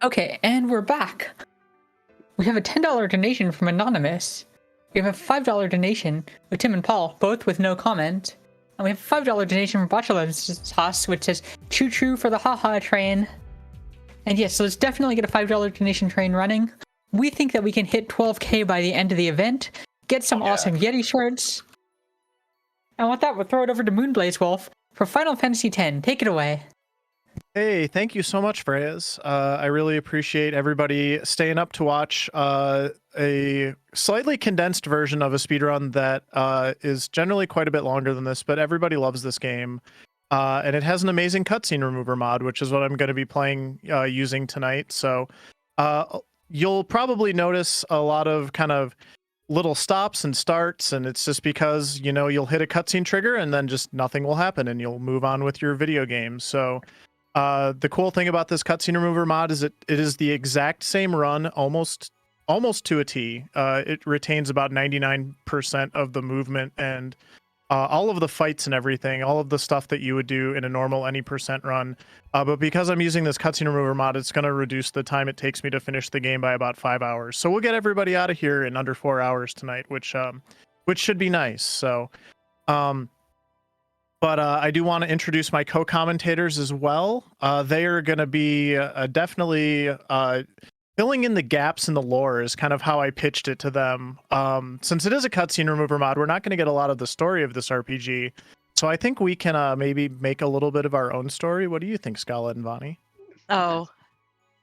Okay, and we're back. We have a $10 donation from Anonymous. We have a $5 donation with Tim and Paul, both with no comment. And we have a $5 donation from Bachelor Sauce, which says, choo-choo for the haha train. And yes, so let's definitely get a $5 donation train running. We think that we can hit 12k by the end of the event, get some awesome Yeti shirts. And with that, we'll throw it over to Moonblazewolf for Final Fantasy X. Take it away. Hey, thank you so much, Freyas. I really appreciate everybody staying up to watch a slightly condensed version of a speedrun that is generally quite a bit longer than this, but everybody loves this game. And it has an amazing cutscene remover mod, which is what I'm going to be playing using tonight. So you'll probably notice a lot of kind of little stops and starts, and it's just because, you know, you'll hit a cutscene trigger and then just nothing will happen and you'll move on with your video game. So the cool thing about this cutscene remover mod is it is the exact same run, almost to a T. It retains about 99% of the movement and all of the fights and everything, all of the stuff that you would do in a normal any percent run. But because I'm using this cutscene remover mod, it's going to reduce the time it takes me to finish the game by about 5 hours. So we'll get everybody out of here in under 4 hours tonight, which should be nice. So, but I do want to introduce my co-commentators as well. They are going to be definitely filling in the gaps in the lore is kind of how I pitched it to them. Since it is a cutscene remover mod, we're not going to get a lot of the story of this RPG. So I think we can maybe make a little bit of our own story. What do you think, Scala and Vani? Oh,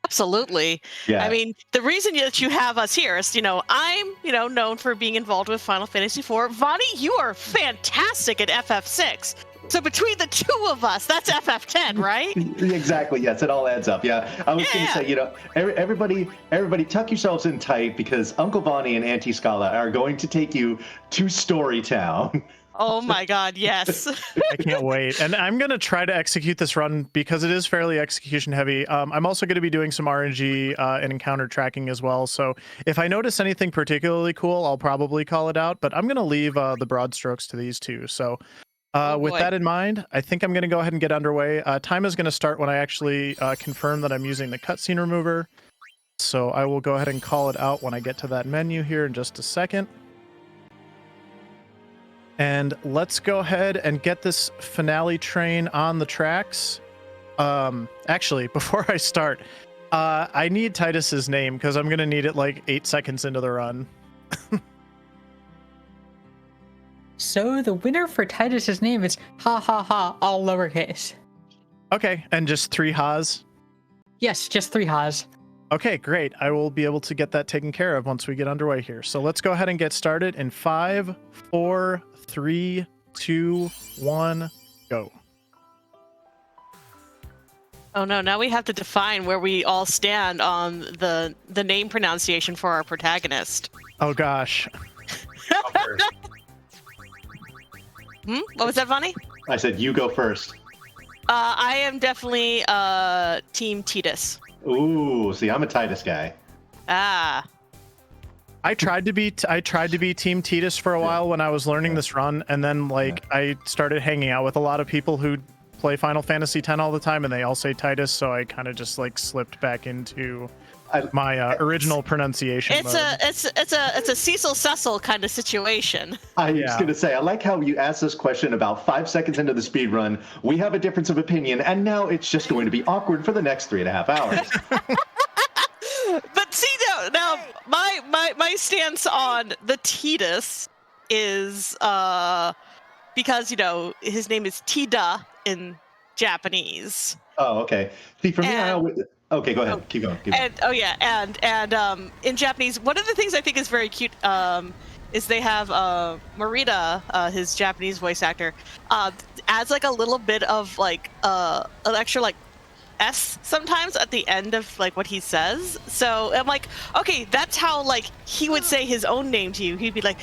absolutely. Yeah. I mean, the reason that you have us here is, I'm, known for being involved with Final Fantasy IV. Vani, you are fantastic at FF6. So between the two of us, that's FF10, right? Exactly. Yes, it all adds up. Yeah, I was going to say, everybody, tuck yourselves in tight because Uncle Vani and Auntie Scala are going to take you to Storytown. Oh my God, yes. I can't wait. And I'm going to try to execute this run because it is fairly execution heavy. I'm also going to be doing some RNG and encounter tracking as well. So if I notice anything particularly cool, I'll probably call it out. But I'm going to leave the broad strokes to these two. So with that in mind, I think I'm going to go ahead and get underway. Time is going to start when I actually confirm that I'm using the cutscene remover. So I will go ahead and call it out when I get to that menu here in just a second. And let's go ahead and get this finale train on the tracks. Actually, before I start, I need Titus's name because I'm going to need it like 8 seconds into the run. So the winner for Titus's name is ha ha ha, all lowercase. Okay, and just 3 ha's? Yes, just 3 ha's. Okay, great. I will be able to get that taken care of once we get underway here. So let's go ahead and get started in 5, 4, 3, 2, 1, go. Oh no, now we have to define where we all stand on the name pronunciation for our protagonist. Oh gosh. What was that, Vani? I said you go first. I am definitely Team Titus. Ooh, see, I'm a Titus guy. Ah. I tried to be Team Titus for a while when I was learning this run, and then I started hanging out with a lot of people who play Final Fantasy X all the time, and they all say Titus, so I kind of just slipped back into my original pronunciation mode. It's a Cecil Cecil kind of situation. I was going to say, I like how you asked this question about 5 seconds into the speed run. We have a difference of opinion, and now it's just going to be awkward for the next 3.5 hours. But see, now my stance on the Titus is because his name is Tida in Japanese. Oh, okay. See, for me, I always... Okay, go ahead. Keep going. And in Japanese, one of the things I think is very cute is they have Marita, his Japanese voice actor, adds a little bit of an extra S sometimes at the end of what he says. So I'm like, okay, that's how he would say his own name to you. He'd be like,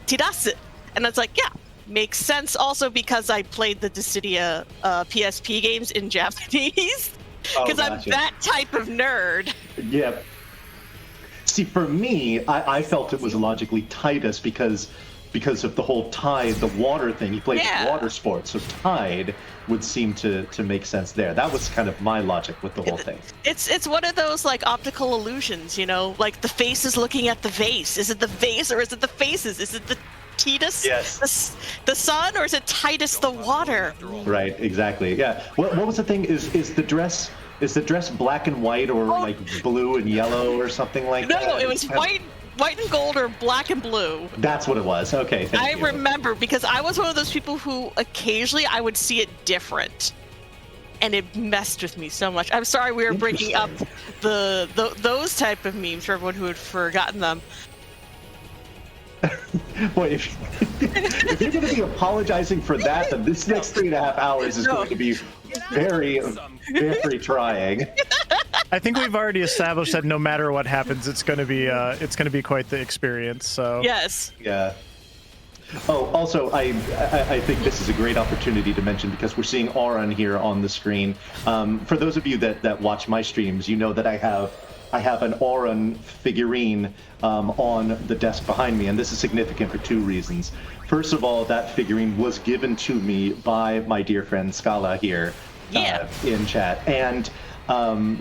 Tidasu, and it's like, yeah, makes sense. Also because I played the Dissidia PSP games in Japanese. Because I'm that type of nerd. Yeah. See, for me, I felt it was logically Titus because because of the whole tide, the water thing. He played water sports, so tide would seem to make sense there. That was kind of my logic with the whole thing. It's one of those like optical illusions, you know, like the face is looking at the vase. Is it the vase or is it the faces? Is it the Titus, yes, the sun, or is it Titus the water? Right, exactly. Yeah. What was the thing? Is the dress black and white or like blue and yellow or something like that? No, it was white and gold or black and blue. That's what it was. Okay, thank you. I remember because I was one of those people who occasionally I would see it different, and it messed with me so much. I'm sorry we were bringing up those type of memes for everyone who had forgotten them. Boy, if you're going to be apologizing for that, then this next 3.5 hours is going to be very, very trying. I think we've already established that no matter what happens, it's going to be quite the experience. So yes, yeah. Oh, also, I think this is a great opportunity to mention because we're seeing Auron here on the screen. For those of you that watch my streams, you know that I have an Auron figurine on the desk behind me, and this is significant for two reasons. First of all, that figurine was given to me by my dear friend Scala here in chat. And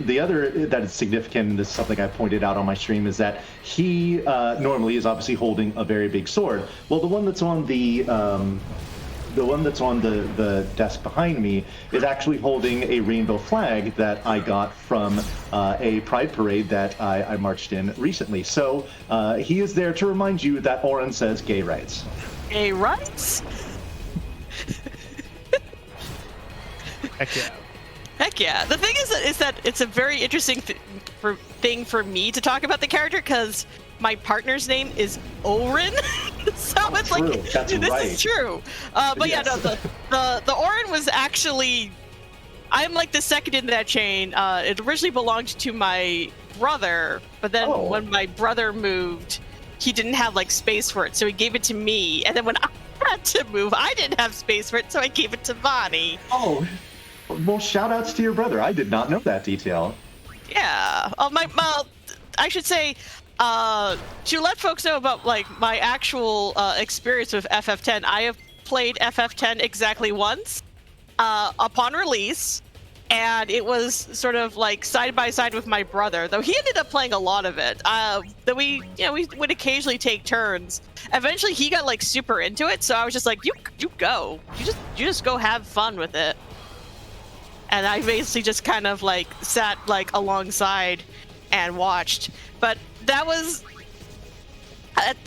the other that is significant, and this is something I pointed out on my stream, is that he normally is obviously holding a very big sword. Well, the one that's on the desk behind me is actually holding a rainbow flag that I got from a pride parade that I marched in recently. So he is there to remind you that Auron says gay rights. Gay rights? heck yeah. Heck yeah. The thing is that it's a very interesting thing for me to talk about the character because my partner's name is Orin. So it's true. Like That's this right. is true. But yes. Yeah, no, the Orin was actually, I'm like the second in that chain. It originally belonged to my brother, but then when my brother moved, he didn't have like space for it, so he gave it to me. And then when I had to move, I didn't have space for it, so I gave it to Bonnie. Oh, well, shout outs to your brother. I did not know that detail. Yeah. I should say, to let folks know about like my actual experience with FF10, I have played FF10 exactly once upon release, and it was sort of like side by side with my brother, though he ended up playing a lot of it. That we would occasionally take turns. Eventually, he got like super into it, so I was just like, you go, you just go have fun with it. And I basically just kind of like sat like alongside and watched. But that was at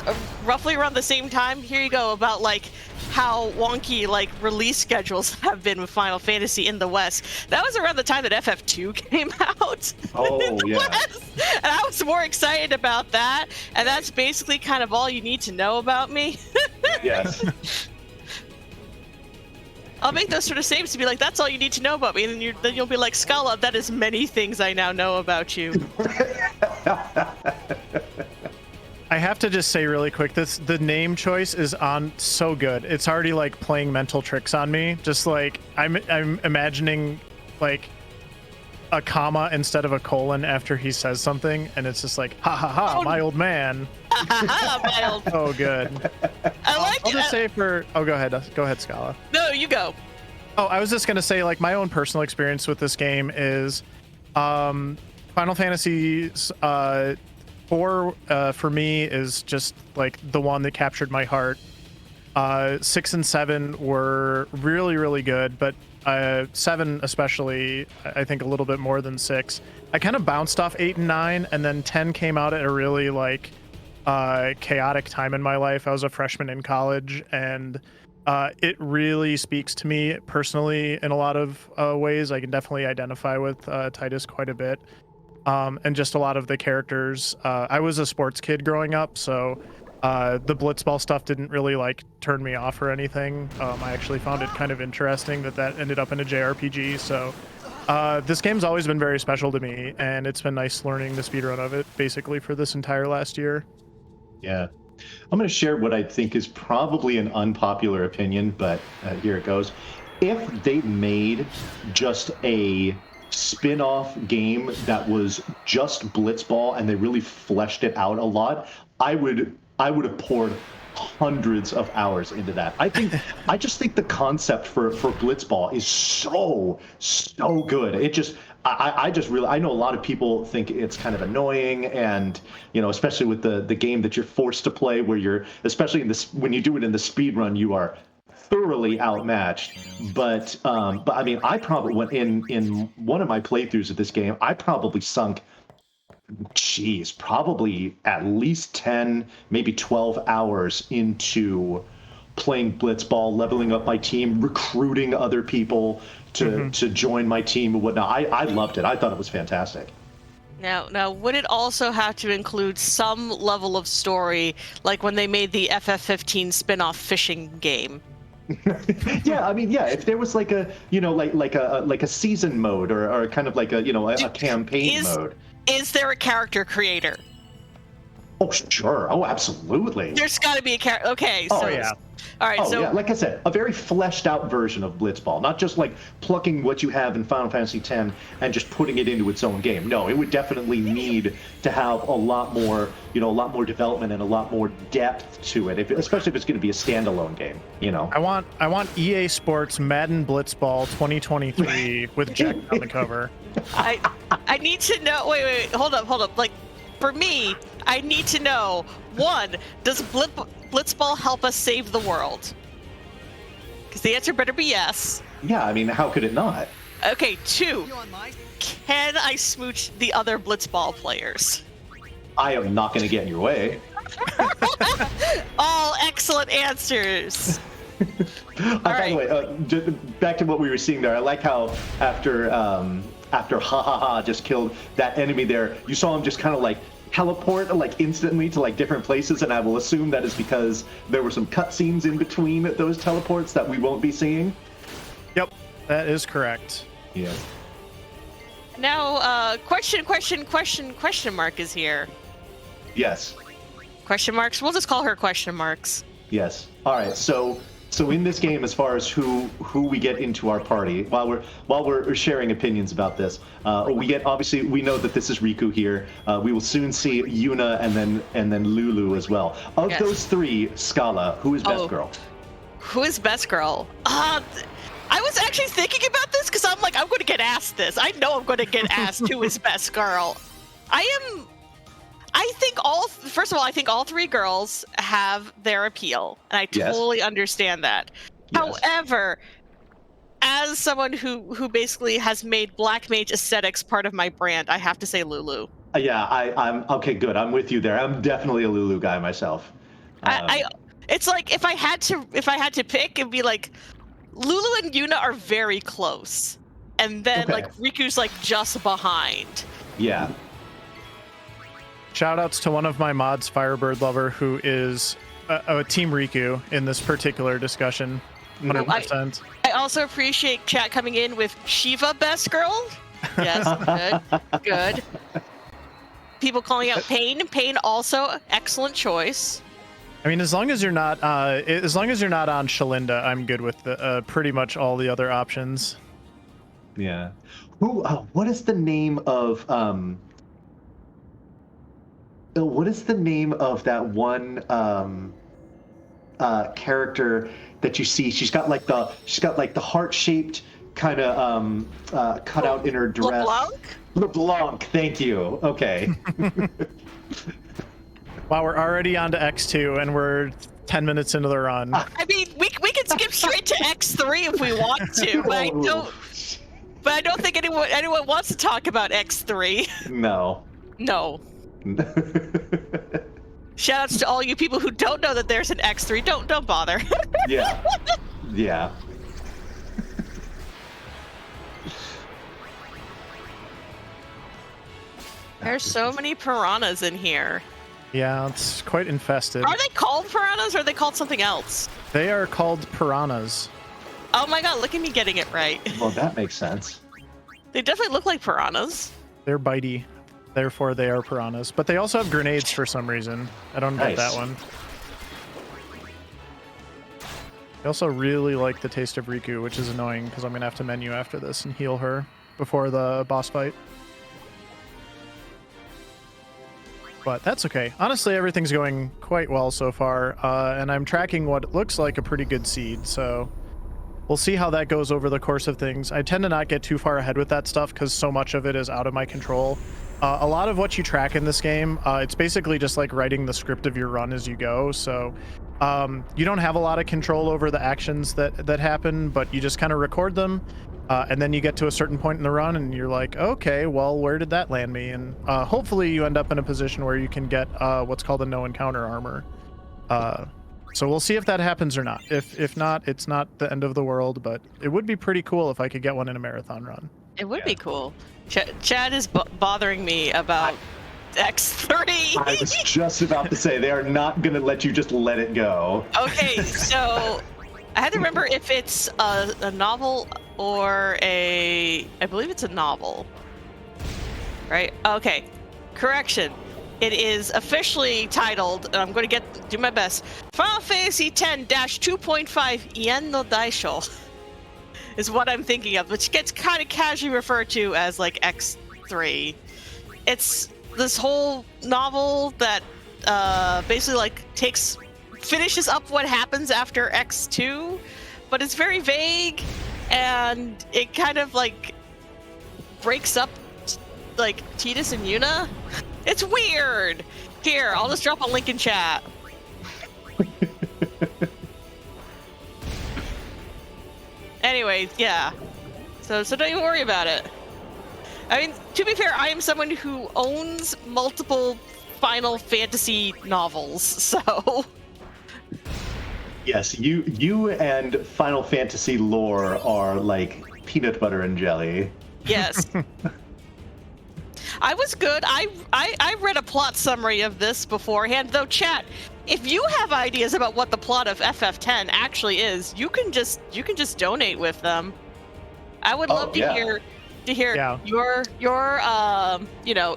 roughly around the same time. Here you go about like how wonky like release schedules have been with Final Fantasy in the West. That was around the time that FF2 came out in the West. And I was more excited about that. And that's basically kind of all you need to know about me. Yes. I'll make those sort of saves to be like, that's all you need to know about me. And then you'll be like, Scala, that is many things I now know about you. I have to just say really quick, the name choice is on so good. It's already like playing mental tricks on me. Just like I'm imagining like a comma instead of a colon after he says something, and it's just like ha ha ha, my old man. My old... Oh, good. I'll just say go ahead, Scala. No, you go. Oh, I was just gonna say like my own personal experience with this game is Final Fantasy 4 for me is just like the one that captured my heart. 6 and 7 were really, really good, but 7 especially, I think a little bit more than 6. I kind of bounced off 8 and 9, and then 10 came out at a really like chaotic time in my life. I was a freshman in college, and it really speaks to me personally in a lot of ways. I can definitely identify with Titus quite a bit. And just a lot of the characters. I was a sports kid growing up, so the blitzball stuff didn't really like turn me off or anything. I actually found it kind of interesting that ended up in a JRPG. So this game's always been very special to me, and it's been nice learning the speedrun of it basically for this entire last year. Yeah. I'm going to share what I think is probably an unpopular opinion, but here it goes. If they made just a spin-off game that was just blitzball and they really fleshed it out a lot, I would have poured hundreds of hours into that. I just think the concept for Blitzball is so good. It just I know a lot of people think it's kind of annoying, and especially with the game that you're forced to play, where you're, especially in this, when you do it in the speed run, you are thoroughly outmatched. But I mean, I probably went in one of my playthroughs of this game, I probably sunk, probably at least 10, maybe 12 hours into playing Blitzball, leveling up my team, recruiting other people to join my team and whatnot. I loved it. I thought it was fantastic. Now, would it also have to include some level of story, like when they made the FF15 spin-off fishing game? Yeah, I mean, yeah, if there was like a, like a season mode or kind of like a campaign mode. Is there a character creator? Oh, sure. Oh, absolutely. There's got to be a character. Okay. So, yeah. All right. So, yeah, like I said, a very fleshed out version of Blitzball, not just like plucking what you have in Final Fantasy X and just putting it into its own game. No, it would definitely need to have a lot more, a lot more development and a lot more depth to it, especially if it's going to be a standalone game. I want EA Sports Madden Blitzball 2023 with Jack on the cover. I need to know. Wait. Hold up. Like, for me, I need to know, one, does Blitzball help us save the world? Because the answer better be yes. Yeah, I mean, how could it not? Okay, two, can I smooch the other Blitzball players? I am not going to get in your way. All excellent answers. By the way, just back to what we were seeing there, I like how after Ha just killed that enemy there, you saw him just kind of like teleport like instantly to like different places, and I will assume that is because there were some cutscenes in between those teleports that we won't be seeing. Yep, that is correct. Yeah. Now, question mark is here. Yes. Question marks? We'll just call her question marks. Yes. All right. So in this game, as far as who we get into our party, while we're sharing opinions about this, obviously we know that this is Riku here. We will soon see Yuna and then Lulu as well. Of those three, Scala, who is best girl? Who is best girl? I was actually thinking about this because I'm like, I'm going to get asked this. I know I'm going to get asked who is best girl. I think all three girls have their appeal, and I totally understand that. Yes. However, as someone who basically has made Black Mage aesthetics part of my brand, I have to say Lulu. Yeah, I'm okay. Good, I'm with you there. I'm definitely a Lulu guy myself. It's like if I had to pick, it'd be like Lulu and Yuna are very close, and then like Riku's like just behind. Yeah. Shoutouts to one of my mods, Firebird Lover, who is a Team Riku in this particular discussion. 100%. I also appreciate chat coming in with Shiva best girl. Yes, good. People calling out Pain. Pain also excellent choice. I mean, as long as you're not on Shalinda, I'm good with pretty much all the other options. Yeah. What is the name of what is the name of that one character that you see? She's got like the heart-shaped kind of cutout in her dress. LeBlanc. Thank you. Okay. Wow, we're already on to X2 and we're 10 minutes into the run. I mean, we can skip straight to X3 if we want to, but I don't think anyone wants to talk about X3. No. Shoutouts to all you people who don't know that there's an X3. Don't bother. Yeah. There's so many piranhas in here. Yeah, it's quite infested. Are they called piranhas or are they called something else? They are called piranhas. Oh my god, look at me getting it right. Well, that makes sense. They definitely look like piranhas. They're bitey. Therefore, they are piranhas. But they also have grenades for some reason. I don't get that one. I also really like the taste of Riku, which is annoying because I'm going to have to menu after this and heal her before the boss fight. But that's okay. Honestly, everything's going quite well so far, and I'm tracking what looks like a pretty good seed, so we'll see how that goes over the course of things. I tend to not get too far ahead with that stuff because so much of it is out of my control. A lot of what you track in this game, it's basically just like writing the script of your run as you go, so you don't have a lot of control over the actions that happen, but you just kind of record them, and then you get to a certain point in the run and you're like, okay, well, where did that land me? And hopefully you end up in a position where you can get what's called a no encounter armor. So we'll see if that happens or not. If not, it's not the end of the world, but it would be pretty cool if I could get one in a marathon run. It would be cool. Chad is bothering me about X3. I was just about to say, they are not going to let you just let it go. Okay, so I had to remember if it's a novel or I believe it's a novel. Right? Okay. Correction. It is officially titled, and I'm going to do my best, Final Fantasy X-2.5 Ien no Daisho is what I'm thinking of, which gets kind of casually referred to as like X3. It's this whole novel that basically like finishes up what happens after X2, but it's very vague, and it kind of like breaks up like Tidus and Yuna. It's weird. Here, I'll just drop a link in chat. Anyway, yeah. So don't even worry about it. I mean, to be fair, I am someone who owns multiple Final Fantasy novels, so. Yes, you and Final Fantasy lore are like peanut butter and jelly. Yes. I was good. I read a plot summary of this beforehand, though. Chat, if you have ideas about what the plot of FF10 actually is, you can just donate with them. I would love to hear your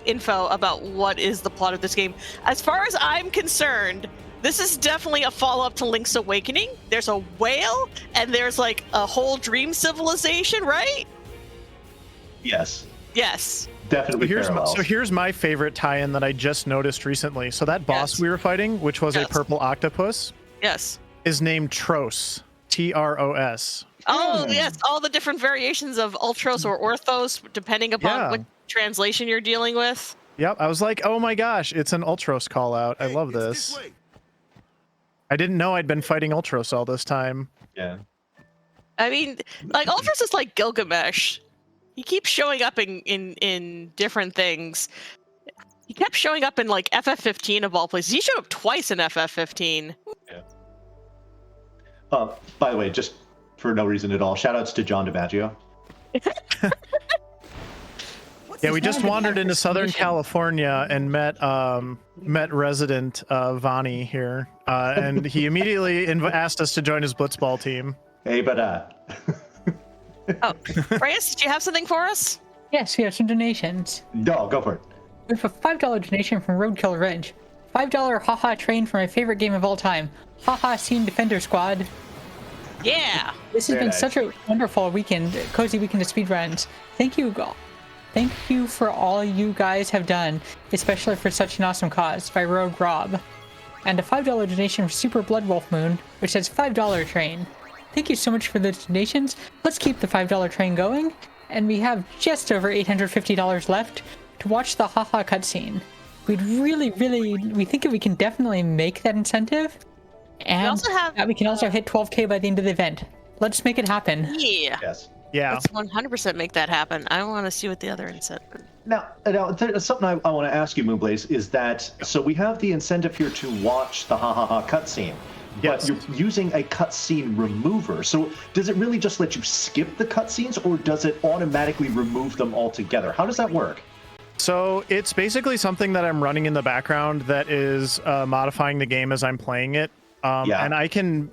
info about what is the plot of this game. As far as I'm concerned, this is definitely a follow-up to Link's Awakening. There's a whale, and there's like a whole dream civilization, right? Yes. Yes. Definitely parallels. So here's my favorite tie-in that I just noticed recently. So that boss we were fighting, which was a purple octopus, is named Tros. Tros. Oh, yes. All the different variations of Ultros or Orthos, depending upon what translation you're dealing with. Yep. I was like, oh my gosh, it's an Ultros call out. I love this. I didn't know I'd been fighting Ultros all this time. Yeah. I mean, like, Ultros is like Gilgamesh. He keeps showing up in different things. He kept showing up in like FF15 of all places. He showed up twice in FF15. Yeah. By the way, just for no reason at all, shout outs to John DiMaggio. Yeah, we just wandered into Southern California and met resident Vani here, and he immediately asked us to join his blitzball team. Hey, but Oh, Reyes, did you have something for us? Yes, we have some donations. No, go for it. We have a $5 donation from Roadkill Ridge. $5 haha train for my favorite game of all time, Haha Scene Defender Squad. Yeah. This has been such a wonderful weekend, cozy weekend of speedruns. Thank you, thank you for all you guys have done, especially for such an awesome cause, by Rogue Rob. And a $5 donation for Super Blood Wolf Moon, which says $5 train. Thank you so much for the donations. Let's keep the $5 train going, and we have just over $850 left to watch the haha cutscene. We'd really, we think we can definitely make that incentive, and we can also hit 12K by the end of the event. Let's make it happen. Yeah. Yes. Yeah. Let's 100% make that happen. I want to see what the other incentive. Now there's something I want to ask you, Moonblaze, is that so we have the incentive here to watch the cutscene. But you're using a cutscene remover. So does it really just let you skip the cutscenes, or does it automatically remove them altogether? How does that work? So it's basically something that I'm running in the background that is modifying the game as I'm playing it. And I can,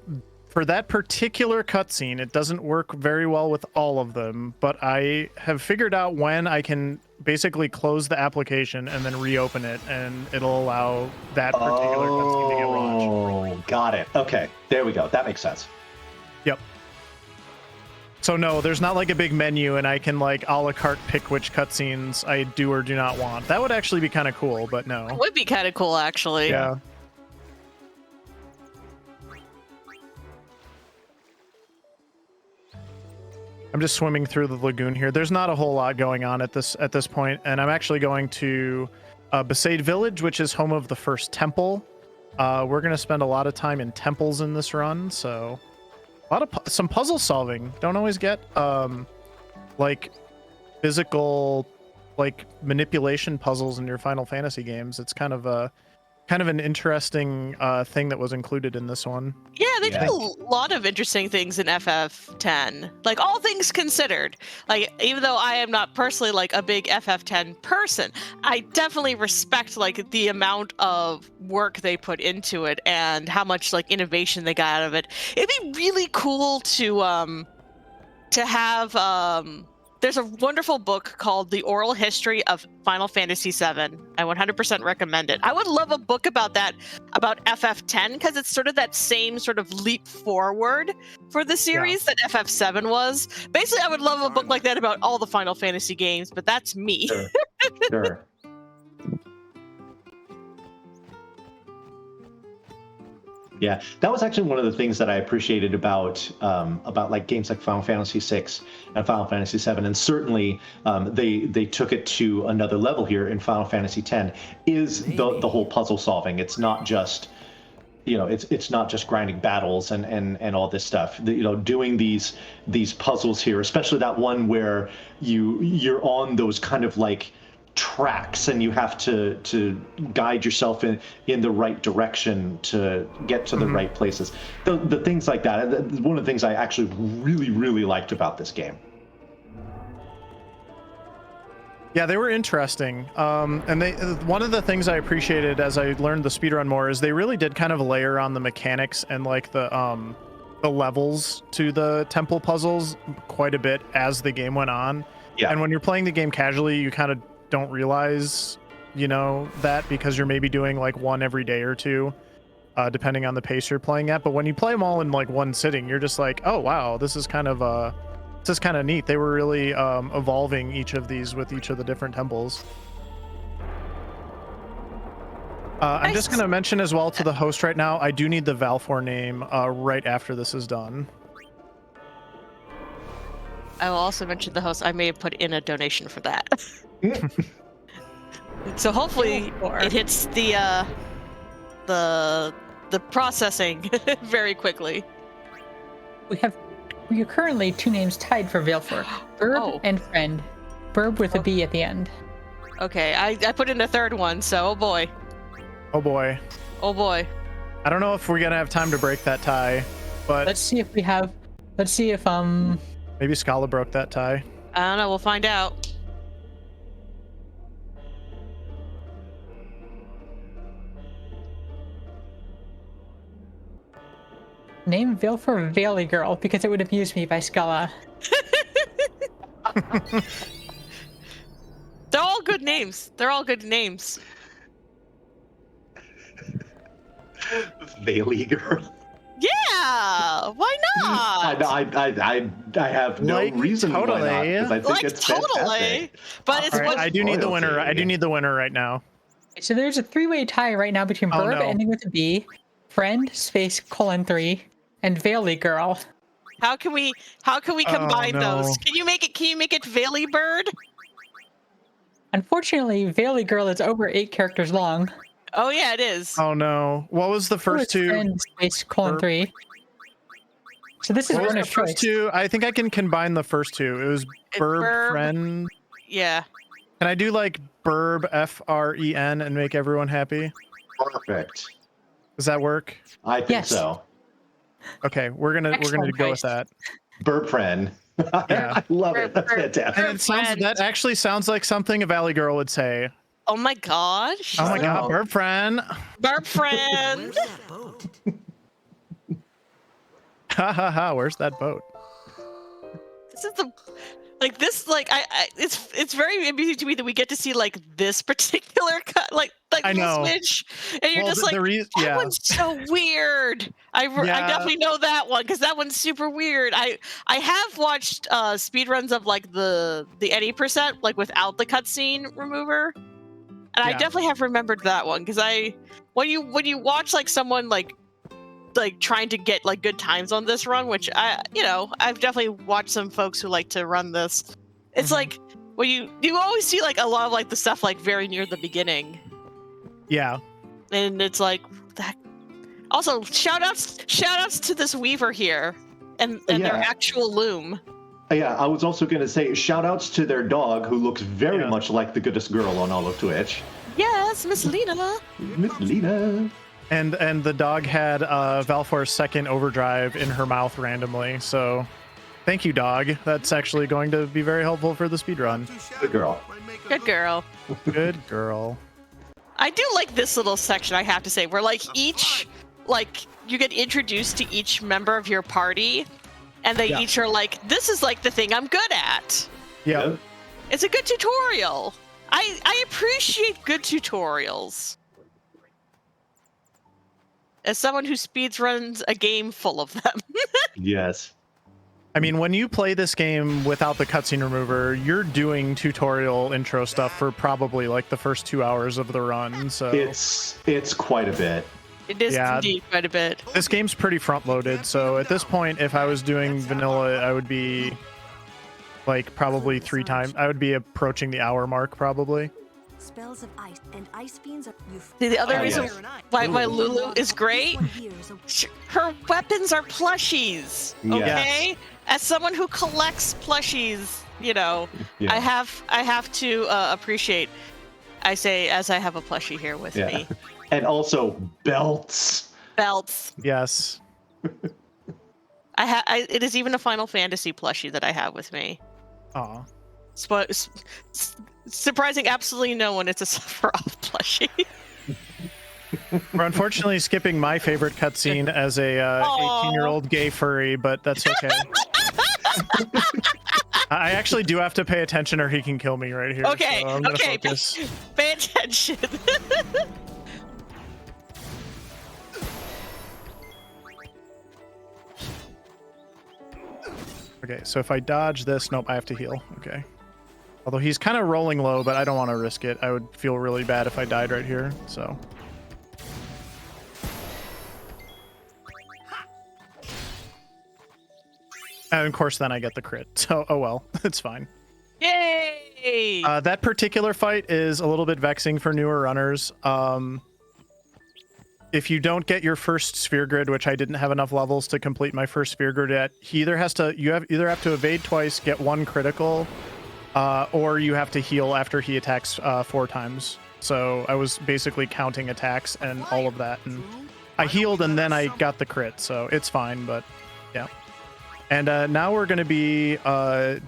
for that particular cutscene, it doesn't work very well with all of them, but I have figured out when I can basically close the application and then reopen it, and it'll allow that particular cutscene to get watched. Oh, got it. Okay, there we go. That makes sense. Yep. So no, there's not like a big menu and I can like a la carte pick which cutscenes I do or do not want. That would actually be kind of cool, but no. It would be kind of cool, actually. Yeah. I'm just swimming through the lagoon here. There's not a whole lot going on at this point, and I'm actually going to Besaid Village, which is home of the first temple. We're gonna spend a lot of time in temples in this run, so a lot of some puzzle solving. Don't always get like physical like manipulation puzzles in your Final Fantasy games. It's kind of an interesting thing that was included in this one. Yeah, they do a lot of interesting things in FF10. Like, all things considered. Like, even though I am not personally like a big FF10 person, I definitely respect like the amount of work they put into it and how much like innovation they got out of it. It'd be really cool to have there's a wonderful book called The Oral History of Final Fantasy VII. I 100% recommend it. I would love a book about that, about FF10, because it's sort of that same sort of leap forward for the series that FF7 was. Basically, I would love a book like that about all the Final Fantasy games, but that's me. Sure. Sure. Yeah, that was actually one of the things that I appreciated about like games like Final Fantasy VI and Final Fantasy VII, and certainly they took it to another level here in Final Fantasy X. Is the whole puzzle solving? It's not just it's not just grinding battles and all this stuff. Doing these puzzles here, especially that one where you're on those kind of like tracks and you have to guide yourself in the right direction to get to the right places. The things like that. One of the things I actually really liked about this game. Yeah, they were interesting. And one of the things I appreciated as I learned the speedrun more is they really did kind of layer on the mechanics and like the levels to the temple puzzles quite a bit as the game went on. Yeah. And when you're playing the game casually, you kind of don't realize that because you're maybe doing like one every day or two depending on the pace you're playing at. But when you play them all in like one sitting, you're just like, oh wow, this is kind of neat. They were really evolving each of these with each of the different temples. I'm just going to mention as well to the host right now, I do need the Valfor name right after this is done. I will also mention the host. I may have put in a donation for that. So hopefully it hits the processing very quickly. We are currently 2 names tied for Valfor. Burb and Friend. Burb with a B at the end. Okay, I put in a third one, so oh boy. Oh boy. Oh boy. I don't know if we're gonna have time to break that tie, but let's see if maybe Scala broke that tie. I don't know, we'll find out. Name Valfor Valley Girl because it would amuse me by Scala. They're all good names. They're all good names. Valley Girl. Yeah, why not? I have no reason why not, because I think it's fantastic. But it's I do need the winner. I do need the winner right now. So there's a 3-way tie right now between Burb ending with a B, Friend :3, and Valley Girl. How can we combine those? Can you make it Valley Bird? Unfortunately, Valley Girl is over 8 characters long. Oh yeah, it is. Oh no. What was the first two? Friend :3. So this is Runner's choice. I think I can combine the first two. It was Burb, Friend. Yeah. Can I do like Burb FREN and make everyone happy? Perfect. Does that work? I think so. Okay, we're gonna go with that. Burb Friend. Yeah. I love it. That's fantastic. And that actually sounds like something a Valley Girl would say. Oh my gosh. Oh my god, Burb Friend. Burb Friend. Ha ha ha, where's that boat? This is it's very amusing to me that we get to see like this particular cut, like like I the know. Switch, and you're Well, just like, that yeah. one's so weird. I definitely know that one because that one's super weird. I have watched speedruns of like the any percent like without the cutscene remover, and I Yeah. definitely have remembered that one because when you watch like someone like trying to get like good times on this run, which I've definitely watched some folks who like to run this. It's like when you always see like a lot of like the stuff like very near the beginning. Yeah. And it's like that. Also, shout outs to this weaver here and their actual loom. Yeah, I was also going to say shout outs to their dog who looks very much like the goodest girl on all of Twitch. Yes, Miss Lena. Miss Lena. And the dog had Valfor's second overdrive in her mouth randomly, so thank you, dog. That's actually going to be very helpful for the speedrun. Good girl. Good girl. Good girl. I do like this little section, I have to say, where like each you get introduced to each member of your party, and they each are like, this is like the thing I'm good at. Yeah. It's a good tutorial. I appreciate good tutorials. As someone who speedruns a game full of them. Yes. I mean, when you play this game without the cutscene remover, you're doing tutorial intro stuff for probably like the first 2 hours of the run. So it's quite a bit. It is indeed quite a bit. This game's pretty front loaded, so at this point, if I was doing vanilla, I would be like probably 3 times. I would be approaching the hour mark probably. Spells of ice and ice beams are See, the other reason why Lulu is great, her weapons are plushies. Okay, Yes. As someone who collects plushies, I have to appreciate. I say as I have a plushie here with me. And also belts. Belts. Yes. It is even a Final Fantasy plushie that I have with me. Aw. Surprising absolutely no one, it's a Sephiroth plushie. We're unfortunately skipping my favorite cutscene as a 18-year-old gay furry, but that's okay. I actually do have to pay attention or he can kill me right here. Okay, so I'm gonna okay, focus. pay attention. Okay, so if I dodge this, nope, I have to heal. Okay. Although he's kind of rolling low, but I don't want to risk it. I would feel really bad if I died right here, so. And of course, then I get the crit. So, oh well, it's fine. Yay! That particular fight is a little bit vexing for newer runners. If you don't get your first sphere grid, which I didn't have enough levels to complete my first sphere grid yet, you either have to evade twice, get 1 critical, or you have to heal after he attacks 4 times. So I was basically counting attacks and all of that, and I healed and then I got the crit, so it's fine. But yeah. And now we're going to be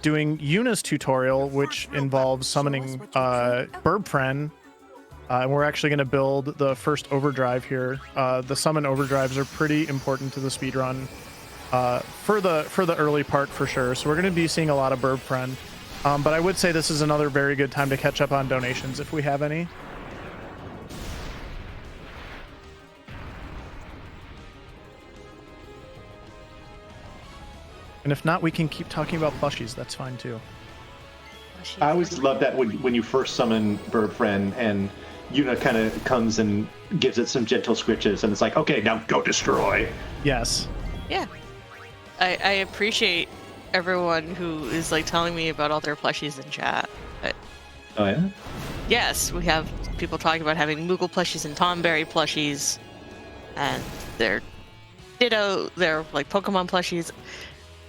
doing Yuna's tutorial, which involves summoning Burbfriend. And we're actually going to build the first overdrive here. The summon overdrives are pretty important to the speedrun for the early part for sure. So we're going to be seeing a lot of Burbfriend. But I would say this is another very good time to catch up on donations if we have any. And if not, we can keep talking about plushies. That's fine too. I always love that when you first summon Burbfriend and Yuna kind of comes and gives it some gentle scritches, and it's like, okay, now go destroy. Yes. Yeah. I appreciate everyone who is like telling me about all their plushies in chat. Oh yeah? Yes, we have people talking about having Moogle plushies and Tomberry plushies, and they're Ditto, they're like Pokemon plushies.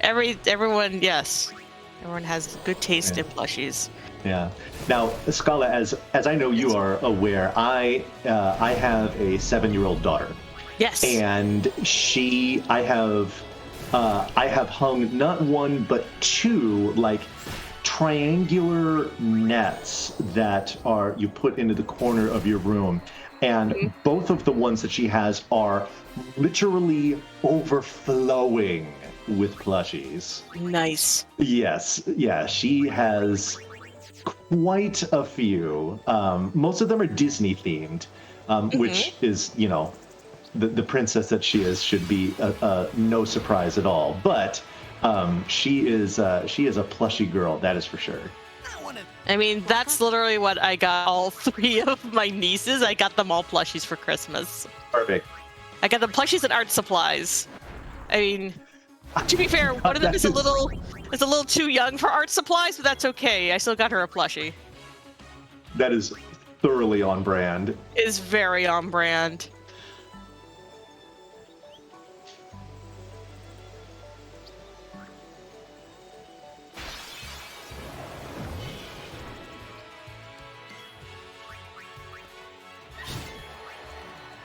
Everyone, yes. Everyone has good taste in plushies. Yeah. Now, Scala, as I know you are aware, I have a 7-year-old daughter. Yes. And I have hung not 1 but 2 like triangular nets that you put into the corner of your room, and both of the ones that she has are literally overflowing with plushies. Nice. Yes. Yeah. She has quite a few. Most of them are Disney themed, which is, you know, the princess that she is should be no surprise at all. But she is a plushy girl, that is for sure. I mean, that's literally what I got all 3 of my nieces. I got them all plushies for Christmas. Perfect. I got them plushies and art supplies. I mean, to be fair, one of them is a little too young for art supplies, but that's okay. I still got her a plushie. That is thoroughly on brand. It is very on brand.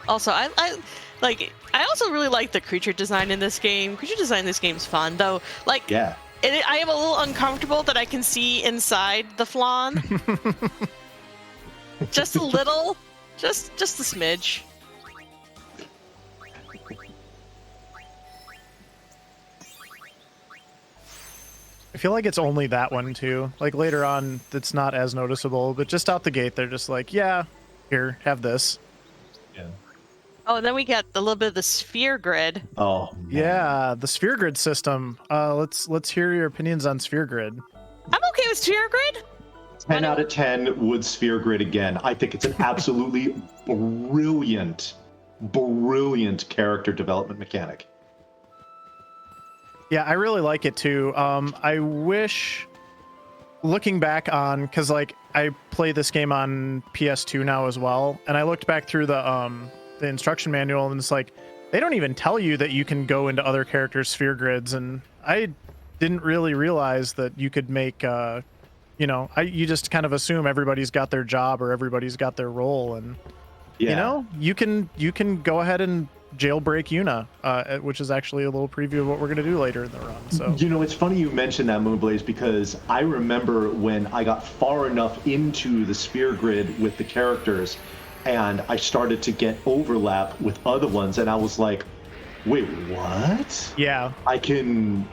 Also, I also really like the creature design in this game. Creature design in this game is fun, though. Like, Yeah. I am a little uncomfortable that I can see inside the flan. Just a little, just a smidge. I feel like it's only that one too. Like later on, it's not as noticeable, but just out the gate, they're just like, yeah, here, have this. Yeah. Oh, and then we get a little bit of the sphere grid. Oh, man. Yeah, the sphere grid system. Let's hear your opinions on sphere grid. I'm okay with sphere grid. 10 out of 10 would sphere grid again. I think it's an absolutely brilliant character development mechanic. Yeah, I really like it too. I wish, looking back on, because like I play this game on PS2 now as well, and I looked back through the instruction manual, and it's like they don't even tell you that you can go into other characters' sphere grids, and I didn't really realize that you could make you just kind of assume everybody's got their job or everybody's got their role, and Yeah. you know, you can go ahead and jailbreak Yuna, which is actually a little preview of what we're going to do later in the run. So You know, it's funny you mentioned that, Moonblaze, because I remember when I got far enough into the sphere grid with the characters and I started to get overlap with other ones, and I was like, wait, what? yeah, I can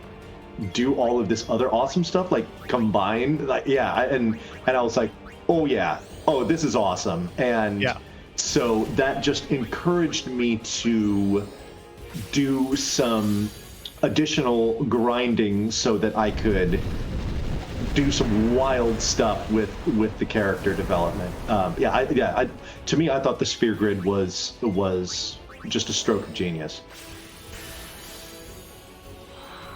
do all of this other awesome stuff, like combined, like, yeah, and I was like, oh yeah, oh, this is awesome. And Yeah. so that just encouraged me to do some additional grinding so that I could do some wild stuff with the character development. To me, I thought the sphere grid was just a stroke of genius.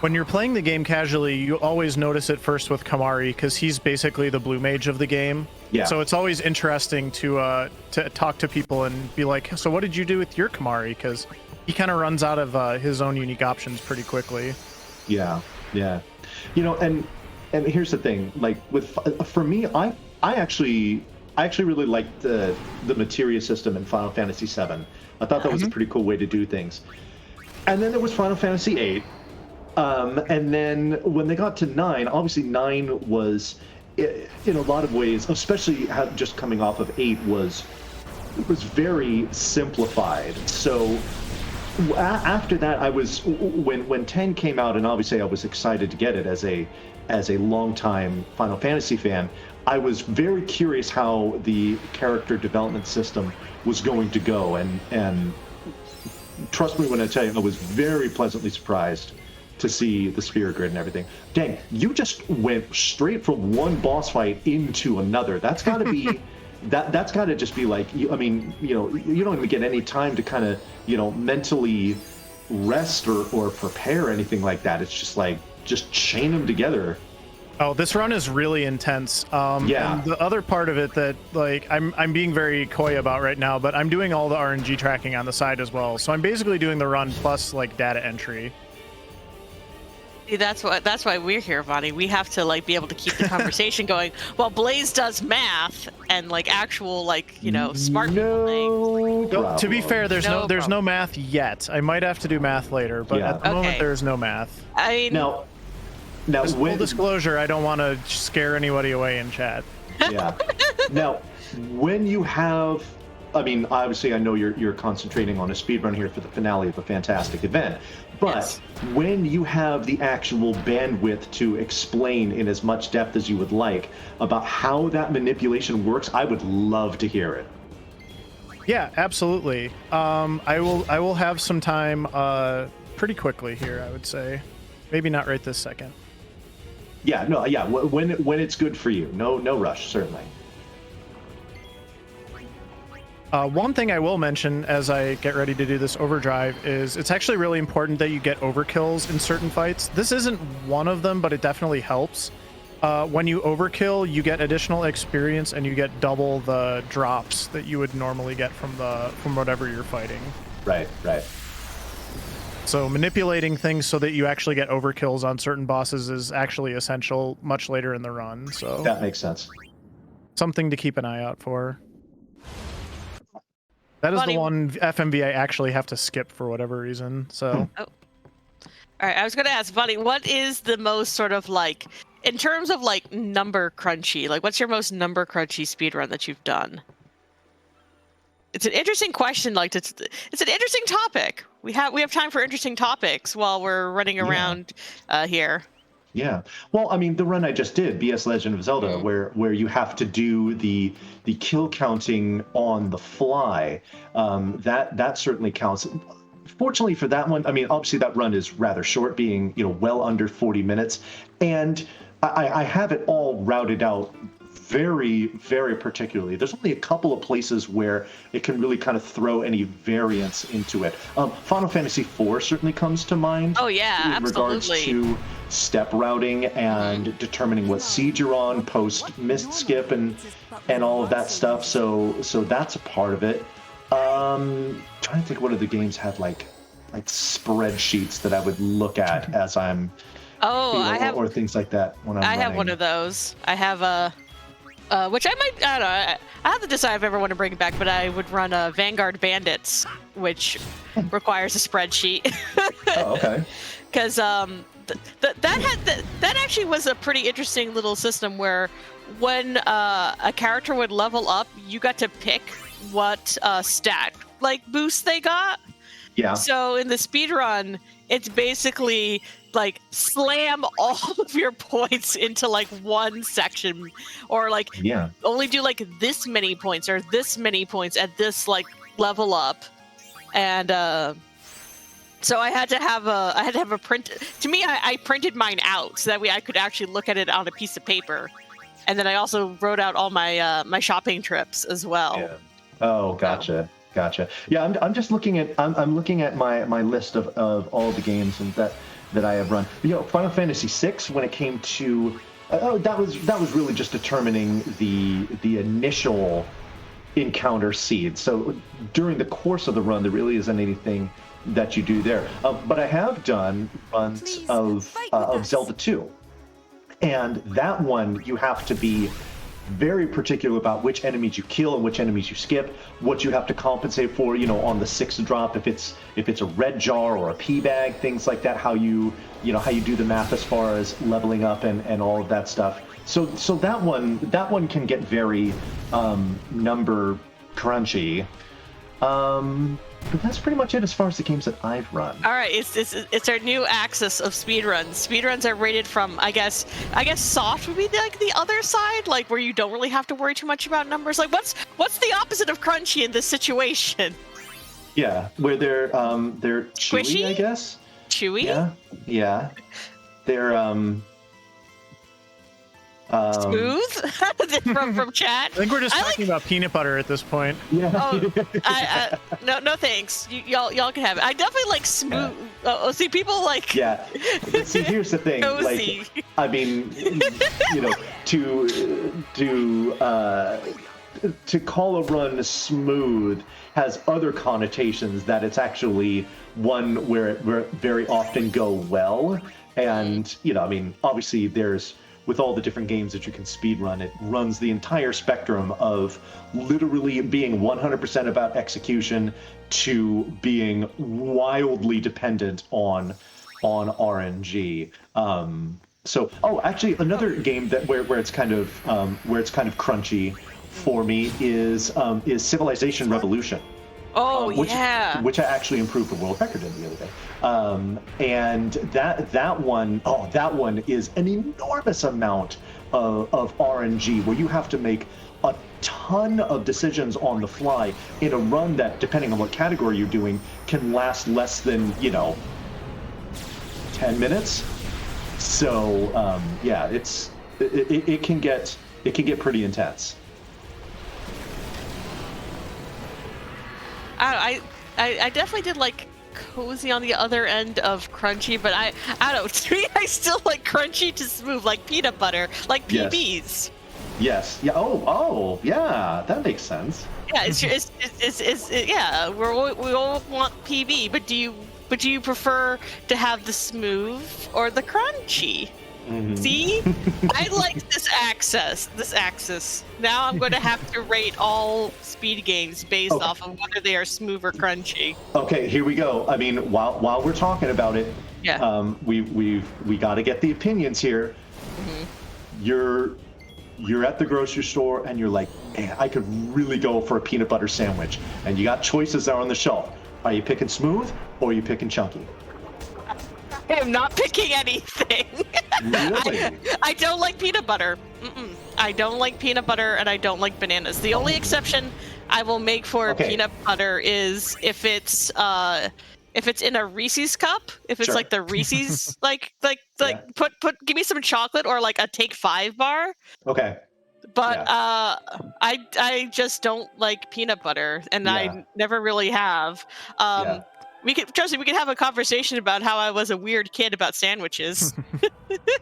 when you're playing the game casually, you always notice it first with Kamari because he's basically the blue mage of the game. Yeah. So it's always interesting to talk to people and be like, so what did you do with your Kamari? Because he kind of runs out of his own unique options pretty quickly. Yeah. You know, and here's the thing, like for me, I actually really liked the materia system in Final Fantasy VII. I thought that was a pretty cool way to do things. And then there was Final Fantasy VIII. And then when they got to 9, obviously 9 was, in a lot of ways, especially just coming off of 8, was very simplified. So after that, I was when 10 came out, and obviously I was excited to get it as a longtime Final Fantasy fan. I was very curious how the character development system was going to go, and trust me when I tell you, I was very pleasantly surprised to see the sphere grid and everything. Dang, you just went straight from one boss fight into another. That's got to be that's got to just be like, I mean, you know, you don't even get any time to kind of, you know, mentally rest or prepare or anything like that. It's just like, just chain them together. Oh, this run is really intense. Yeah. And the other part of it that, like, I'm being very coy about right now, but I'm doing all the RNG tracking on the side as well. So I'm basically doing the run plus like data entry. See, that's why we're here, Vonnie. We have to like be able to keep the conversation going while Blaze does math and like actual, like, you know, smart people things. No, to be fair, there's No no problem. math yet. I might have to do math later, but Yeah. at the moment Okay. there's no math. I mean, Now Just full when disclosure, I don't want to scare anybody away in chat. yeah. Now, when you have, I mean, obviously, I know you're concentrating on a speedrun here for the finale of a fantastic event, But Yes. when you have the actual bandwidth to explain in as much depth as you would like about how that manipulation works, I would love to hear it. Yeah, absolutely. I will have some time pretty quickly here, I would say. Maybe not right this second. Yeah, no, yeah, when it's good for you. No rush, certainly. One thing I will mention as I get ready to do this overdrive is it's actually really important that you get overkills in certain fights. This isn't one of them, but it definitely helps. When you overkill, you get additional experience and you get double the drops that you would normally get from whatever you're fighting. Right. So manipulating things so that you actually get overkills on certain bosses is actually essential much later in the run. So That makes sense. something to keep an eye out for. That is Bonnie, the one FMV I actually have to skip for whatever reason. So All right, I was going to ask, Bunny, what is the most sort of like, in terms of like number crunchy, like what's your most number crunchy speedrun that you've done? It's an interesting question. Like it's an interesting topic. We have time for interesting topics while we're running around here. Yeah. Well, I mean, the run I just did, BS Legend of Zelda, where you have to do the kill counting on the fly, that certainly counts. Fortunately for that one, I mean, obviously that run is rather short, being well under 40 minutes, and I have it all routed out very, very particularly. There's only a couple of places where it can really kind of throw any variance into it. Final Fantasy IV certainly comes to mind. Oh yeah, in regards to step routing and determining what seed you're on post mist skip and all of that stuff. So that's a part of it. Trying to think what other games had like spreadsheets that I would look at as I'm I have or things like that when I'm I running. have one of those. I have a which I don't know. I have to decide if I ever want to bring it back, but I would run a Vanguard Bandits, which requires a spreadsheet. Oh, okay. Because that actually was a pretty interesting little system where when a character would level up, you got to pick what stat like boost they got. Yeah. So in the speedrun, it's basically like slam all of your points into like one section, or like only do like this many points or this many points at this like level up, and so I had to have a print. To me, I printed mine out so that way I could actually look at it on a piece of paper, and then I also wrote out all my my shopping trips as well. Yeah. Oh, gotcha. Yeah, I'm just looking at I'm looking at my list of all the games and that I have run. Final Fantasy VI, when it came to that was really just determining the initial encounter seed. So during the course of the run, there really isn't anything that you do there. But I have done runs of Zelda 2, and that one you have to be very particular about which enemies you kill and which enemies you skip, what you have to compensate for, on the 6th drop, if it's a red jar or a pea bag, things like that, how you do the math as far as leveling up and all of that stuff. So that one can get very number crunchy. But that's pretty much it as far as the games that I've run. All right, it's our new axis of speedruns. Speedruns are rated from, I guess soft would be like the other side, like where you don't really have to worry too much about numbers. Like what's the opposite of crunchy in this situation? Yeah, where they're chewy, Squishy? I guess. Chewy? Yeah. They're smooth from chat. I think we're just talking about peanut butter at this point. Yeah. Oh, no thanks. Y'all can have it. I definitely like smooth. Yeah. See, people like. Yeah. See, here's the thing. Cozy. Like, I mean, to call a run smooth has other connotations that it's actually one where it very often go well. And, I mean, obviously there's, with all the different games that you can speedrun, it runs the entire spectrum of literally being 100% about execution to being wildly dependent on RNG. Actually, another game that where it's kind of crunchy for me is Civilization Revolution. Oh which yeah. I actually improved the world record in the other day. And that one is an enormous amount of RNG where you have to make a ton of decisions on the fly in a run that, depending on what category you're doing, can last less than 10 minutes. So yeah, it can get pretty intense. I definitely did like cozy on the other end of crunchy, but I don't know. To me, I still like crunchy to smooth, like peanut butter, like PBs. Yes. Yeah. Oh. Yeah. That makes sense. Yeah. Yeah. We all want PB, but do you prefer to have the smooth or the crunchy? Mm-hmm. See, I like this axis. Now I'm going to have to rate all speed games based off of whether they are smooth or crunchy. Okay, here we go. I mean, while we're talking about it, we got to get the opinions here. Mm-hmm. You're at the grocery store and you're like, man, I could really go for a peanut butter sandwich, and you got choices there on the shelf. Are you picking smooth or are you picking chunky? I am not picking anything. Really? I don't like peanut butter. I don't like peanut butter, and I don't like bananas. The only exception I will make for peanut butter is if it's in a Reese's cup. If it's like the Reese's, give me some chocolate or like a Take 5 bar. Okay. But I just don't like peanut butter, and I never really have. We could have a conversation about how I was a weird kid about sandwiches.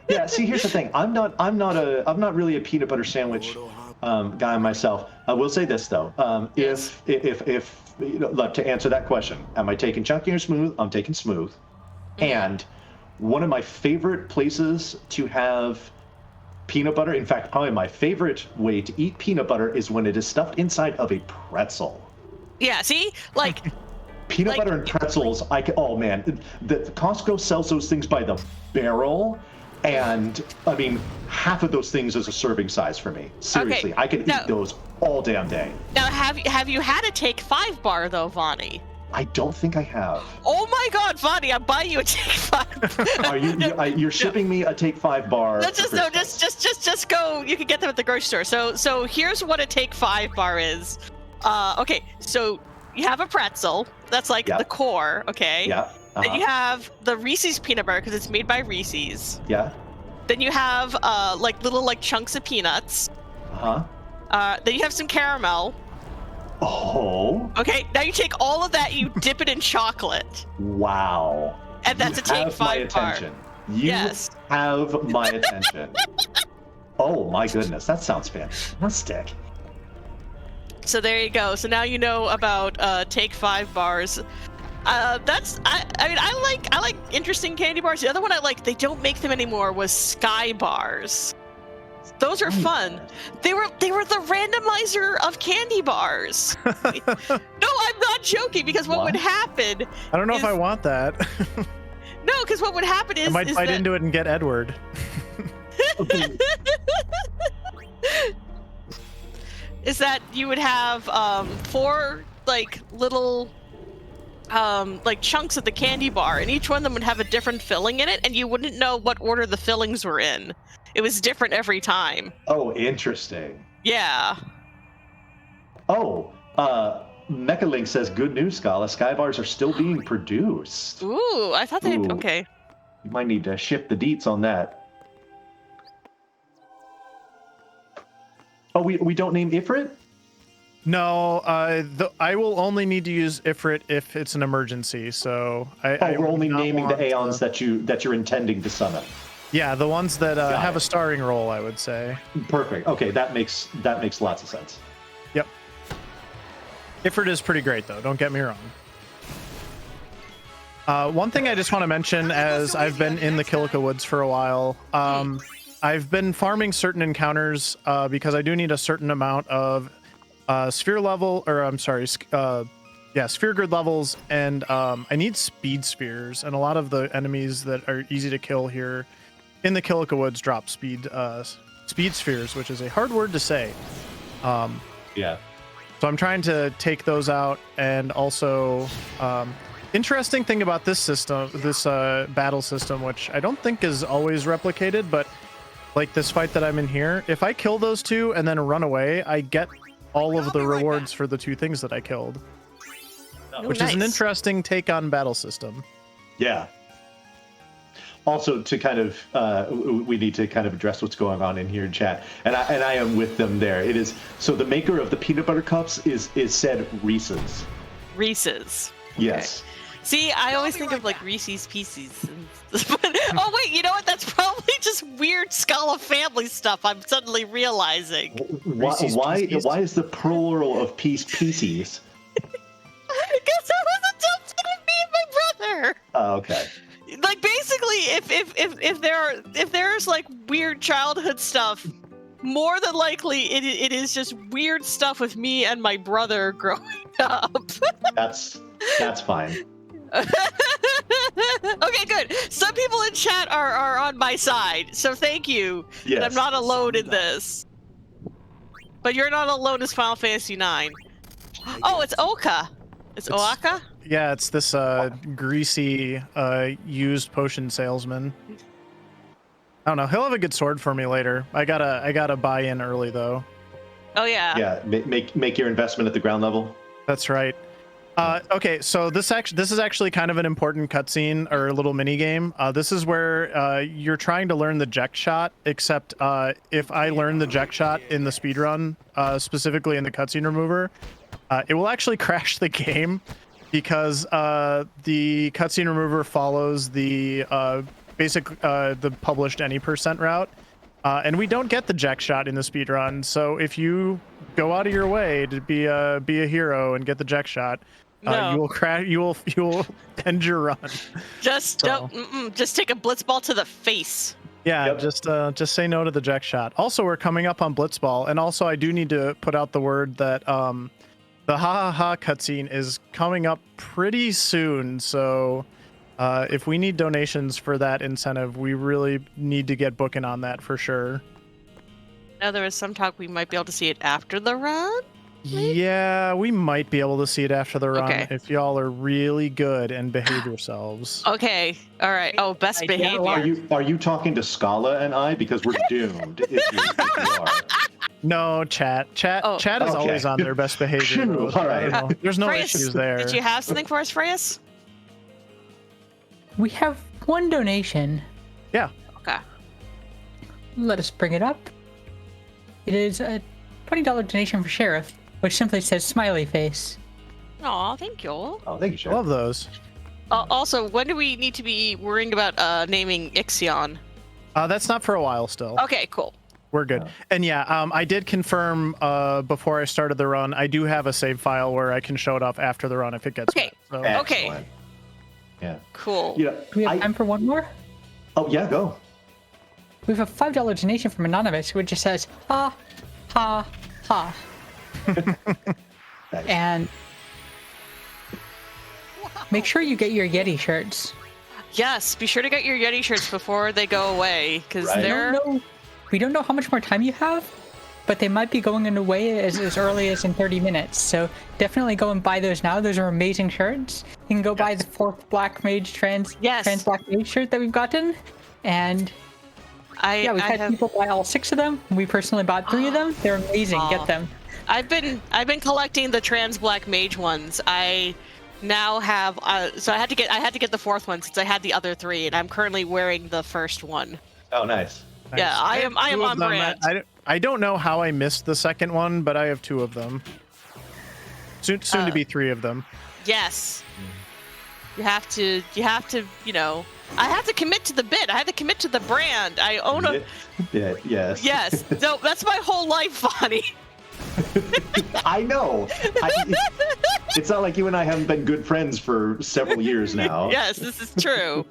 Yeah, see, here's the thing. I'm not really a peanut butter sandwich guy myself. I will say this though. If to answer that question, am I taking chunky or smooth? I'm taking smooth. Mm-hmm. And one of my favorite places to have peanut butter, in fact, probably my favorite way to eat peanut butter, is when it is stuffed inside of a pretzel. Yeah, see? Like peanut butter and pretzels, oh man, the Costco sells those things by the barrel, and I mean, half of those things is a serving size for me. Seriously, I could eat those all damn day. Now, have you had a Take 5 bar though, Vonnie? I don't think I have. Oh my God, Vonnie, I'm buying you a Take 5. You're shipping me a Take 5 bar? Just go. You can get them at the grocery store. So here's what a Take 5 bar is. Okay, so you have a pretzel. That's like the core, okay? Yeah. Uh-huh. Then you have the Reese's peanut butter because it's made by Reese's. Yeah. Then you have little chunks of peanuts. Uh-huh. Then you have some caramel. Oh. Okay, now you take all of that, you dip it in chocolate. Wow. And that's a Take 5 bar. You have my attention. Oh my goodness, that sounds fantastic. So there you go. So now you know about Take 5 bars. I like interesting candy bars. The other one I like, they don't make them anymore, was Sky bars. Those are fun. They were the randomizer of candy bars. No, I'm not joking, because what would happen? I don't know if I want that. No, because what would happen is I might bite into it and get Edward. Is that you would have 4 little chunks of the candy bar, and each one of them would have a different filling in it, and you wouldn't know what order the fillings were in. It was different every time. Oh, interesting. Yeah. Oh, Mechalink says, good news, Scala. Sky bars are still being produced. Ooh, I thought they'd... Okay. You might need to shift the deets on that. Oh, we don't name Ifrit? No, I will only need to use Ifrit if it's an emergency. So we're only naming the Aeons that you're intending to summon. Yeah, the ones that have a starring role, I would say. Perfect. Okay, that makes lots of sense. Yep. Ifrit is pretty great, though. Don't get me wrong. One thing I just want to mention, as I've been in the Kilika Woods for a while, I've been farming certain encounters because I do need a certain amount of sphere grid levels, and I need speed spheres, and a lot of the enemies that are easy to kill here in the Kilika Woods drop speed spheres, which is a hard word to say. Yeah. So I'm trying to take those out, and also interesting thing about this system, this battle system, which I don't think is always replicated, but like this fight that I'm in here, if I kill those two and then run away, I get all of the rewards for the two things that I killed, which is an interesting take on battle system. Yeah. Also, to kind of, we need to kind of address what's going on in here in chat, and I am with them there. It is so the maker of the peanut butter cups is said Reese's. Reese's. Yes. Okay. See, I always think of like Reese's Pieces. Oh wait, you know what? That's probably just weird Scala family stuff. I'm suddenly realizing. Why is the plural of pieces? Because that was a dumb thing of me and my brother. Oh, okay. Like basically, if there's like weird childhood stuff, more than likely it is just weird stuff with me and my brother growing up. That's fine. Okay, good. Some people in chat are on my side, so thank you. Yes. I'm not alone in this. But you're not alone as Final Fantasy IX. Oh, it's Oka. It's Oaka? Yeah, it's this greasy used potion salesman. I don't know. He'll have a good sword for me later. I gotta buy in early though. Oh yeah. Yeah, make your investment at the ground level. That's right. Okay, so this is actually kind of an important cutscene or a little mini game. This is where you're trying to learn the Jek shot, except if I learn the Jek shot in the speedrun, specifically in the cutscene remover, it will actually crash the game because the cutscene remover follows the the published any % route, and we don't get the Jek shot in the speedrun. So if you go out of your way to be a hero and get the Jek shot, no. you will crash. You will end your run. Just don't. Just take a blitzball to the face. Yeah, Yep. just say no to the Jek shot. Also, we're coming up on Blitzball, and also I do need to put out the word that the ha ha ha cutscene is coming up pretty soon. So if we need donations for that incentive, we really need to get booking on that for sure. Now there is some talk we might be able to see it after the run. Yeah, we might be able to see it after the run Okay. if y'all are really good and behave yourselves. Okay. All right. Oh, best behavior. Are you talking to Scala and I? Because we're doomed if you are. No, chat is Okay. always on their best behavior. Phew, all right. So there's no Freyas, issues there. Did you have something for us, Freyas? We have one donation. Yeah. Okay. Let us bring it up. It is a $20 donation for Sheriff, which simply says smiley face. Aw, thank you. Oh, thank you, I Sheriff. love those. Also, when do we need to be worrying about naming Ixion? That's not for a while still. Okay, cool. We're good. And yeah, I did confirm before I started the run, I do have a save file where I can show it off after the run if it gets Okay. met. So. Okay. Excellent. Yeah. Cool. Yeah. Do we have time for one more? Oh yeah, go. We have a $5 donation from Anonymous, which just says, ha, ha, ha. Nice. And make sure you get your Yeti shirts. Yes, be sure to get your Yeti shirts before they go away, because Right. they're... We don't know how much more time you have, but they might be going away as early as in 30 minutes. So definitely go and buy those now. Those are amazing shirts. You can go buy the 4th Black Mage trans Black Mage shirt that we've gotten. And we've had people buy all 6 of them. We personally bought 3 of them. They're amazing. Get them. I've been collecting the trans Black Mage ones. I now have so I had to get the 4th one since I had the other 3, and I'm currently wearing the first one. Oh, nice. Yeah, I am on brand. I don't know how I missed the second one, but I have 2 of them. Soon to be 3 of them. Yes. You have to, you know, I have to commit to the bit. I have to commit to the brand. I own a... Yeah, yes. Yes. No, that's my whole life, Bonnie. I know. It's not like you and I haven't been good friends for several years now. Yes, this is true.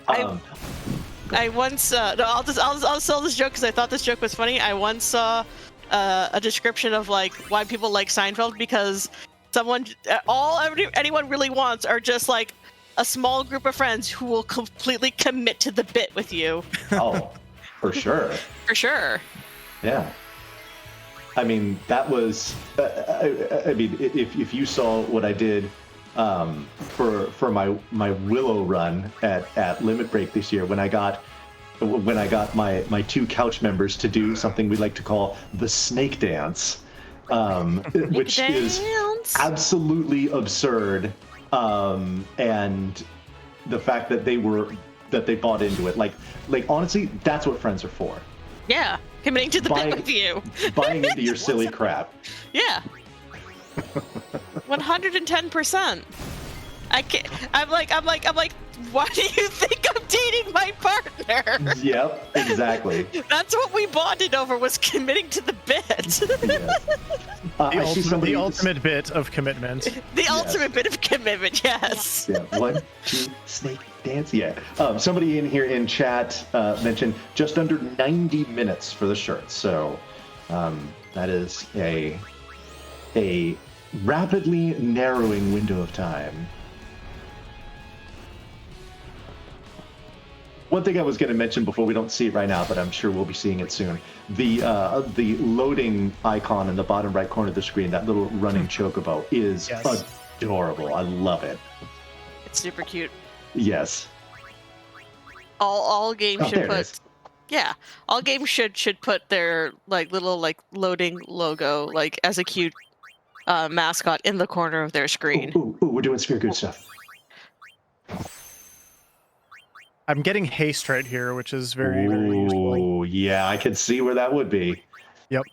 I once I'll sell this joke because I thought this joke was funny. I once saw a description of like why people like Seinfeld, because anyone really wants are just like a small group of friends who will completely commit to the bit with you. Oh, For sure. For sure. Yeah. I mean, that was. I mean, if you saw what I did for my Willow run at Limit Break this year, when I got my two couch members to do something we like to call the snake dance, which is absolutely absurd, and the fact that they bought into it, like honestly, that's what friends are for. Yeah, committing to the bit with you. Buying into your silly crap. Yeah. 110%. I can't. I'm like, why do you think I'm dating my partner? Yep, exactly. That's what we bonded over, was committing to the bit. Yes. The ultimate bit of commitment. The ultimate bit of commitment, yes. Yeah. 1, 2, snake dance. Yeah. Somebody in here in chat mentioned just under 90 minutes for the shirt. So that is a rapidly narrowing window of time. One thing I was going to mention before, we don't see it right now, but I'm sure we'll be seeing it soon. The loading icon in the bottom right corner of the screen, that little running chocobo, is adorable. I love it. It's super cute. Yes. All games should put. Is. Yeah, all games should put their little loading logo as a cute mascot in the corner of their screen. Ooh, we're doing Sphere Good stuff. I'm getting haste right here, which is very, very useful. Oh, yeah, I can see where that would be. Yep.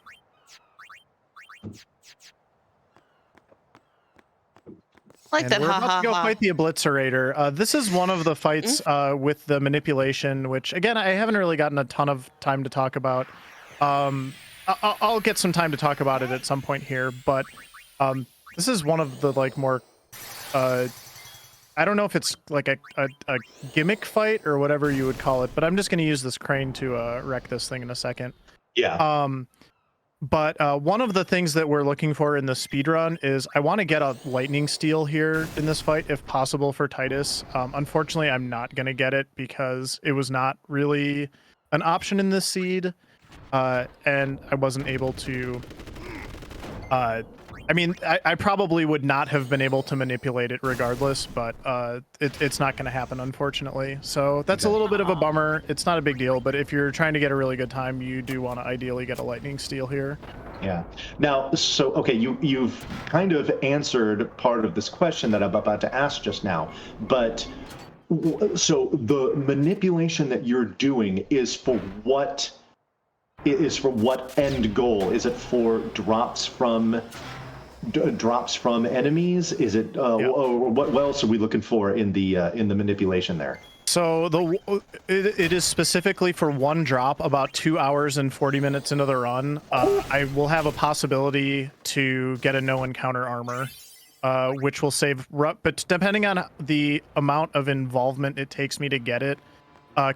Like that, we're about to go fight the Obliterator. This is one of the fights with the manipulation, which, again, I haven't really gotten a ton of time to talk about. I'll get some time to talk about it at some point here, but this is one of the more I don't know if it's like a gimmick fight or whatever you would call it, but I'm just going to use this crane to wreck this thing in a second. Yeah. But one of the things that we're looking for in the speedrun is I want to get a lightning steal here in this fight, if possible, for Titus. Unfortunately, I'm not going to get it because it was not really an option in this seed, and I wasn't able to... I mean, I probably would not have been able to manipulate it regardless, but it's not going to happen, unfortunately. So that's a little bit of a bummer. It's not a big deal, but if you're trying to get a really good time, you do want to ideally get a lightning steal here. Yeah. Now, so, okay, you've kind of answered part of this question that I'm about to ask just now, but so the manipulation that you're doing is for what end goal? Is it for drops from enemies? Is it or what else are we looking for in the manipulation there? So it is specifically for one drop about 2 hours and 40 minutes into the run. I will have a possibility to get a no encounter armor, which will save, but depending on the amount of involvement it takes me to get it,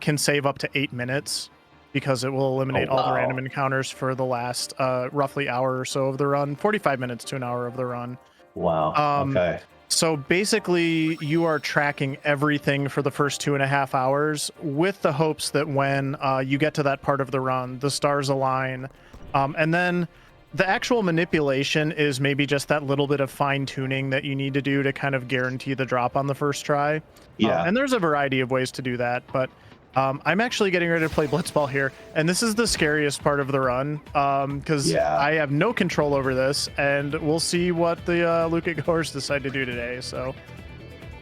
can save up to 8 minutes. Because it will eliminate all the random encounters for the last roughly hour or so of the run, 45 minutes to an hour of the run. Wow. Okay. So basically, you are tracking everything for the first 2.5 hours with the hopes that when you get to that part of the run, the stars align. And then the actual manipulation is maybe just that little bit of fine tuning that you need to do to kind of guarantee the drop on the first try. Yeah. And there's a variety of ways to do that, but I'm actually getting ready to play Blitzball here, and this is the scariest part of the run, because I have no control over this, and we'll see what the Luca Goers decide to do today. So,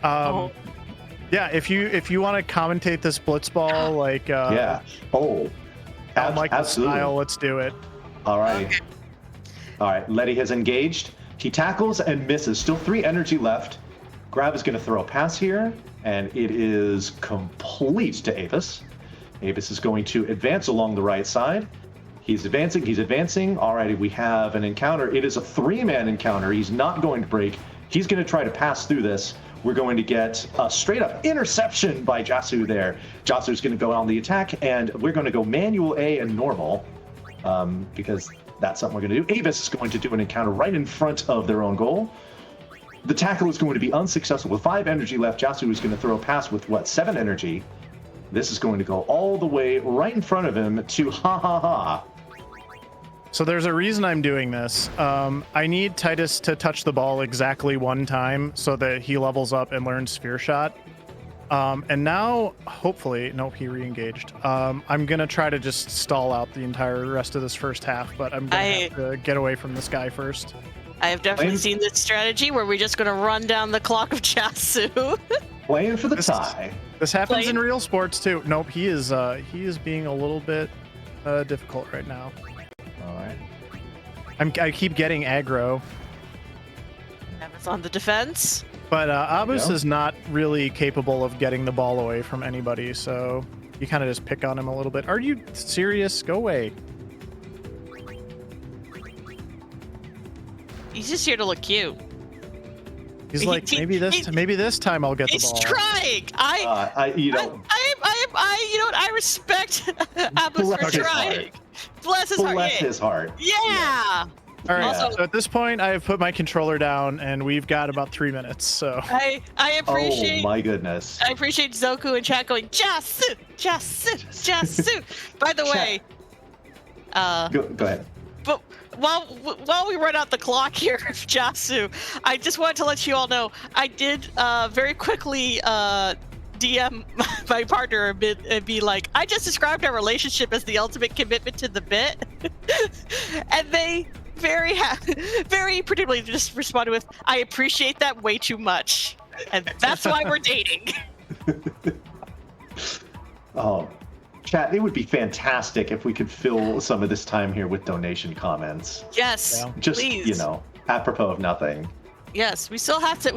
yeah, if you want to commentate this Blitzball, absolutely. style, let's do it. All right. Okay. All right, Letty has engaged. He tackles and misses. Still 3 energy left. Grab is going to throw a pass here, and it is complete to Avis. Avis is going to advance along the right side. He's advancing. All righty, we have an encounter. It is a 3-man encounter. He's not going to break. He's going to try to pass through this. We're going to get a straight-up interception by Jasu there. Jasu's going to go on the attack, and we're going to go manual A and normal, because that's something we're going to do. Avis is going to do an encounter right in front of their own goal. The tackle is going to be unsuccessful with 5 energy left. Jasu is going to throw a pass with 7 energy. This is going to go all the way right in front of him to ha ha ha. So there's a reason I'm doing this. I need Titus to touch the ball exactly one time so that he levels up and learns Sphere Shot. And now, hopefully, nope, he re-engaged. I'm going to try to just stall out the entire rest of this first half, but I'm going to have to get away from this guy first. I have definitely seen this strategy where we're just going to run down the clock of Chasu. Playing for the tie. This happens in real sports, too. Nope, he is being a little bit difficult right now. All right. I keep getting aggro. It's on the defense. But Abus is not really capable of getting the ball away from anybody, so you kind of just pick on him a little bit. Are you serious? Go away. He's just here to look cute. He's like, maybe this time I'll get the ball. He's trying. You know, what? I respect Abus for trying. Bless his heart. Bless his heart. Yeah. All right. Also, so at this point, I have put my controller down, and we've got about 3 minutes. So I appreciate. Oh my goodness. I appreciate Zoku and chat going Jasu, Jasu, Jasu. By the way, Go ahead. but while we run out the clock here of Jasu, I just wanted to let you all know I did very quickly DM my partner a bit and be like, I just described our relationship as the ultimate commitment to the bit, and they very predictably just responded with, I appreciate that way too much, and that's why we're dating. Oh, chat, it would be fantastic if we could fill some of this time here with donation comments. Yes, Just, please. Apropos of nothing. Yes, we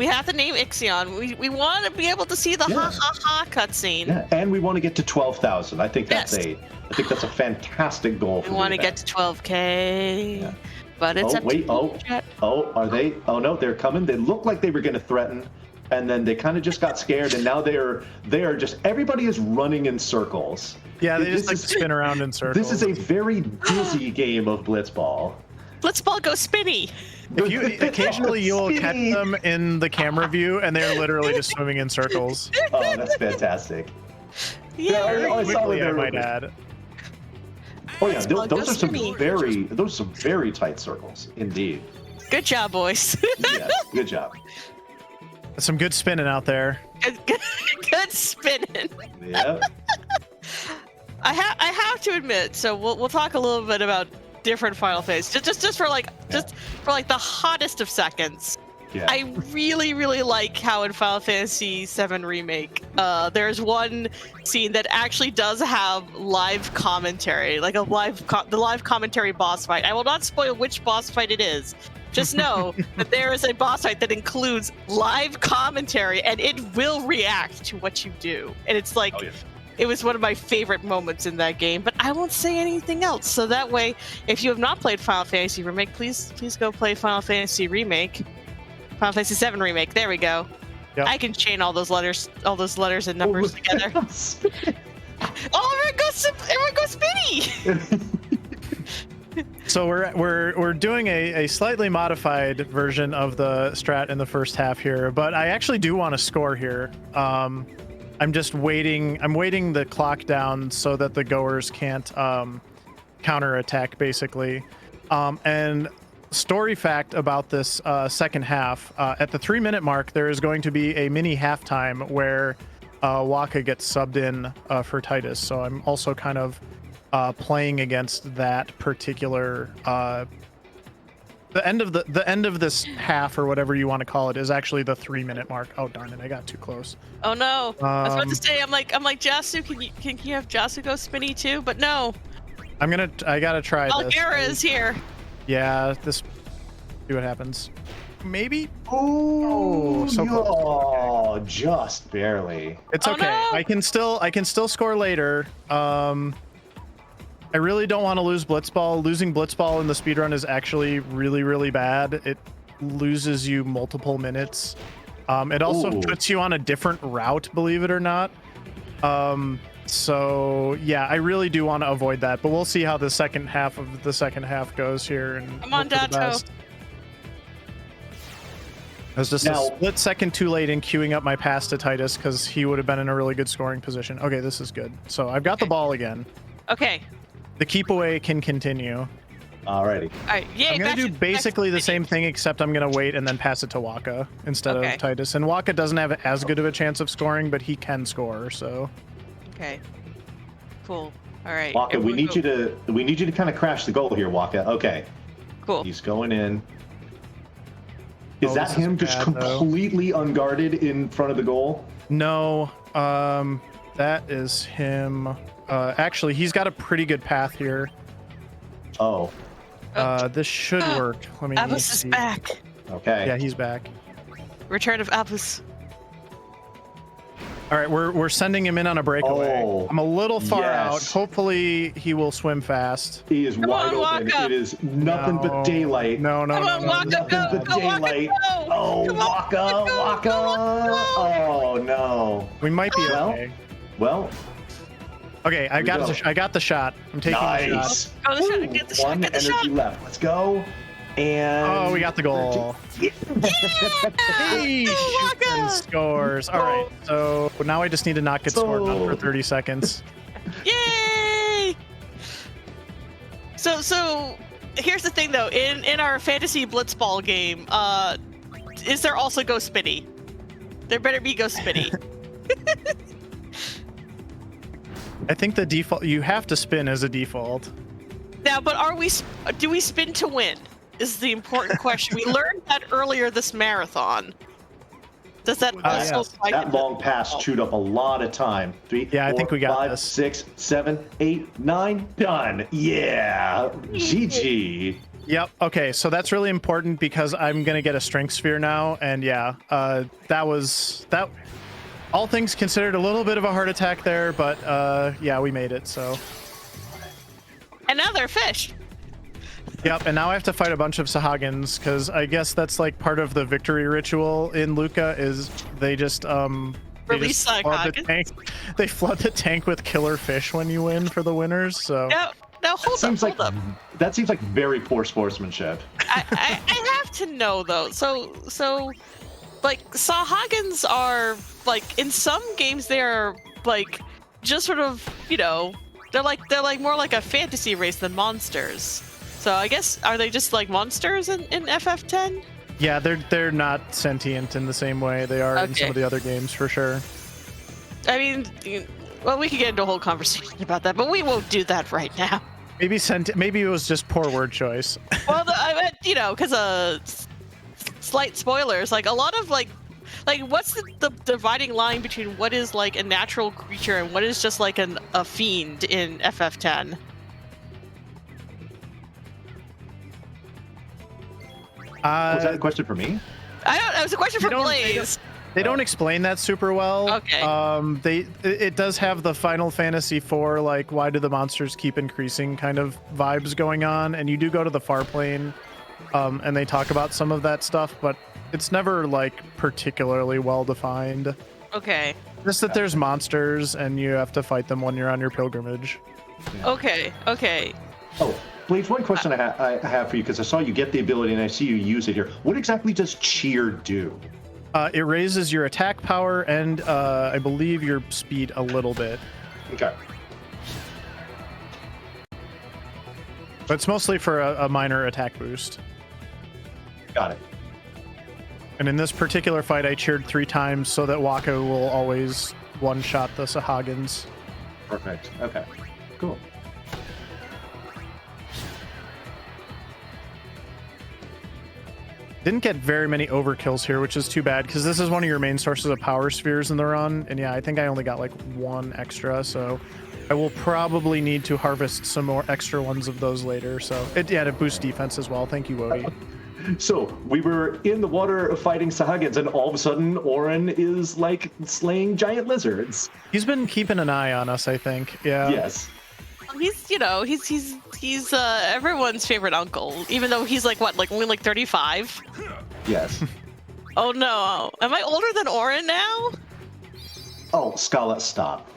have to name Ixion. We want to be able to see the ha ha ha cutscene. Yeah, and we want to get to 12,000. I think that's Yes. I think that's a fantastic goal. We want to get to 12K. Yeah. But it's up to you, chat. Are they? Oh no, they're coming. They look like they were going to threaten, and then they kind of just got scared, and now they are just, everybody is running in circles. yeah, they just like to spin around in circles. This is a very busy game of blitzball. Blitzball go spinny. If you occasionally you'll catch them in the camera view, and they're literally just swimming in circles. Oh, that's fantastic. Yeah. I saw Quickly, I them. might add. Oh yeah, Blitzball those go are spinny. some very tight circles indeed. Good job, boys. Yes, good job. Some good spinning out there. Good spinning. Yep. I have to admit. So we'll talk a little bit about different Final Fantasy. Just for the hottest of seconds. Yeah. I really like how in Final Fantasy VII Remake, there's one scene that actually does have live commentary, like the live commentary boss fight. I will not spoil which boss fight it is. Just know that there is a boss fight that includes live commentary, and it will react to what you do. And it's like, Oh, yeah. It was one of my favorite moments in that game. But I won't say anything else. So that way, if you have not played Final Fantasy Remake, please go play Final Fantasy Remake. Final Fantasy VII Remake. There we go. Yep. I can chain all those letters and numbers together. Everyone goes spinny. So we're doing a slightly modified version of the strat in the first half here, but I actually do want to score here. I'm just waiting. I'm waiting the clock down so that the goers can't counterattack, basically. And story fact about this second half, at the 3-minute mark, there is going to be a mini halftime where Waka gets subbed in for Titus. So I'm also kind of playing against that particular the end of this half, or whatever you want to call it, is actually the 3-minute mark. Oh darn it, I got too close. Oh no. I was about to say, I'm like Jasu, can you have Jasu go spinny too? But no. I gotta try this. Algera is here. Yeah, see what happens. Maybe. Oh, so close. Oh, just barely. It's Oh, okay. no. I can still score later. I really don't want to lose Blitzball. Losing Blitzball in the speedrun is actually really bad. It loses you multiple minutes. It also Ooh. puts you on a different route, believe it or not. So yeah, I really do want to avoid that, but we'll see how the second half goes here. And Come on, hope for the Dato. best. was just Now- a split second too late in queuing up my pass to Titus because he would have been in a really good scoring position. Okay, this is good. So I've got the ball again. Okay. The keep away can continue. Alrighty. All right. Yay. I'm gonna do basically the same thing, except I'm gonna wait and then pass it to Waka instead Okay. of Titus. And Waka doesn't have as good of a chance of scoring, but he can score. So Okay. Cool. All right. Waka, we everyone need go. you to kind of crash the goal here, Waka. Okay. Cool. He's going in. Is Oh, that this is him just bad, though. completely unguarded in front of the goal? no, that is him. Actually, he's got a pretty good path here. Oh, This should work. Let me Abus is see. back. okay. Yeah, he's back. Return of Abus. All right, we're sending him in on a breakaway. Oh, I'm a little far out. yes. Hopefully, he will swim fast. He is wide on, open. Waka. It is nothing but daylight. No, no, Come no, on, no, Waka, no. go, Nothing but go, Waka, daylight. go. Oh, Come on, Waka, go, Waka. go, go. Oh no. We might be Well, okay. Well, Okay, I we got go. I got the shot. I'm taking the shot. nice. Go the shot, get the shot, One get the energy shot. left. Let's go. And Oh, we got the goal. He shoots and scores. All right, so now I just need to not get scored on for 30 seconds. Yay! So here's the thing though. In our fantasy blitzball game, is there also Go Spinny? There better be Go Spinny. I think the default, you have to spin as a default. Now, but do we spin to win? Is the important question. We learned that earlier this marathon. Does that also yes. apply that to long pass chewed up a lot of time. 3, Yeah, I think 4, we got 5, this. 6, 7, 8, 9. Done. Yeah. GG. Yep. Okay, so that's really important because I'm gonna get a strength sphere now, and yeah, that was that. All things considered, a little bit of a heart attack there, but yeah, we made it. So. And now they're fish. Yep, and now I have to fight a bunch of Sahagins because I guess that's like part of the victory ritual in Luca is they just Release flood the Sahagins? tank. They flood the tank with killer fish when you win for the winners. So Now hold up. That seems like very poor sportsmanship. I have to know though. So like Sahagins are like in some games they're like just sort of they're like more like a fantasy race than monsters. So I guess are they just like monsters in FF10? yeah, they're not sentient in the same way they are in some Okay. of the other games for sure. I mean, well, we could get into a whole conversation about that, but we won't do that right now. Maybe it was just poor word choice. Well, I meant because slight spoilers. Like a lot of like what's the dividing line between what is like a natural creature and what is just like a fiend in FF10? Was that a question for me? I don't know. It was a question for don't- Blaze. They don't explain that super well. Okay. It does have the Final Fantasy IV, like, why do the monsters keep increasing kind of vibes going on, and you do go to the far plane, and they talk about some of that stuff, but it's never like particularly well defined. Okay. Just that there's monsters and you have to fight them when you're on your pilgrimage. Okay. Oh, Blaze, one question I have for you, because I saw you get the ability and I see you use it here. What exactly does cheer do? It raises your attack power and I believe your speed a little bit. Okay. But it's mostly for a minor attack boost. Got it. And in this particular fight, I cheered 3 times so that Waka will always one-shot the Sahagins. Perfect. Okay. Cool. Didn't get very many overkills here, which is too bad, because this is one of your main sources of power spheres in the run. And yeah, I think I only got like 1 extra, so I will probably need to harvest some more extra ones of those later. So to boost defense as well. Thank you, Wody. So we were in the water fighting Sahagins, and all of a sudden, Orin is like slaying giant lizards. He's been keeping an eye on us, I think. Yeah. Yes. He's everyone's favorite uncle, even though he's like only like 35. Yes. Oh no, am I older than Orin now? Oh, Scala, stop.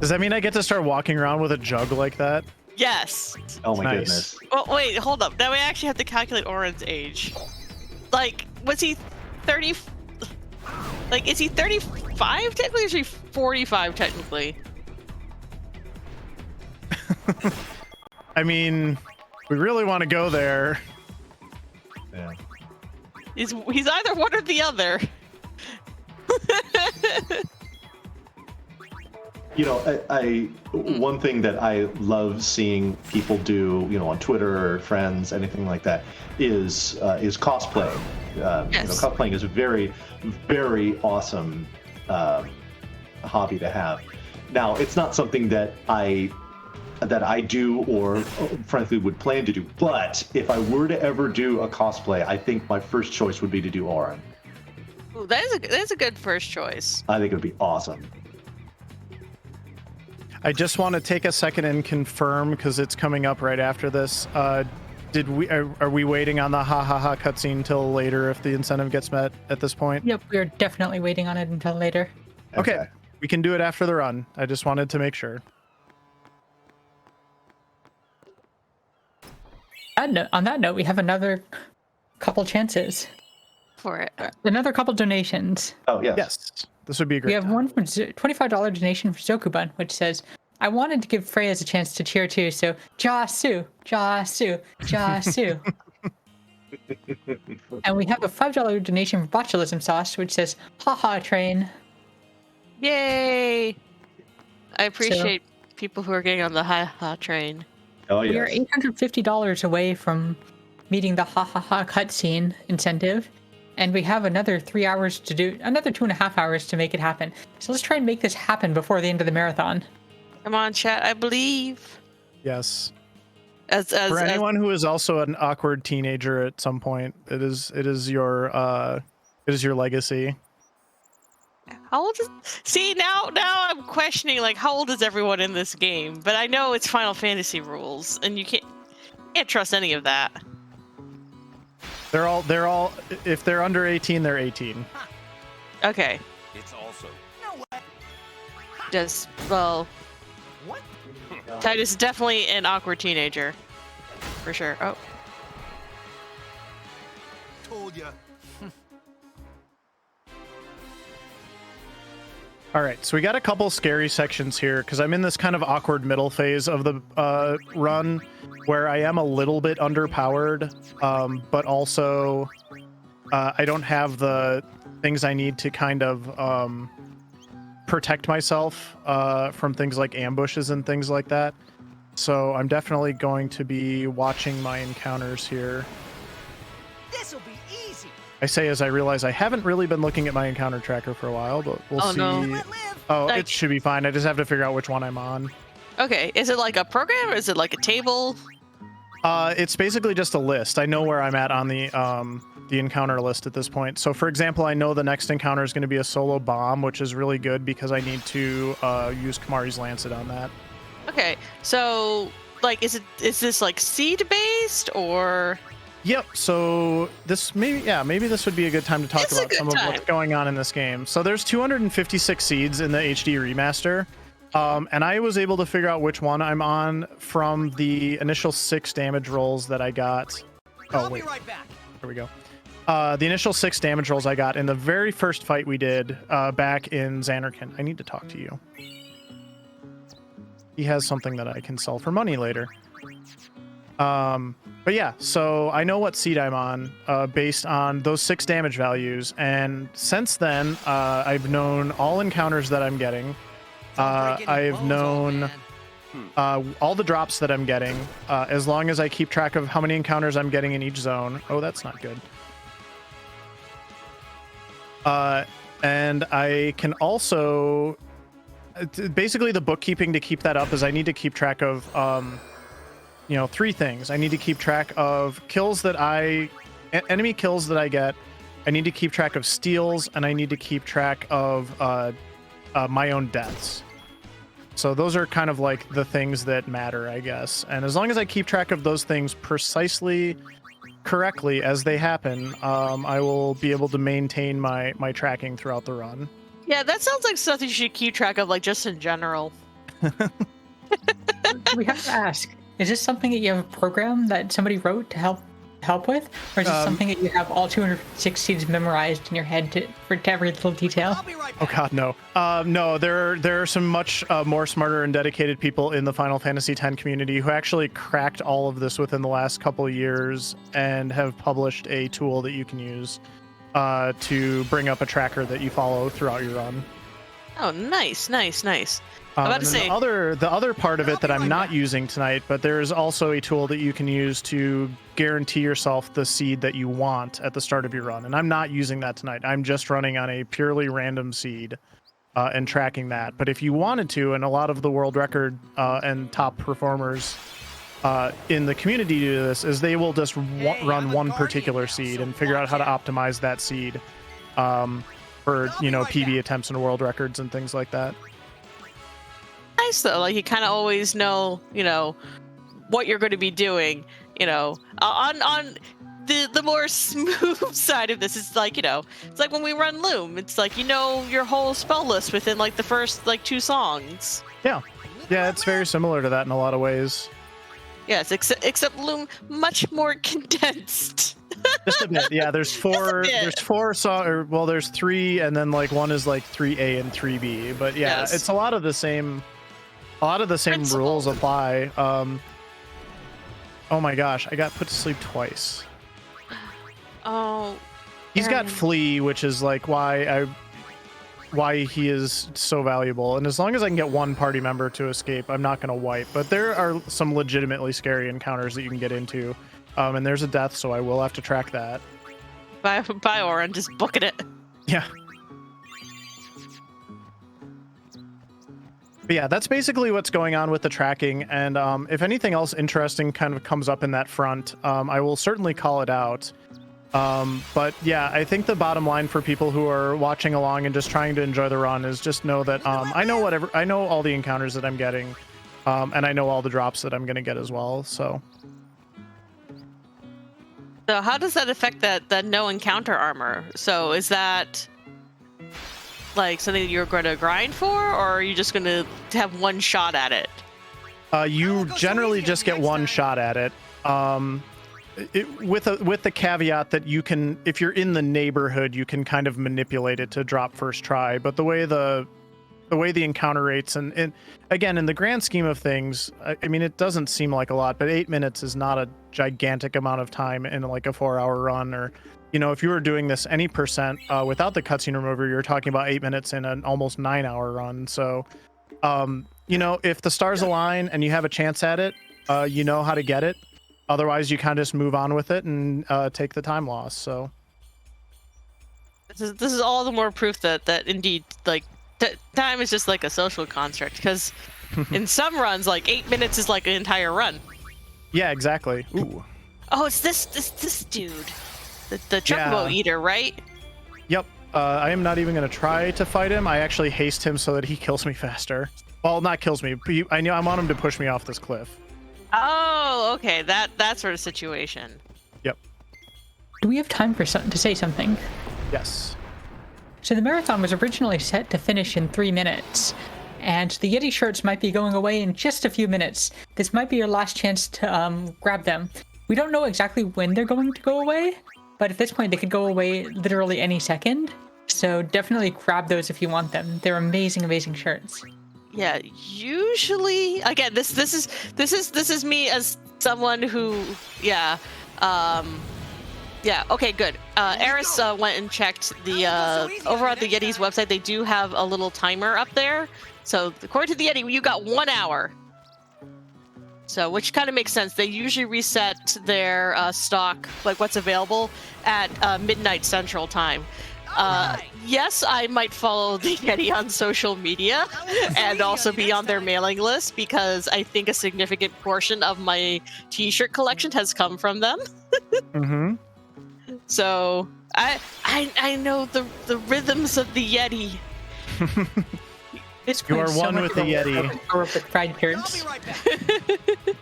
Does that mean I get to start walking around with a jug like that? Yes. Oh my Nice. goodness. Oh wait, hold up. Now we actually have to calculate Oren's age. Like, was he 30? Like, is he 35 technically, or is he 45 technically? I mean, we really want to go there. Yeah. He's either one or the other. You know, I one thing that I love seeing people do, you know, on Twitter or friends, anything like that, is cosplay. Yes. You know, cosplaying is a very, very awesome hobby to have. Now, it's not something that I do or frankly would plan to do. But if I were to ever do a cosplay, I think my first choice would be to do Oren. Ooh, that is a good first choice. I think it would be awesome. I just want to take a second and confirm, because it's coming up right after this. Are we waiting on the ha ha ha cutscene till later if the incentive gets met at this point? Yep, we're definitely waiting on it until later. Okay. We can do it after the run. I just wanted to make sure. On that note, we have another couple chances. For it. Another couple donations. Oh yes. Yes. This would be a We great have time. one from $25 donation for Zokubun, which says, I wanted to give Freya's a chance to cheer too, so Jasu, Jasu, Jasu. And we have a $5 donation for Botulism Sauce, which says, haha train. Yay! I appreciate people who are getting on the ha train. Oh We are yes. $850 away from meeting the ha ha ha cutscene incentive. And we have another 3 hours to do, another 2.5 hours to make it happen. So let's try and make this happen before the end of the marathon. Come on, chat. I believe. Yes. As For anyone who is also an awkward teenager at some point, it is your legacy. How old is? See, now I'm questioning, like, how old is everyone in this game? But I know it's Final Fantasy rules, and you can't trust any of that. They're all if they're under 18, they're 18. Okay. It's also Just, well, what? Titus is definitely an awkward teenager, for sure. Oh, Told ya. All right, so we got a couple scary sections here because I'm in this kind of awkward middle phase of the run where I am a little bit underpowered, but also I don't have the things I need to kind of protect myself from things like ambushes and things like that. So I'm definitely going to be watching my encounters here. This'll be easy. I say as I realize I haven't really been looking at my encounter tracker for a while, but we'll Oh, see. no. Let live. Oh, Like- it should be fine. I just have to figure out which one I'm on. okay. Is it like a program, or is it like a table? It's basically just a list. I know where I'm at on the encounter list at this point. So, for example, I know the next encounter is going to be a solo bomb, which is really good because I need to use Kamari's Lancet on that. Okay. So, like, is this like seed based, or? Yep. So maybe this would be a good time to talk It's a about good some of time. what's going on in this game. So there's 256 seeds in the HD remaster. And I was able to figure out which one I'm on from the initial 6 damage rolls that I got. Oh, I'll wait. be right back. Here we go. The initial 6 damage rolls I got in the very first fight we did back in Xanarkand. I need to talk to you. He has something that I can sell for money later. But yeah, so I know what seed I'm on based on those 6 damage values. And since then, I've known all encounters that I'm getting. I've known all the drops that I'm getting, as long as I keep track of how many encounters I'm getting in each zone. Oh, that's not good. And I can also... Basically, the bookkeeping to keep that up is I need to keep track of, 3 things. I need to keep track of enemy kills that I get. I need to keep track of steals, and I need to keep track of my own deaths. So those are kind of like the things that matter, I guess. And as long as I keep track of those things precisely correctly as they happen, I will be able to maintain my tracking throughout the run. Yeah, that sounds like something you should keep track of, like, just in general. We have to ask, Is this something that you have a program that somebody wrote to help with, or is this something that you have all 206 seeds memorized in your head to every little detail? I'll be right Oh back. God, no. No, there are some much more smarter and dedicated people in the Final Fantasy X community who actually cracked all of this within the last couple of years and have published a tool that you can use to bring up a tracker that you follow throughout your run. Oh, nice. I'm about to And say, then the other part of it that I'm right not back. using tonight, but there is also a tool that you can use to guarantee yourself the seed that you want at the start of your run. And I'm not using that tonight. I'm just running on a purely random seed and tracking that. But if you wanted to, and a lot of the world record and top performers in the community do this, is they will just Hey, run I'm a one guardian particular now, seed so and figure out how to watch optimize that seed for, I'll be right PB back. attempts and world records and things like that. nice though. Like you kind of always know, what you're going to be doing. On the more smooth side of this is like, it's like when we run Loom. It's like your whole spell list within like the first like 2 songs. Yeah, it's very similar to that in a lot of ways. Yes, except Loom much more condensed. Just a bit. Yeah, there's four. bit. There's 4 there's 3, and then like one is like 3A and 3B. But yeah, Yes. it's a lot of the same. A lot of the same rules Principles. apply. Oh my gosh, I got put to sleep twice. Oh, He's got Aaron. flee, which is like why he is so valuable. And as long as I can get one party member to escape, I'm not going to wipe. But there are some legitimately scary encounters that you can get into. And there's a death, so I will have to track that. Bye, Oren. Just booking it. Yeah. But yeah, that's basically what's going on with the tracking. And if anything else interesting kind of comes up in that front, I will certainly call it out. But yeah, I think the bottom line for people who are watching along and just trying to enjoy the run is just know that I know all the encounters that I'm getting, and I know all the drops that I'm going to get as well. So how does that affect that no encounter armor? So is that like something you're going to grind for, or are you just going to have one shot at it? you generally just get one shot at it. With the caveat that you can, if you're in the neighborhood, you can kind of manipulate it to drop first try. But the way the encounter rates, and again, in the grand scheme of things, I mean, it doesn't seem like a lot, but 8 minutes is not a gigantic amount of time in like a 4-hour run. Or, if you were doing this any percent without the cutscene remover, you're talking about 8 minutes in an almost 9-hour run. So, if the stars align and you have a chance at it, you know how to get it. Otherwise, you kind of just move on with it and take the time loss. So This is all the more proof that indeed like time is just like a social construct. Because in some runs, like 8 minutes is like an entire run. yeah, exactly. Ooh. Oh, it's this dude, the chocobo Yeah. eater, right? Yep. I am not even going to try to fight him. I actually haste him so that he kills me faster. Well, not kills me. But I want him to push me off this cliff. Oh, okay, that sort of situation. Yep. Do we have time to say something? Yes. So the marathon was originally set to finish in 3 minutes, and the Yeti shirts might be going away in just a few minutes. This might be your last chance to grab them. We don't know exactly when they're going to go away, but at this point they could go away literally any second. So definitely grab those if you want them. They're amazing, amazing shirts. Yeah, usually again, this is me as someone who okay, good. Eris went and checked the over on the Yeti's website. They do have a little timer up there. So according to the Yeti, you got 1 hour. So which kind of makes sense. They usually reset their stock, like what's available, at midnight Central Time. Yes, I might follow the Yeti on social media and also be on their mailing list because I think a significant portion of my t-shirt collection has come from them. Mm-hmm. So I know the rhythms of the Yeti. This You are point, so one much with the of a Yeti. horrific pride I'll shirts. be right back.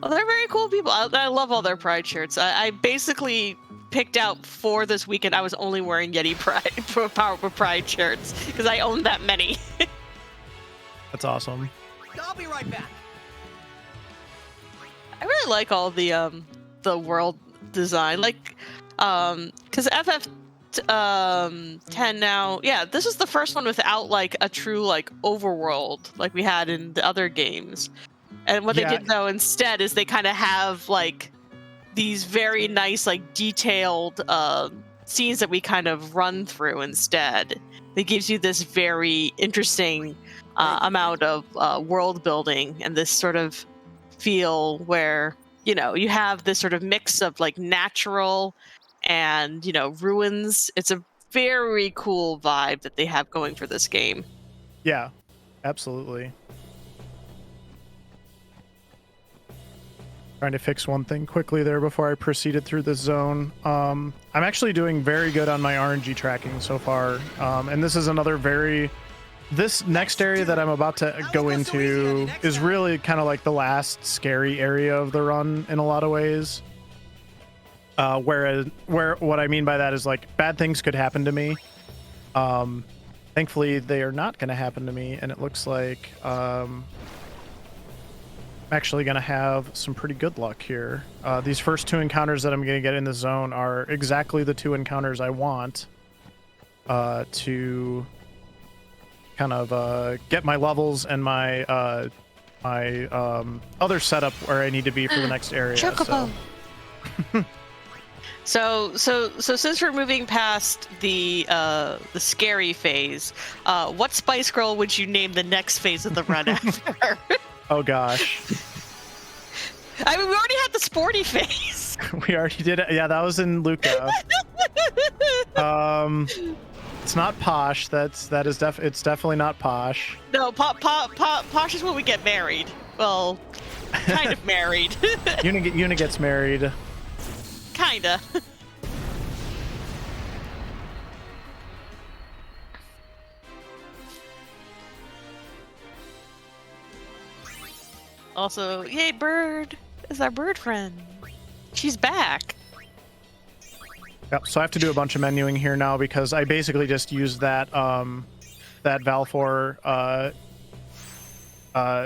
Well, they're very cool people. I love all their pride shirts. I basically picked out for this weekend, I was only wearing Yeti Pride Power of Pride shirts because I own that many. That's awesome. I'll be right back. I really like all the world design, like because FF 10 now, yeah, this is the first one without like a true like overworld like we had in the other games. And what they did though instead is they kind of have like these very nice like detailed scenes that we kind of run through instead. It gives you this very interesting amount of world building and this sort of feel where, you know, you have this sort of mix of like natural and, you know, ruins. It's a very cool vibe that they have going for this game. Yeah, absolutely. Trying to fix one thing quickly there before I proceeded through this zone. I'm actually doing very good on my RNG tracking so far. And this is another this next area that I'm about to go into is really kind of like the last scary area of the run in a lot of ways. Where what I mean by that is like bad things could happen to me. Thankfully they are not going to happen to me, and it looks like I'm actually going to have some pretty good luck here. These first 2 encounters that I'm going to get in the zone are exactly the 2 encounters I want to kind of get my levels and my other setup where I need to be for the next area. So since we're moving past the scary phase, what Spice Girl would you name the next phase of the run after? Oh gosh. I mean, we already had the sporty phase. We already did it. Yeah, that was in Luca. It's not posh. It's definitely not posh. No, posh is when we get married. Well, kind of married. Una gets married. Kinda. Also, yay, Bird is our bird friend. She's back. Yep, so I have to do a bunch of menuing here now because I basically just used that Valfor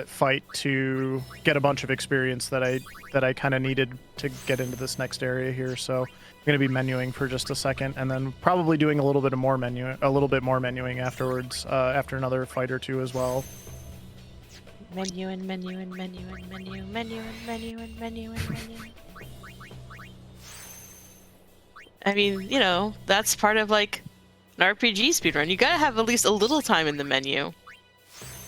fight to get a bunch of experience that I kind of needed to get into this next area here. So I'm going to be menuing for just a second, and then probably doing a little bit more menuing afterwards, after another fight or two as well. Menu and menu and menu and menu, menu and menu and menu and menu. I mean, you know, that's part of like an RPG speedrun. You gotta have at least a little time in the menu.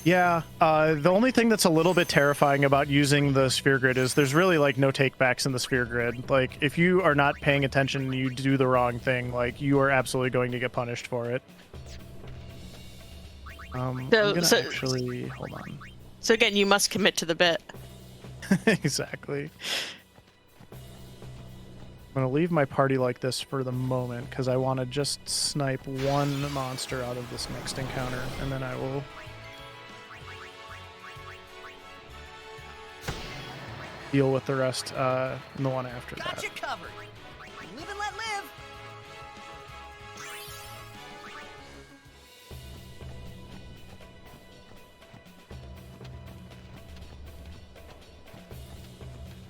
Yeah, the only thing that's a little bit terrifying about using the sphere grid is there's really like no takebacks in the sphere grid. Like if you are not paying attention and you do the wrong thing, like you are absolutely going to get punished for it. I'm gonna actually hold on. So again, you must commit to the bit. Exactly. I'm gonna leave my party like this for the moment because I want to just snipe one monster out of this next encounter, and then I will deal with the rest in the one after that. Got you covered. Live and let live.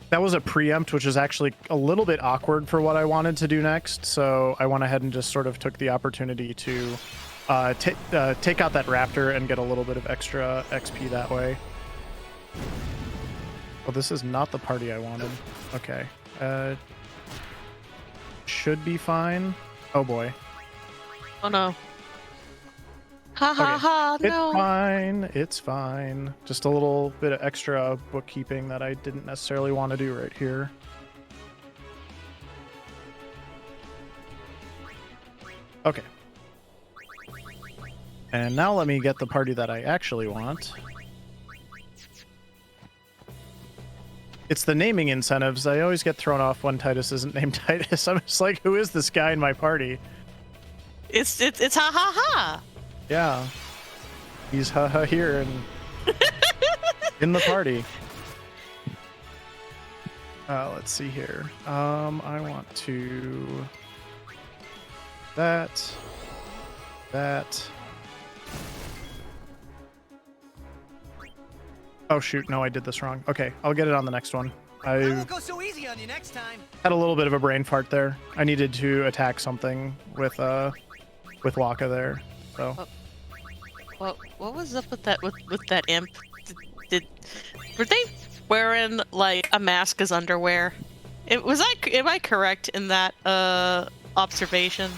That was a preempt, which is actually a little bit awkward for what I wanted to do next. So I went ahead and just sort of took the opportunity to take out that raptor and get a little bit of extra XP that way. Well, this is not the party I wanted. Okay. Should be fine. Oh boy. Oh no. Ha ha ha, no. It's fine. It's fine. Just a little bit of extra bookkeeping that I didn't necessarily want to do right here. Okay. And now let me get the party that I actually want. It's the naming incentives. I always get thrown off when Titus isn't named Titus. I'm just like, who is this guy in my party? It's ha ha ha. Yeah. He's haha here and in the party. Let's see here. I want to that. Oh shoot, no, I did this wrong. Okay, I'll get it on the next one. I I won't go so easy on you next time. had a little bit of a brain fart there. I needed to attack something with Waka there. So What was up with that with that imp? Were they wearing like a mask as underwear? Am I correct in that observation?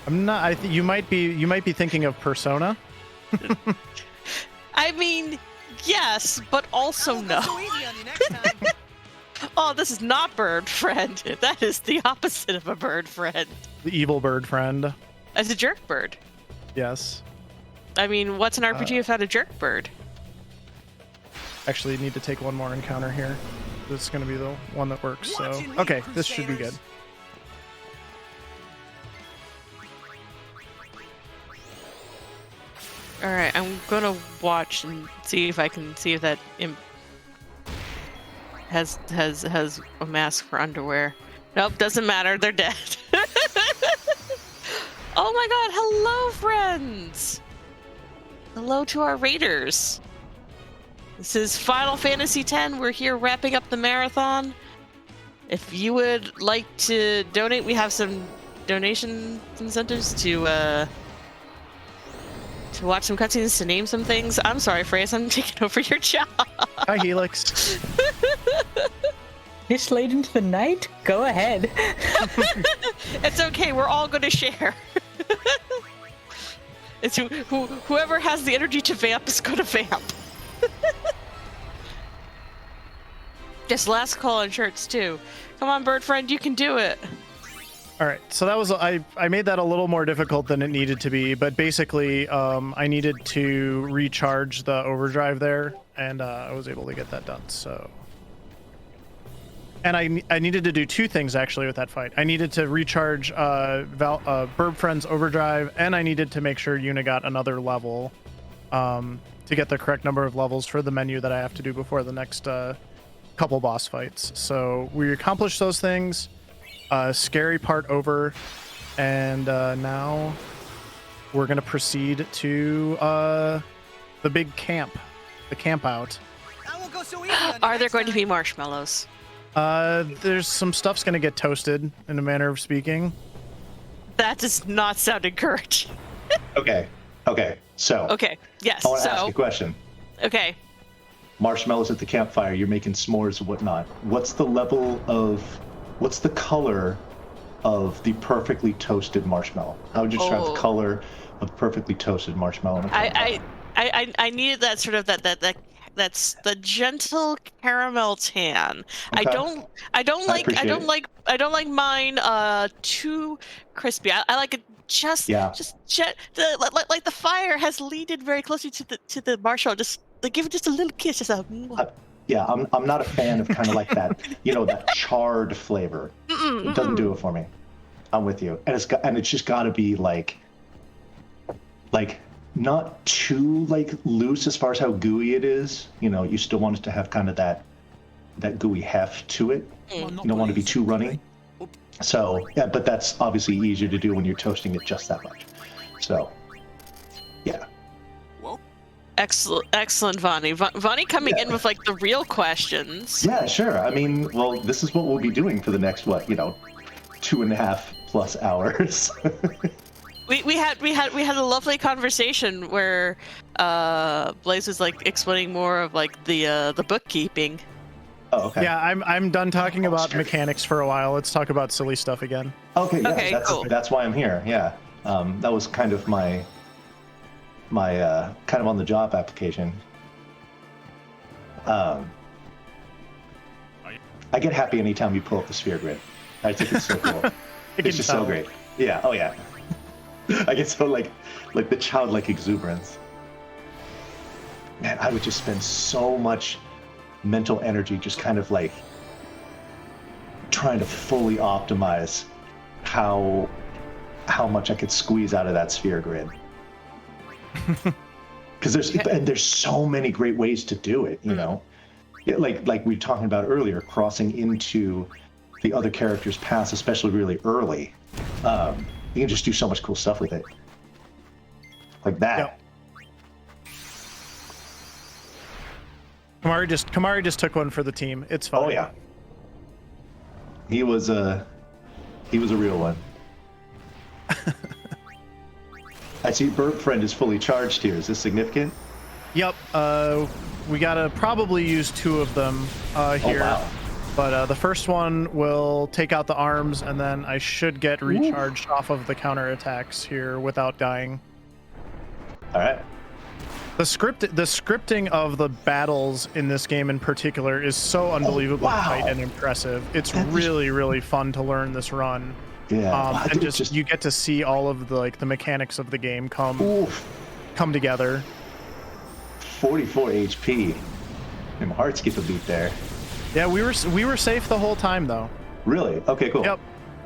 I'm not. You might be thinking of Persona. I mean, yes, but also I won't no. go so easy on you next time. Oh, this is not bird friend. That is the opposite of a bird friend. The evil bird friend. As a jerk bird. Yes. I mean, what's an RPG without a jerk bird? Actually, need to take one more encounter here. This is going to be the one that works. So Watching me, okay, this should be good. Crusaders. All right, I'm gonna watch and see if I can see if that imp has a mask for underwear. Nope, doesn't matter. They're dead. Oh my god! Hello, friends. Hello to our raiders. This is Final Fantasy X. We're here wrapping up the marathon. If you would like to donate, we have some donation incentives to watch some cutscenes, to name some things. I'm sorry, Phrase, I'm taking over your job. Hi, Helix. This late into the night? Go ahead. It's okay, we're all going to share. It's whoever has the energy to vamp is going to vamp. Just last call on shirts, too. Come on, bird friend, you can do it. All right, so that was I made that a little more difficult than it needed to be, but basically I needed to recharge the overdrive there, and I was able to get that done. So, and I needed to do two things actually with that fight. I needed to recharge Burb Friend's overdrive, and I needed to make sure Yuna got another level to get the correct number of levels for the menu that I have to do before the next couple boss fights. So we accomplished those things. Scary part over, and now we're gonna proceed to the big camp, the camp out. I won't go so easy on you Are there next going to time. be marshmallows? There's some stuff's gonna get toasted, in a manner of speaking. That does not sound encouraging. Okay. So Okay, yes, I want to ask you a question. okay. Marshmallows at the campfire. You're making s'mores and whatnot. What's the color of the perfectly toasted marshmallow? How would you describe the color of perfectly toasted marshmallow? I needed that sort of that's the gentle caramel tan. Okay. I don't appreciate like mine too crispy. I like it just like the fire has leaded very closely to the marshmallow. Just like give it just a little kiss, just a. Yeah, I'm not a fan of kind of like that, that charred flavor. It doesn't do it for me. I'm with you, and it's just got to be like not too like loose as far as how gooey it is. You still want it to have kind of that gooey heft to it. You don't want to be too runny. So yeah, but that's obviously easier to do when you're toasting it just that much. So yeah. Excellent, Vani. Vani coming in with like the real questions. Yeah, sure. I mean, well, this is what we'll be doing for the next 2.5+ hours. We had a lovely conversation where Blaze was like explaining more of like the bookkeeping. Oh, okay. Yeah, I'm done talking about mechanics for a while. Let's talk about silly stuff again. Okay, yeah, Okay, cool. That's why I'm here. Yeah, that was kind of my kind of on the job application. I get happy anytime you pull up the sphere grid. I think it's so cool. It's just so great. Yeah. Oh yeah. I get so like the childlike exuberance. Man, I would just spend so much mental energy just kind of like trying to fully optimize how much I could squeeze out of that sphere grid. Because there's so many great ways to do it, like we were talking about earlier, crossing into the other characters' paths, especially really early. You can just do so much cool stuff with it. Like that. Yep. Kamari just took one for the team. It's fine. Oh yeah. He was a real one. I see Burp Friend is fully charged here. Is this significant? Yep. We gotta probably use 2 of them here. Oh, wow. But the first one will take out the arms, and then I should get recharged off of the counterattacks here without dying. All right. The scripting of the battles in this game in particular is so unbelievably tight and impressive. It's really, really fun to learn this run. Yeah. And just you get to see all of the mechanics of the game come together. 44 HP. And my heart skipped a beat there. Yeah, we were safe the whole time though. Really? Okay, cool.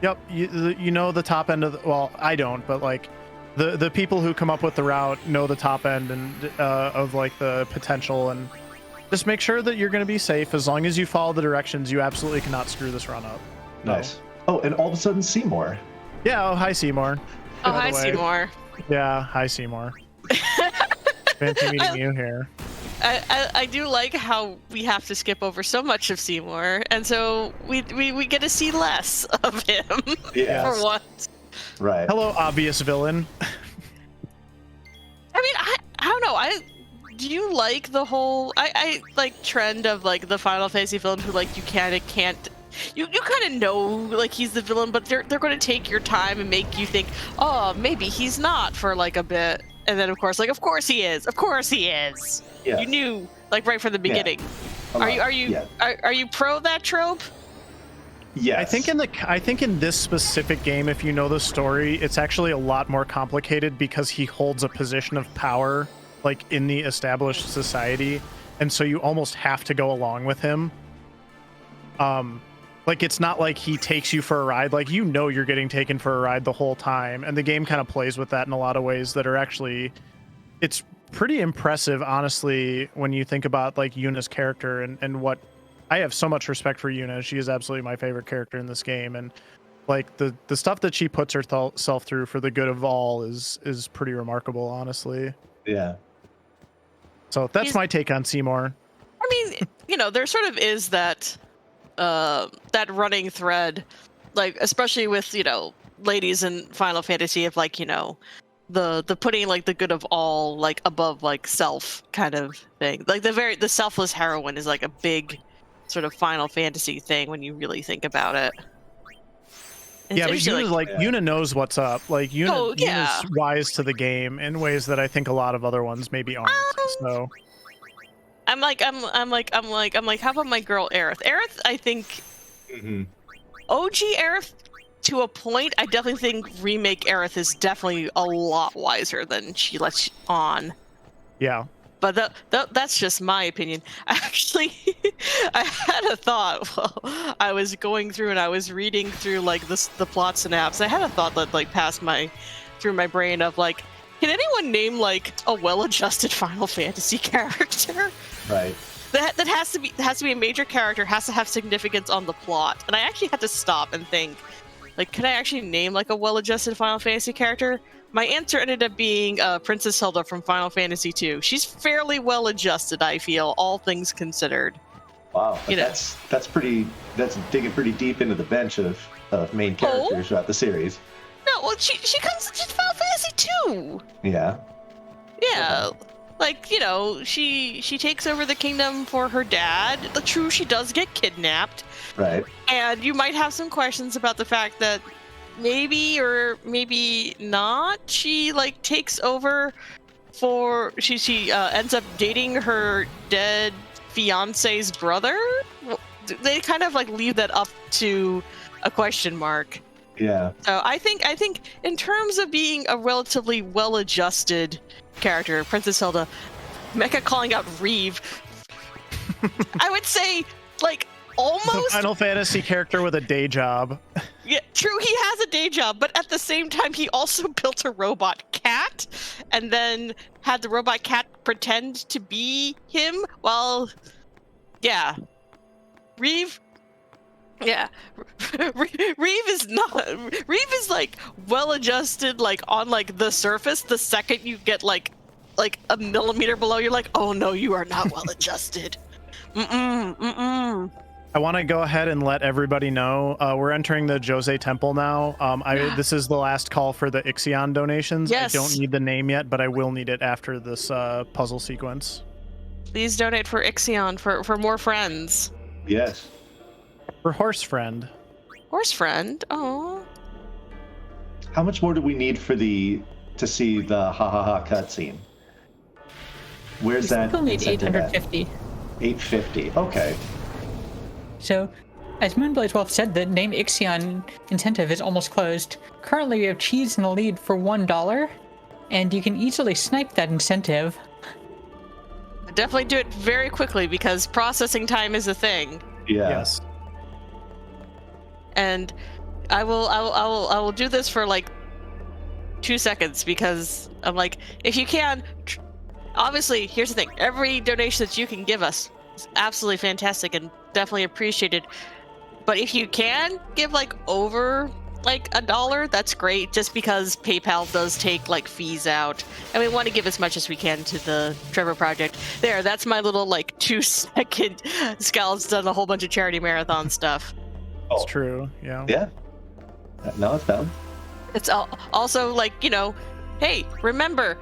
Yep. You know the top end of well, I don't, but like the people who come up with the route know the top end and of like the potential, and just make sure that you're going to be safe. As long as you follow the directions, you absolutely cannot screw this run up. Nice. Oh, and all of a sudden Seymour. Yeah. Oh, hi Seymour. Oh, hi Seymour. Yeah. Hi Seymour. Fancy meeting you here. I do like how we have to skip over so much of Seymour, and so we get to see less of him. Yeah. For once. Right. Hello, obvious villain. I mean, I don't know. Do you like the whole I like trend of like the Final Fantasy villain who like you kind of know like he's the villain, but they're going to take your time and make you think, oh, maybe he's not for like a bit, and then of course he is. Of course he is. Yeah. You knew like right from the beginning. Yeah. Are you pro that trope? Yes. I think in this specific game, if you know the story, it's actually a lot more complicated because he holds a position of power like in the established society, and so you almost have to go along with him. Like it's not like he takes you for a ride, like you know you're getting taken for a ride the whole time, and the game kind of plays with that in a lot of ways that are actually it's pretty impressive, honestly, when you think about like Yuna's character and what I have so much respect for Yuna. She is absolutely my favorite character in this game, and like the stuff that she puts herself through for the good of all is pretty remarkable, honestly. Yeah. So that's my take on Seymour. I mean, you know, there sort of is that that running thread, like especially with, you know, ladies in Final Fantasy of like, you know, the putting like the good of all like above like self kind of thing. Like the selfless heroine is like a big sort of Final Fantasy thing when you really think about it. And yeah, but Yuna's like Yuna knows what's up. Like Yuna's wise to the game in ways that I think a lot of other ones maybe aren't. So I'm like, how about my girl Aerith? Aerith, I think OG Aerith to a point. I definitely think remake Aerith is definitely a lot wiser than she lets on. Yeah. But that's just my opinion. Actually, I had a thought while I was going through and I was reading through like the plot synapse. I had a thought that like passed through my brain of like, can anyone name like a well-adjusted Final Fantasy character? Right. That has to be a major character, has to have significance on the plot. And I actually had to stop and think, like, can I actually name like a well-adjusted Final Fantasy character? My answer ended up being Princess Hilda from Final Fantasy II. She's fairly well adjusted, I feel, all things considered. Wow, that's digging pretty deep into the bench of main characters throughout the series. No, well, she's Final Fantasy II. Yeah. Yeah, like, you know, she takes over the kingdom for her dad. True, she does get kidnapped. Right. And you might have some questions about the fact that maybe or maybe not she like takes over for she ends up dating her dead fiance's brother. They kind of like leave that up to a question mark. Yeah. So I think in terms of being a relatively well-adjusted character, Princess Hilda, Mecha calling out Reeve, I would say like almost the Final Fantasy character with a day job. Yeah, true, he has a day job, but at the same time he also built a robot cat and then had the robot cat pretend to be him while Yeah. Reeve. Yeah. Reeve is not. Reeve is like well adjusted, like on like the surface. The second you get like a millimeter below, you're like, oh no, you are not well adjusted. I want to go ahead and let everybody know we're entering the Jose Temple now. This is the last call for the Ixion donations. Yes. I don't need the name yet, but I will need it after this puzzle sequence. Please donate for Ixion for more friends. Yes. For Horse Friend. Horse friend. Oh. How much more do we need to see the ha ha ha cutscene? Where's that? Still need incentive at? 850. 850. Okay. So, as moonblazewolf said, the name Ixion incentive is almost closed. Currently, we have Cheese in the lead for $1, and you can easily snipe that incentive. Definitely do it very quickly because processing time is a thing. Yeah. Yes. And I will do this for like 2 seconds because I'm like, if you can, obviously, here's the thing. Every donation that you can give us is absolutely fantastic and definitely appreciated. But if you can give like over like $1, that's great, just because PayPal does take like fees out. And we want to give as much as we can to the Trevor Project. There, that's my little like 2-second Scal's done a whole bunch of charity marathon stuff. It's true. Yeah. Yeah. No, it's valid. It's also like, hey, remember,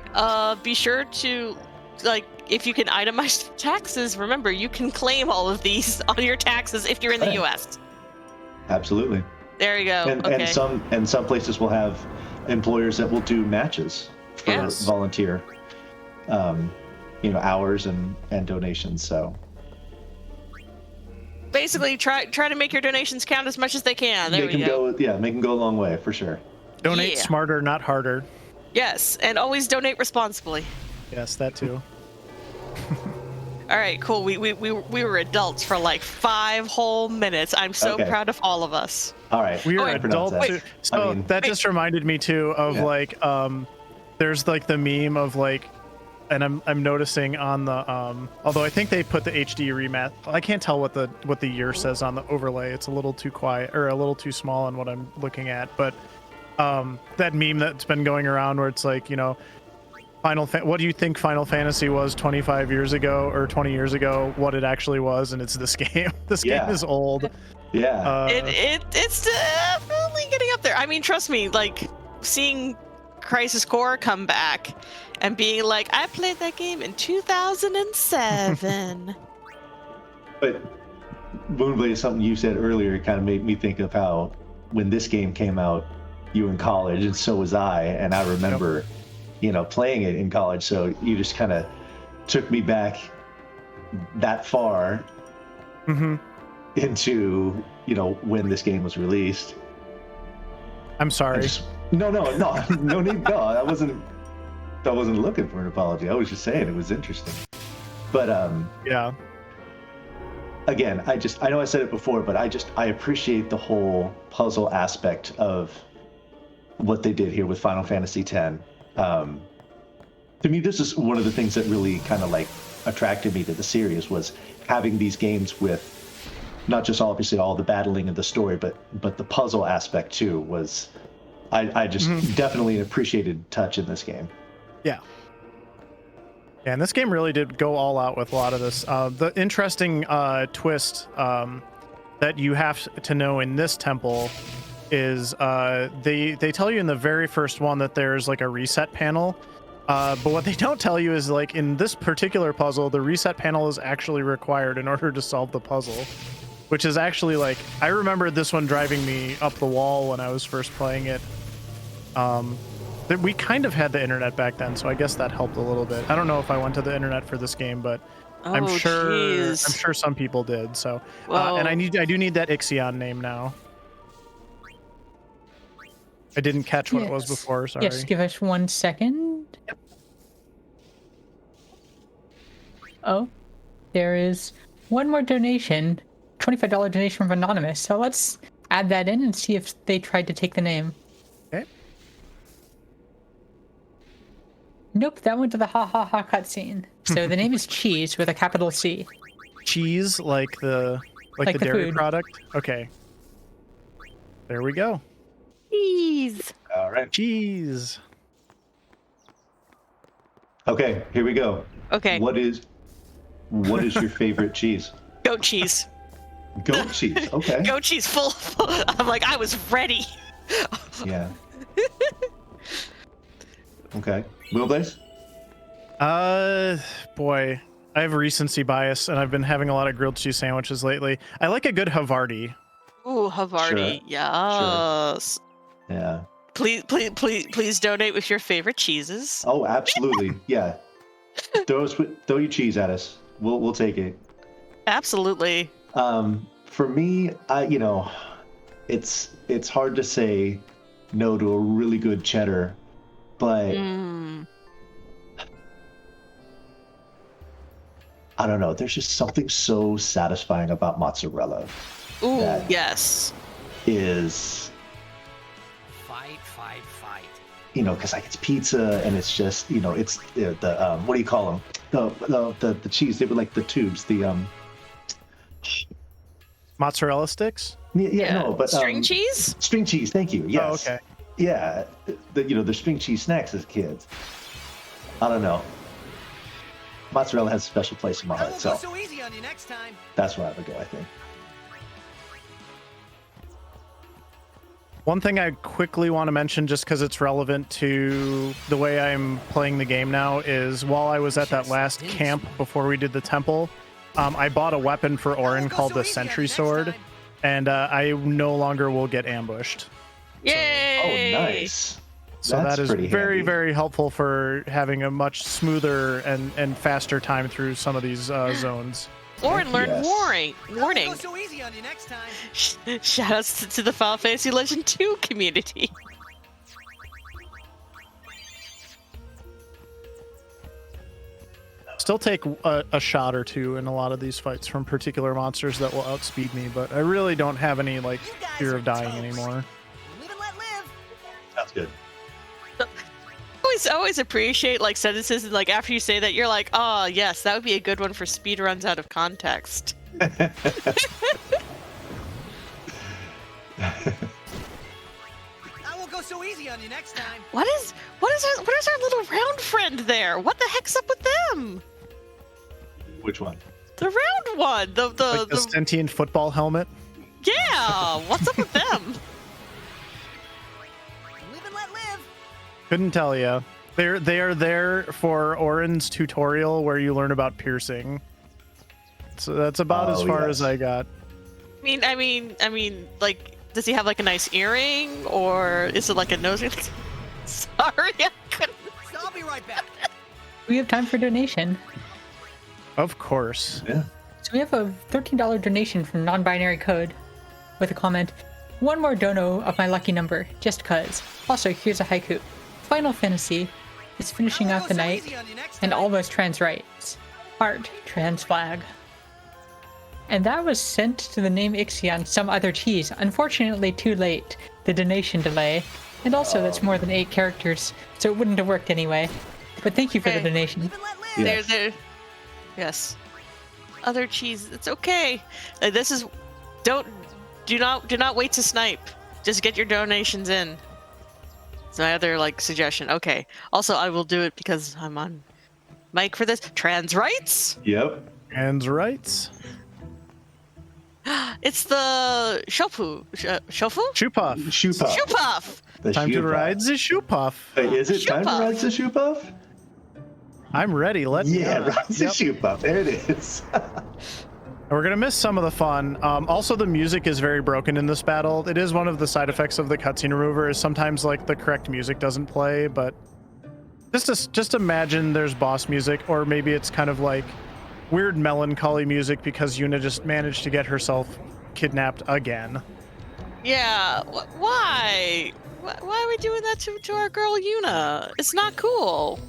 be sure to, like, if you can itemize taxes, remember, you can claim all of these on your taxes if you're in the U.S. Absolutely. There you go. And, okay. and some places will have employers that will do matches for Yes. volunteer, hours and donations. So basically, try to make your donations count as much as they can. There make we them go. make them go a long way for sure. Donate Yeah. smarter, not harder. Yes, and always donate responsibly. Yes, that too. All right, cool. We were adults for like 5 whole minutes. I'm so Okay. proud of all in All right. We are wait, adults. that. Too. So that just reminded me too of like there's like the meme of like, and I'm noticing on the although I think they put the HD remat. I can't tell what the year says on the overlay. It's a little too quiet or a little too small on what I'm looking at. But that meme that's been going around where it's like, what do you think Final Fantasy was 25 years ago or 20 years ago? What it actually was, and it's this game. This game is old. Yeah. It's definitely getting up there. I mean, trust me, like seeing Crisis Core come back and being like, I played that game in 2007. But Moonblade, something you said earlier, kind of made me think of how when this game came out, you were in college and so was I, and I remember, playing it in college. So you just kind of took me back that far into, when this game was released. I'm sorry. No need. No, I wasn't looking for an apology. I was just saying it was interesting. But yeah. Again, I know I said it before, but I appreciate the whole puzzle aspect of what they did here with Final Fantasy X. To me, this is one of the things that really kind of like attracted me to the series, was having these games with not just obviously all the battling of the story, but the puzzle aspect too. Was I just definitely an appreciated touch in this game. Yeah. Yeah, and this game really did go all out with a lot of this. The interesting twist that you have to know in this temple is they tell you in the very first one that there's like a reset panel. But what they don't tell you is, like, in this particular puzzle, the reset panel is actually required in order to solve the puzzle, which is actually, like, I remember this one driving me up the wall when I was first playing it. We kind of had the internet back then, so I guess that helped a little bit. I don't know if I went to the internet for this game, but I'm sure some people did. So, and I do need that Ixion name now. I didn't catch what it was before. Sorry. Yes, give us 1 second. Yep. Oh, there is one more donation, $25 donation from Anonymous. So let's add that in and see if they tried to take the name. Okay. Nope, that went to the ha ha ha cutscene. So the name is Cheese with a capital C. cheese, like the Like the dairy food. product? Okay. There we go. Cheese. All right. Cheese. Okay, here we go. Okay. What is your favorite cheese? Goat cheese. Goat cheese. Okay. Goat cheese full. I'm like, I was ready. Yeah. Okay. Moonblaze? Boy, I have recency bias, and I've been having a lot of grilled cheese sandwiches lately. I like a good Havarti. Ooh, Havarti. Sure. Yes. Yeah. Please donate with your favorite cheeses. Oh, absolutely. Yeah. Throw your cheese at us. We'll take it. Absolutely. For me, it's hard to say no to a really good cheddar, but I don't know. There's just something so satisfying about mozzarella. Ooh, That- yes. Is Fight. because like it's pizza and it's just it's the what do you call them? The cheese. They were like the tubes. The Mozzarella sticks? no, but string cheese. String cheese. Thank you. Yes. Oh, okay. Yeah, the string cheese snacks as kids. I don't know. Mozzarella has a special place in my I heart, won't go so so easy on you next time. that's where I would go. I think. One thing I quickly want to mention, just because it's relevant to the way I'm playing the game now, is while I was at that last camp before we did the temple, I bought a weapon for Orin called the Sentry Sword, and I no longer will get ambushed. Yay! Oh, nice. So That's that is pretty very, handy. very helpful for having a much smoother and faster time through some of these zones. Orin learned Yes. warning. I won't go so easy on you next time. Shoutouts to the Final Fantasy Legend 2 community. Still take a shot or two in a lot of these fights from particular monsters that will outspeed me, but I really don't have any You guys fear are of dying toast. anymore. Live and let live. Sounds good. Always appreciate like sentences and like after you say that you're like, oh yes, that would be a good one for speedruns out of context. I won't go so easy on you next time. What is our little round friend there? What the heck's up with them? Which one? The round one. The Like the sentient football helmet. yeah. What's up with them? Live and let live. Couldn't tell you. They are there for Orin's tutorial where you learn about piercing. So that's about as Oh, far yes. as I got. I mean, like, does he have like a nice earring or is it like a nose ring? Sorry, I couldn't. I'll be right back. We have time for donation. Of course. Yeah. So we have a $13 donation from non-binary code with a comment, one more dono of my lucky number, just cuz. Also, here's a haiku. Final Fantasy is finishing I out won't the go so night easy on you next and time. almost trans rights. Heart, trans flag. And that was sent to the name Ixion some other cheese. Unfortunately too late. The donation delay. And also that's more than 8 characters, so it wouldn't have worked anyway. But thank you for the Hey. donation. Live and let live. Yes. Yes. Other cheese. It's okay. This is. Do not wait to snipe. Just get your donations in. It's my other suggestion. Okay. Also, I will do it because I'm on mic for this. Trans rights. Yep. Trans rights. It's the shofu. Shofu. Shoe puff. Shoe puff. Shoe puff. The Time shoe to puff. ride the shoe puff. Wait, is it Shoe time puff. to ride the shoe puff? I'm ready. Let's Yeah, go. ride the Yep. shoe puff. There it is. We're gonna miss some of the fun. Also, the music is very broken in this battle. It is one of the side effects of the cutscene remover. Is sometimes the correct music doesn't play, but just imagine there's boss music, or maybe it's kind of weird melancholy music because Yuna just managed to get herself kidnapped again. Yeah. Why? Why are we doing that to our girl Yuna? It's not cool.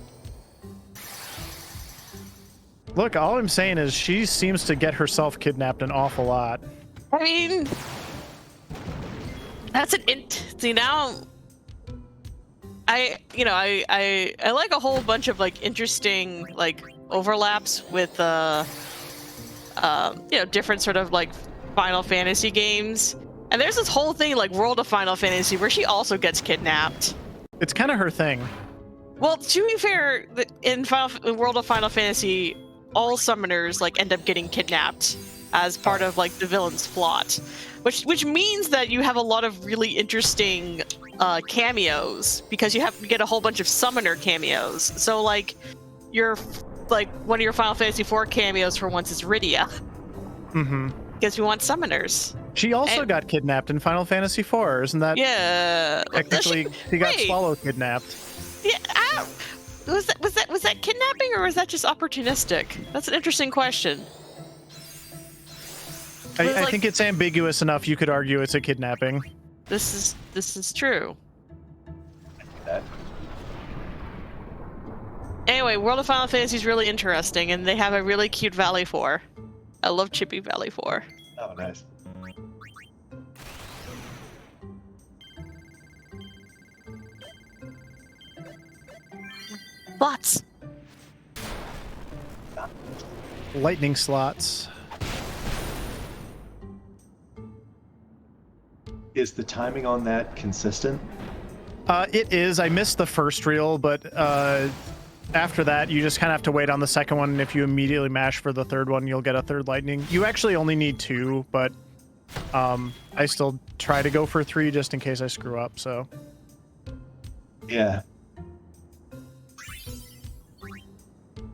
Look, all I'm saying is she seems to get herself kidnapped an awful lot. I mean, that's an see now. I like a whole bunch of interesting overlaps with different sort of like Final Fantasy games. And there's this whole thing like World of Final Fantasy where she also gets kidnapped. It's kind of her thing. Well, to be fair, in World of Final Fantasy, all summoners like end up getting kidnapped as part of like the villain's plot, which means that you have a lot of really interesting cameos because you get a whole bunch of summoner cameos. So like one of your Final Fantasy IV cameos for once is Rydia. Mm-hmm. Because we want summoners. She also got kidnapped in Final Fantasy IV, isn't that? Yeah. Technically, she got Swallow kidnapped. Yeah. Was that kidnapping or was that just opportunistic? That's an interesting question. I think it's ambiguous enough. You could argue it's a kidnapping. This is true. Anyway, World of Final Fantasy is really interesting, and they have a really cute Valley 4. I love Chippy Valley 4. Oh, nice. Lots. Lightning slots. Is the timing on that consistent? It is. I missed the first reel, but after that, you just kind of have to wait on the second one. And if you immediately mash for the third one, you'll get a third lightning. You actually only need 2, but I still try to go for 3 just in case I screw up. So Yeah.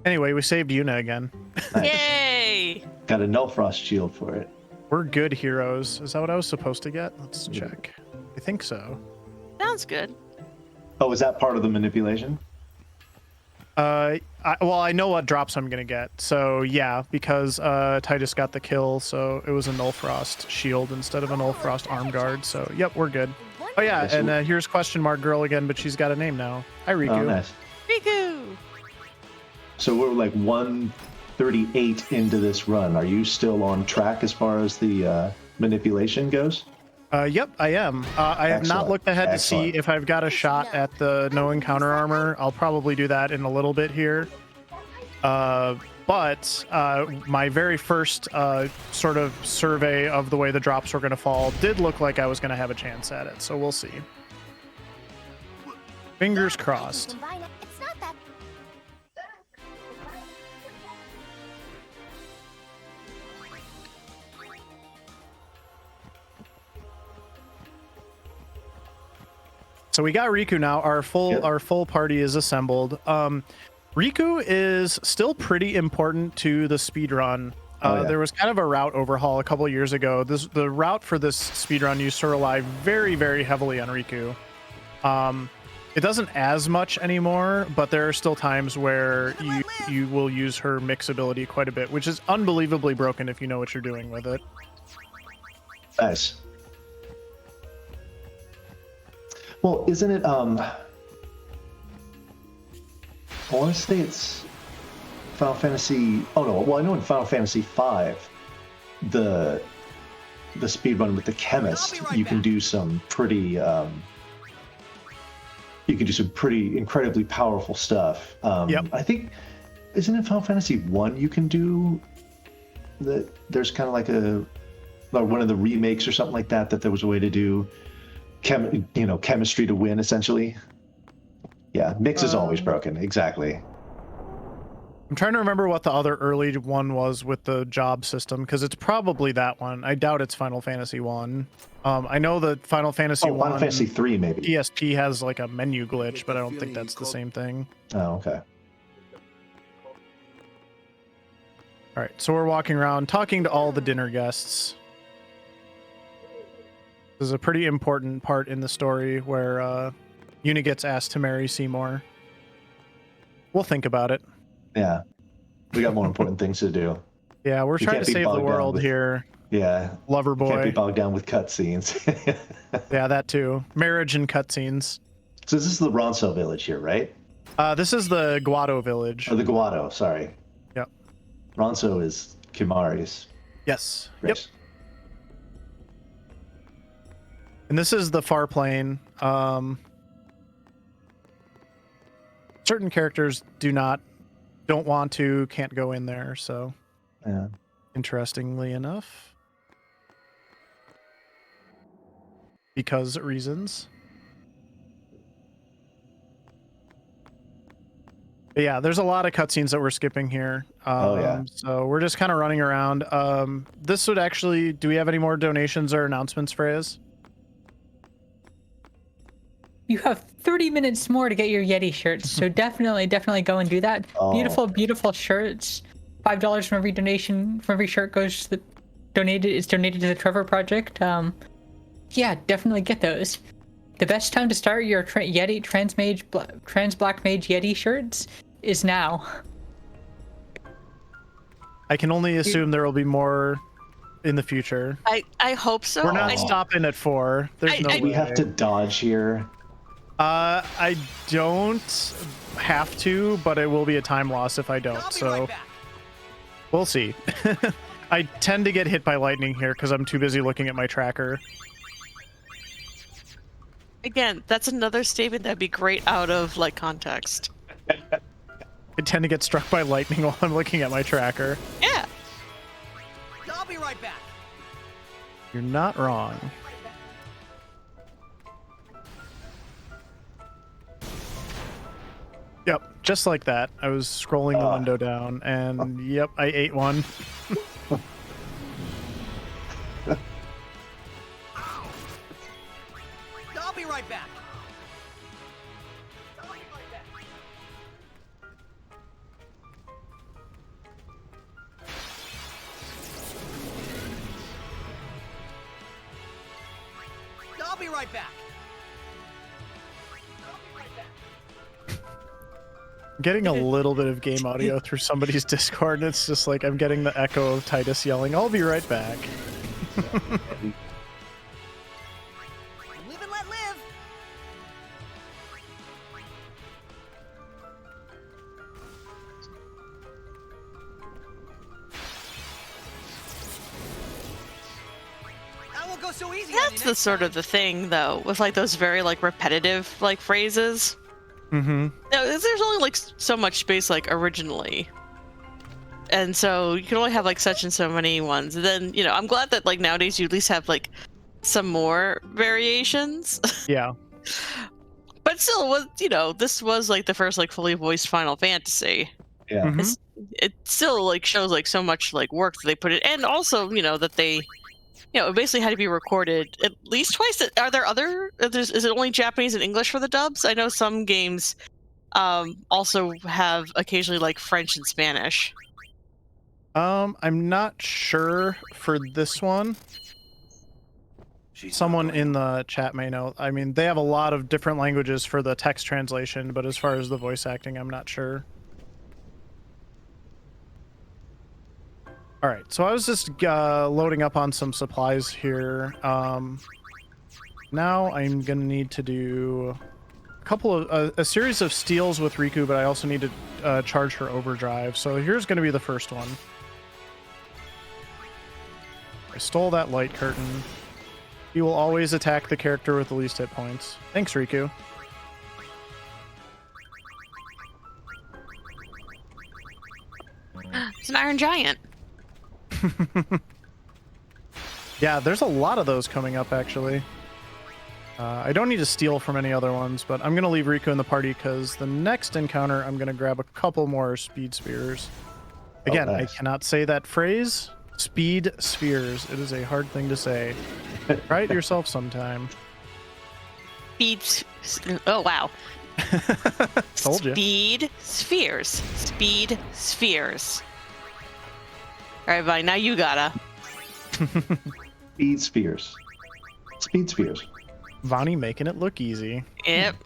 anyway, we saved Yuna again. Nice. Yay! Got a Null Frost shield for it. We're good heroes. Is that what I was supposed to get? Let's check. I think so. Sounds good. Oh, is that part of the manipulation? Well, I know what drops I'm gonna get. So yeah, because Titus got the kill, so it was a Null Frost shield instead of a Null Frost arm guard. So yep, we're good. Oh yeah, and here's question mark girl again, but she's got a name now. Hi Riku. Oh, nice. Riku! So we're like 138 into this run. Are you still on track as far as the manipulation goes? Yep, I am. I have not Excellent. looked ahead to Excellent. see if I've got a shot at the no encounter armor. I'll probably do that in a little bit here. But my very first sort of survey of the way the drops were going to fall did look like I was going to have a chance at it. So we'll see. Fingers crossed. It's not that. So we got Riku now. Our full party is assembled. Riku is still pretty important to the speedrun. There was kind of a route overhaul a couple of years ago. The route for this speedrun used to rely very, very heavily on Riku. It doesn't as much anymore, but there are still times where you will use her mix ability quite a bit, which is unbelievably broken if you know what you're doing with it. Nice. Well, isn't it, I want to say it's Final Fantasy, oh no, well I know in Final Fantasy V, the speedrun with the chemist, I'll be right you can back. do some pretty, incredibly powerful stuff. Yep. I think, isn't it Final Fantasy 1 you can do that? There's kind of like one of the remakes or something like that there was a way to do chemistry to win, essentially. Yeah, mix is always broken. Exactly. I'm trying to remember what the other early one was with the job system, because it's probably that one. I doubt it's Final Fantasy 1. I know that Final Fantasy 1 Final Fantasy 3 maybe. ESP has like a menu glitch, but I don't think that's the same thing. Oh, okay. All right, so we're walking around talking to all the dinner guests. This is a pretty important part in the story where Yuna gets asked to marry Seymour. We'll think about it. Yeah. We got more important things to do. Yeah, we're You trying can't to be save bogged the down world with- here. Yeah. Lover Can't be boy. bogged down with cutscenes. Yeah, that too. Marriage and cutscenes. So this is the Ronso village here, right? This is the Guado village. Or the Guado, sorry. Yep. Ronso is Kimari's Yes. race. Yep. And this is the far plane. Certain characters don't want to, can't go in there. So Yeah. Interestingly enough. Because reasons. But yeah, there's a lot of cutscenes that we're skipping here. So we're just kind of running around. This would actually, do we have any more donations or announcements, Freya's? You have 30 minutes more to get your Yeti shirts, so definitely go and do that. Oh. Beautiful shirts. $5 from every donation, from every shirt goes to the donated to the Trevor Project. Yeah, definitely get those. The best time to start your Yeti trans Black Mage Yeti shirts is now. I can only assume there will be more in the future. I hope so. We're not stopping at 4. There's no way. We have to dodge here. I don't have to, but it will be a time loss if I don't. I'll be So right back. we'll see. I tend to get hit by lightning here because I'm too busy looking at my tracker. Again, that's another statement that'd be great out of like context. I tend to get struck by lightning while I'm looking at my tracker. Yeah. I'll be right back. You're not wrong. Yep, just like that. I was scrolling the window down, and yep, I ate one. I'll be right back. I'll be right back. I'm getting a little bit of game audio through somebody's Discord, and it's just like I'm getting the echo of Titus yelling, "I'll be right back." Live and let live. I won't go so easy on you That's the next sort time. of the thing though, with like those very like repetitive like phrases. Mm-hmm. No, there's only like so much space like originally. And so you can only have like such and so many ones. And then, you know, I'm glad that like nowadays you at least have like some more variations. Yeah. But still was, you know, this was like the first like fully voiced Final Fantasy. Yeah. Mhm. It still like shows like so much like work that they put in, and also, you know, that they, you know, it basically had to be recorded at least twice. Are there other, is it only Japanese and English for the dubs? I know some games also have occasionally like French and Spanish. I'm not sure for this one. Someone in the chat may know. I mean, they have a lot of different languages for the text translation, but as far as the voice acting, I'm not sure. All right, so I was just loading up on some supplies here. Now I'm gonna need to do a couple of a series of steals with Riku, but I also need to charge her overdrive. So here's gonna be the first one. I stole that light curtain. He will always attack the character with the least hit points. Thanks, Riku. It's an Iron Giant. Yeah, there's a lot of those coming up, actually. I don't need to steal from any other ones, but I'm going to leave Riku in the party because the next encounter, I'm going to grab a couple more speed spheres. Again, nice. I cannot say that phrase. Speed spheres. It is a hard thing to say. Try it yourself sometime. Oh, wow. Told you. Speed spheres. Speed spheres. All right, buddy, now you gotta. Speed spheres. Speed spheres. Vonnie making it look easy. Yep.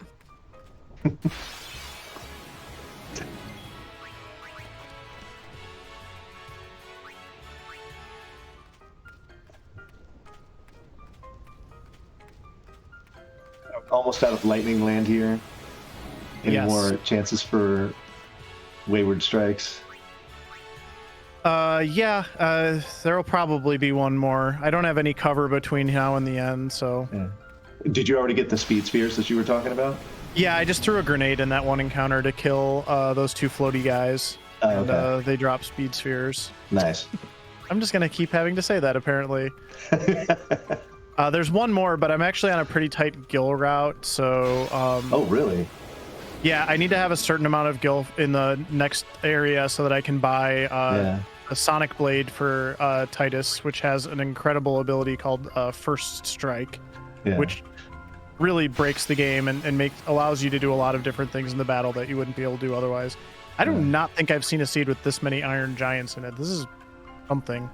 Almost out of lightning land here. Any Yes. more chances for wayward strikes? Yeah, there'll probably be one more. I don't have any cover between now and the end, so... Yeah. Did you already get the speed spheres that you were talking about? Yeah, I just threw a grenade in that one encounter to kill those two floaty guys. Oh, And okay. they drop speed spheres. Nice. I'm just gonna keep having to say that apparently. There's one more, but I'm actually on a pretty tight gil route, so Oh, really? yeah, I need to have a certain amount of gil in the next area so that I can buy a sonic blade for Titus, which has an incredible ability called First Strike, which really breaks the game and allows you to do a lot of different things in the battle that you wouldn't be able to do otherwise. I do not think I've seen a seed with this many iron giants in it. This is something.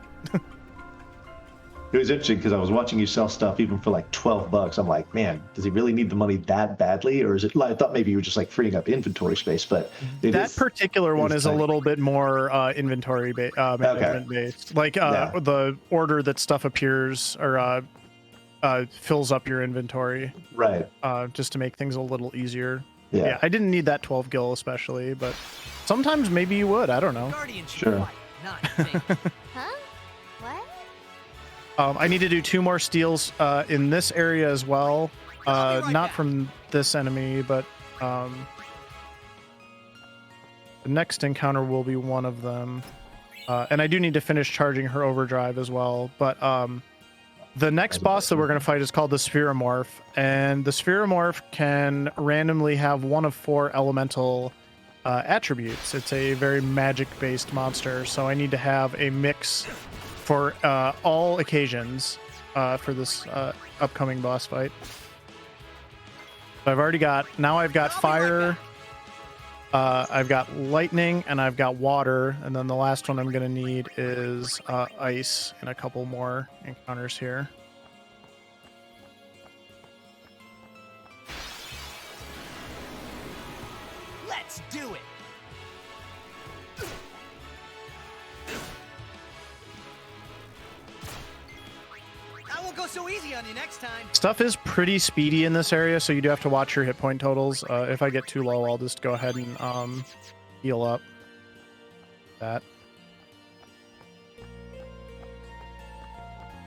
It was interesting because I was watching you sell stuff even for like $12. I'm like, man, does he really need the money that badly, or is it? I thought maybe you were just like freeing up inventory space, but that particular one is a little bit more inventory management based. Like the order that stuff appears or fills up your inventory, right? Just to make things a little easier. Yeah, I didn't need that 12 gil especially, but sometimes maybe you would. I don't know. Sure. Huh? What? I need to do 2 more steals in this area as well. Not from this enemy, but the next encounter will be one of them. And I do need to finish charging her overdrive as well. But the next boss that we're going to fight is called the Spheromorph. And the Spheromorph can randomly have one of 4 elemental attributes. It's a very magic-based monster, so I need to have a mix for all occasions for this upcoming boss fight. So I've got fire, I've got lightning, and I've got water, and then the last one I'm going to need is ice and a couple more encounters here. Let's do it. I won't go so easy on you next time. Stuff is pretty speedy in this area, so you do have to watch your hit point totals. If I get too low, I'll just go ahead and heal up.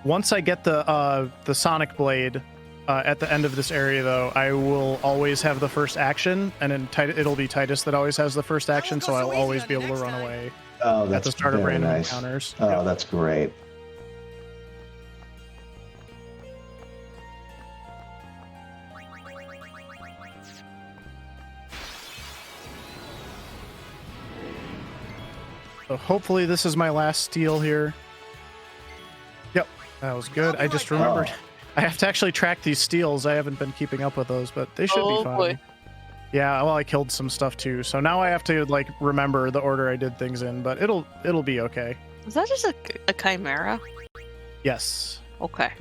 Once I get the Sonic Blade at the end of this area, though, I will always have the first action, and then it'll be Titus that always has the first action, so I'll always be able to run away at the start of random encounters. Oh, that's great. So hopefully this is my last steal here. Yep, that was good. I just remembered. I have to actually track these steals. I haven't been keeping up with those, but they should be fine. Boy. Yeah, well, I killed some stuff too, so now I have to like remember the order I did things in, but it'll be okay. Is that just a chimera? Yes. Okay.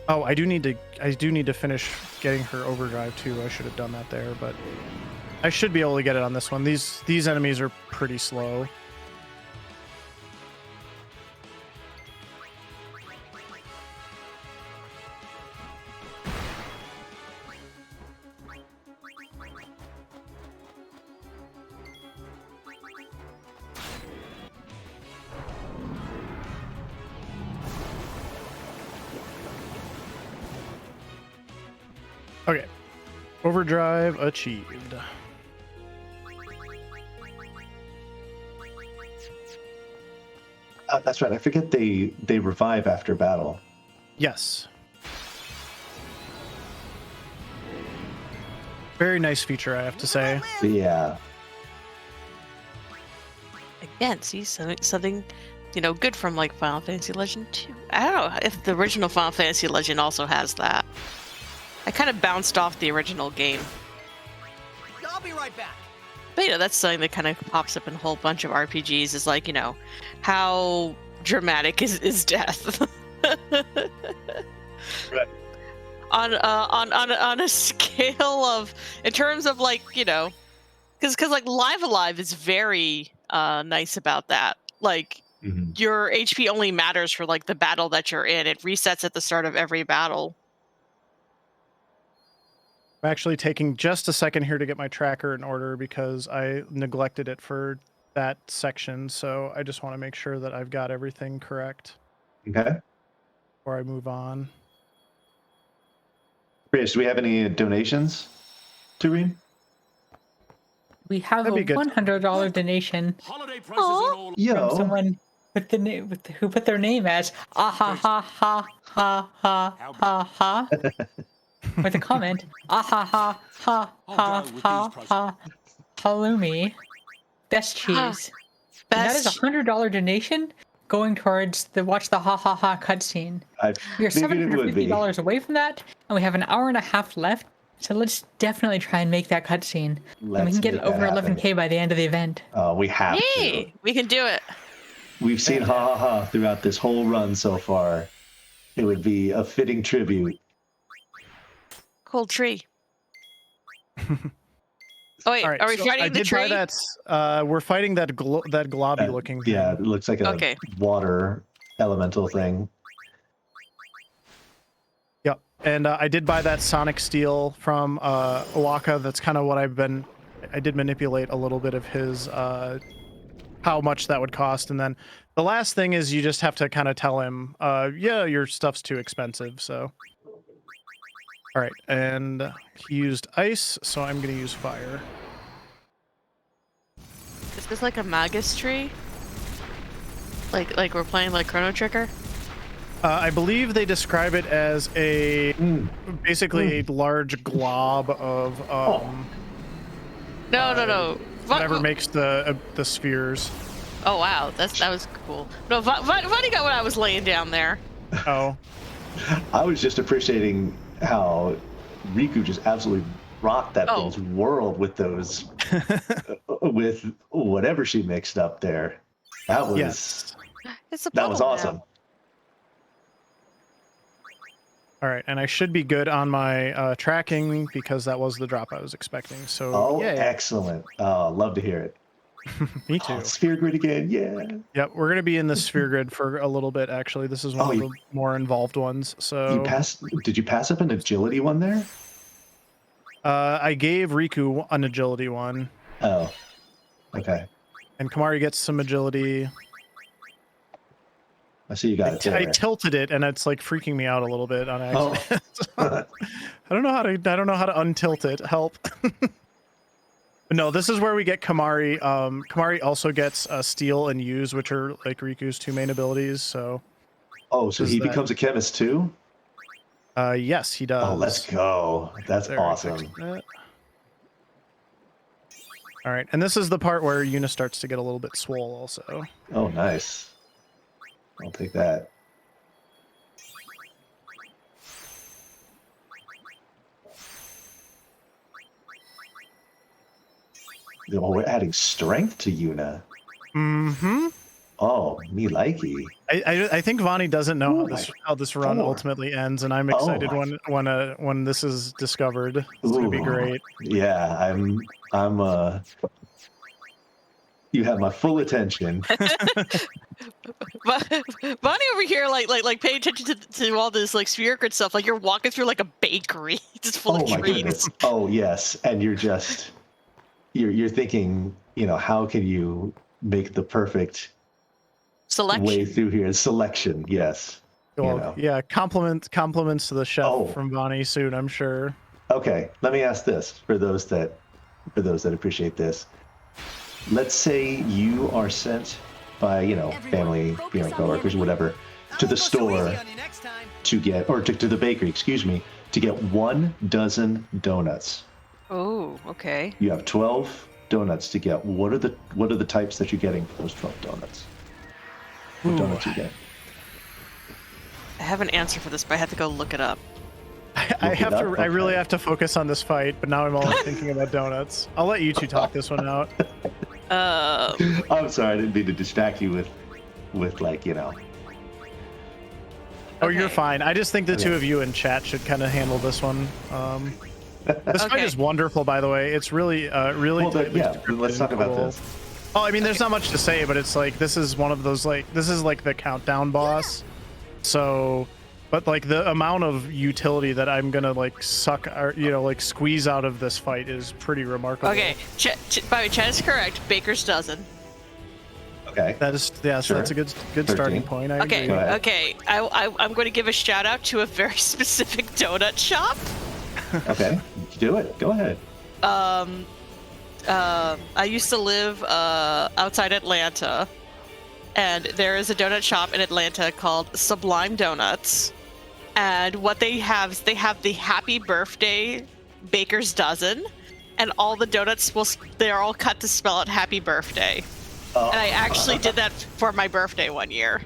Oh, I do need to finish getting her overdrive too. I should have done that there, but I should be able to get it on this one. These enemies are pretty slow. Okay, overdrive achieved. That's right. I forget they revive after battle. Yes. Very nice feature, I have to say. Yeah. Again, see something, good from like Final Fantasy Legend 2. I don't know if the original Final Fantasy Legend also has that. I kind of bounced off the original game. I'll be right back. But that's something that kind of pops up in a whole bunch of RPGs is like, how dramatic is death? Right. On a scale of, in terms of like, because like Live Alive is very nice about that. Like your HP only matters for like the battle that you're in. It resets at the start of every battle. I'm actually taking just a second here to get my tracker in order because I neglected it for that section. So I just want to make sure that I've got everything correct. Okay. Before I move on. Rich, do we have any donations to read? We have a $100 donation Yo. from someone with the name who put their name as ah ha ha ha ha ha ha ha with a comment ah ha ha ha ha ha ha halloumi best cheese. And that is $100 donation going towards the watch the ha ha ha cutscene. I We are figured it would be. $750 away from that, and we have an hour and a half left. So let's definitely try and make that cutscene. And we Let's can get make it over that happen. 11K by the end of the event. We have to. Hey, we can do it. We've seen ha ha ha throughout this whole run so far. It would be a fitting tribute. Cold tree. Oh wait, All right, are we so fighting I the did tree? buy that. We're fighting that globby looking thing. Yeah, it looks like a Okay. water elemental thing. Yep. And I did buy that Sonic Steel from Owaka. That's kind of what I did manipulate a little bit of his how much that would cost. And then the last thing is you just have to kind of tell him, yeah, your stuff's too expensive. So, all right. And he used ice, so I'm going to use fire. Is this like a magus tree? Like we're playing like Chrono Trigger? I believe they describe it as basically a large glob of No. whatever makes the spheres. Oh wow, that was cool. No, Vani got what I was laying down there. Oh, I was just appreciating how Riku just absolutely rocked that Oh. thing's world with those, with whatever she mixed up there. That was yes. It's a that was bubble now. awesome. All right, and I should be good on my tracking because that was the drop I was expecting. So, Oh, yeah, excellent! Oh, love to hear it. me too. Oh, sphere grid again, yeah. Yep, we're gonna be in the sphere grid for a little bit. Actually, this is one Oh, of the more involved ones. So, You passed? Did you pass up an agility one there? I gave Riku an agility one, Oh, okay. and Kamari gets some agility. I see you got it I there. tilted it, and it's like freaking me out a little bit on Oh. accident. I don't know how to untilt it. Help. But no, this is where we get Kamari. Kamari also gets Steel and Use, which are like Riku's two main abilities. So, Oh, so Does he that- becomes a chemist too? yes, he does. Oh, let's go. That's There, I awesome. fixed that. All right, and this is the part where Yuna starts to get a little bit swole also. Oh, nice. I'll take that. Oh, we're adding strength to Yuna. Mm-hmm. Oh, me likey. I think Vani doesn't know Ooh, how this run four. ultimately ends, and I'm Oh, excited my- when this is discovered. It's gonna be Ooh. great. Yeah, I'm you have my full attention. But Bonnie over here, like paying attention to all this like sphere grid stuff. Like you're walking through like a bakery, just full Oh of my treats. goodness. Oh yes, and you're thinking, how can you make the perfect Selection. way through here? Selection, yes. Well, yeah, compliments to the chef Oh. from Vani soon, I'm sure. Okay, let me ask this for those that appreciate this. Let's say you are sent by family, coworkers, whatever, to the store to get, or to the bakery, excuse me, to get 1 dozen donuts. Oh, okay. You have 12 donuts to get. What are the types that you're getting for those 12 donuts? What Ooh. donuts you get? I have an answer for this, but I have to go look it up. I Look it have to. up? I really Okay. have to focus on this fight, but now I'm only thinking about donuts. I'll let you two talk this one out. I'm sorry, I didn't mean to distract you with Oh, you're Okay. fine. I just think the two Okay. of you in chat should kind of handle this one. This fight Okay. is wonderful, by the way. It's really, really. Well, then, tightly yeah, scripted let's and talk about cool. this. Oh, I mean, there's not much to say, but it's like this is one of those this is like the countdown boss. So, but like the amount of utility that I'm gonna suck or squeeze out of this fight is pretty remarkable. Okay, by the way, Chad is correct. Baker's dozen. Okay. That is so Sure. that's a good 13. starting point. I Okay, agree. Go ahead. okay. I'm going to give a shout out to a very specific donut shop. Okay. Do it. Go ahead. I used to live outside Atlanta, and there is a donut shop in Atlanta called Sublime Donuts. And what they have is they have the Happy Birthday Baker's Dozen, and all the donuts they're all cut to spell out Happy Birthday. And I actually did that for my birthday one year.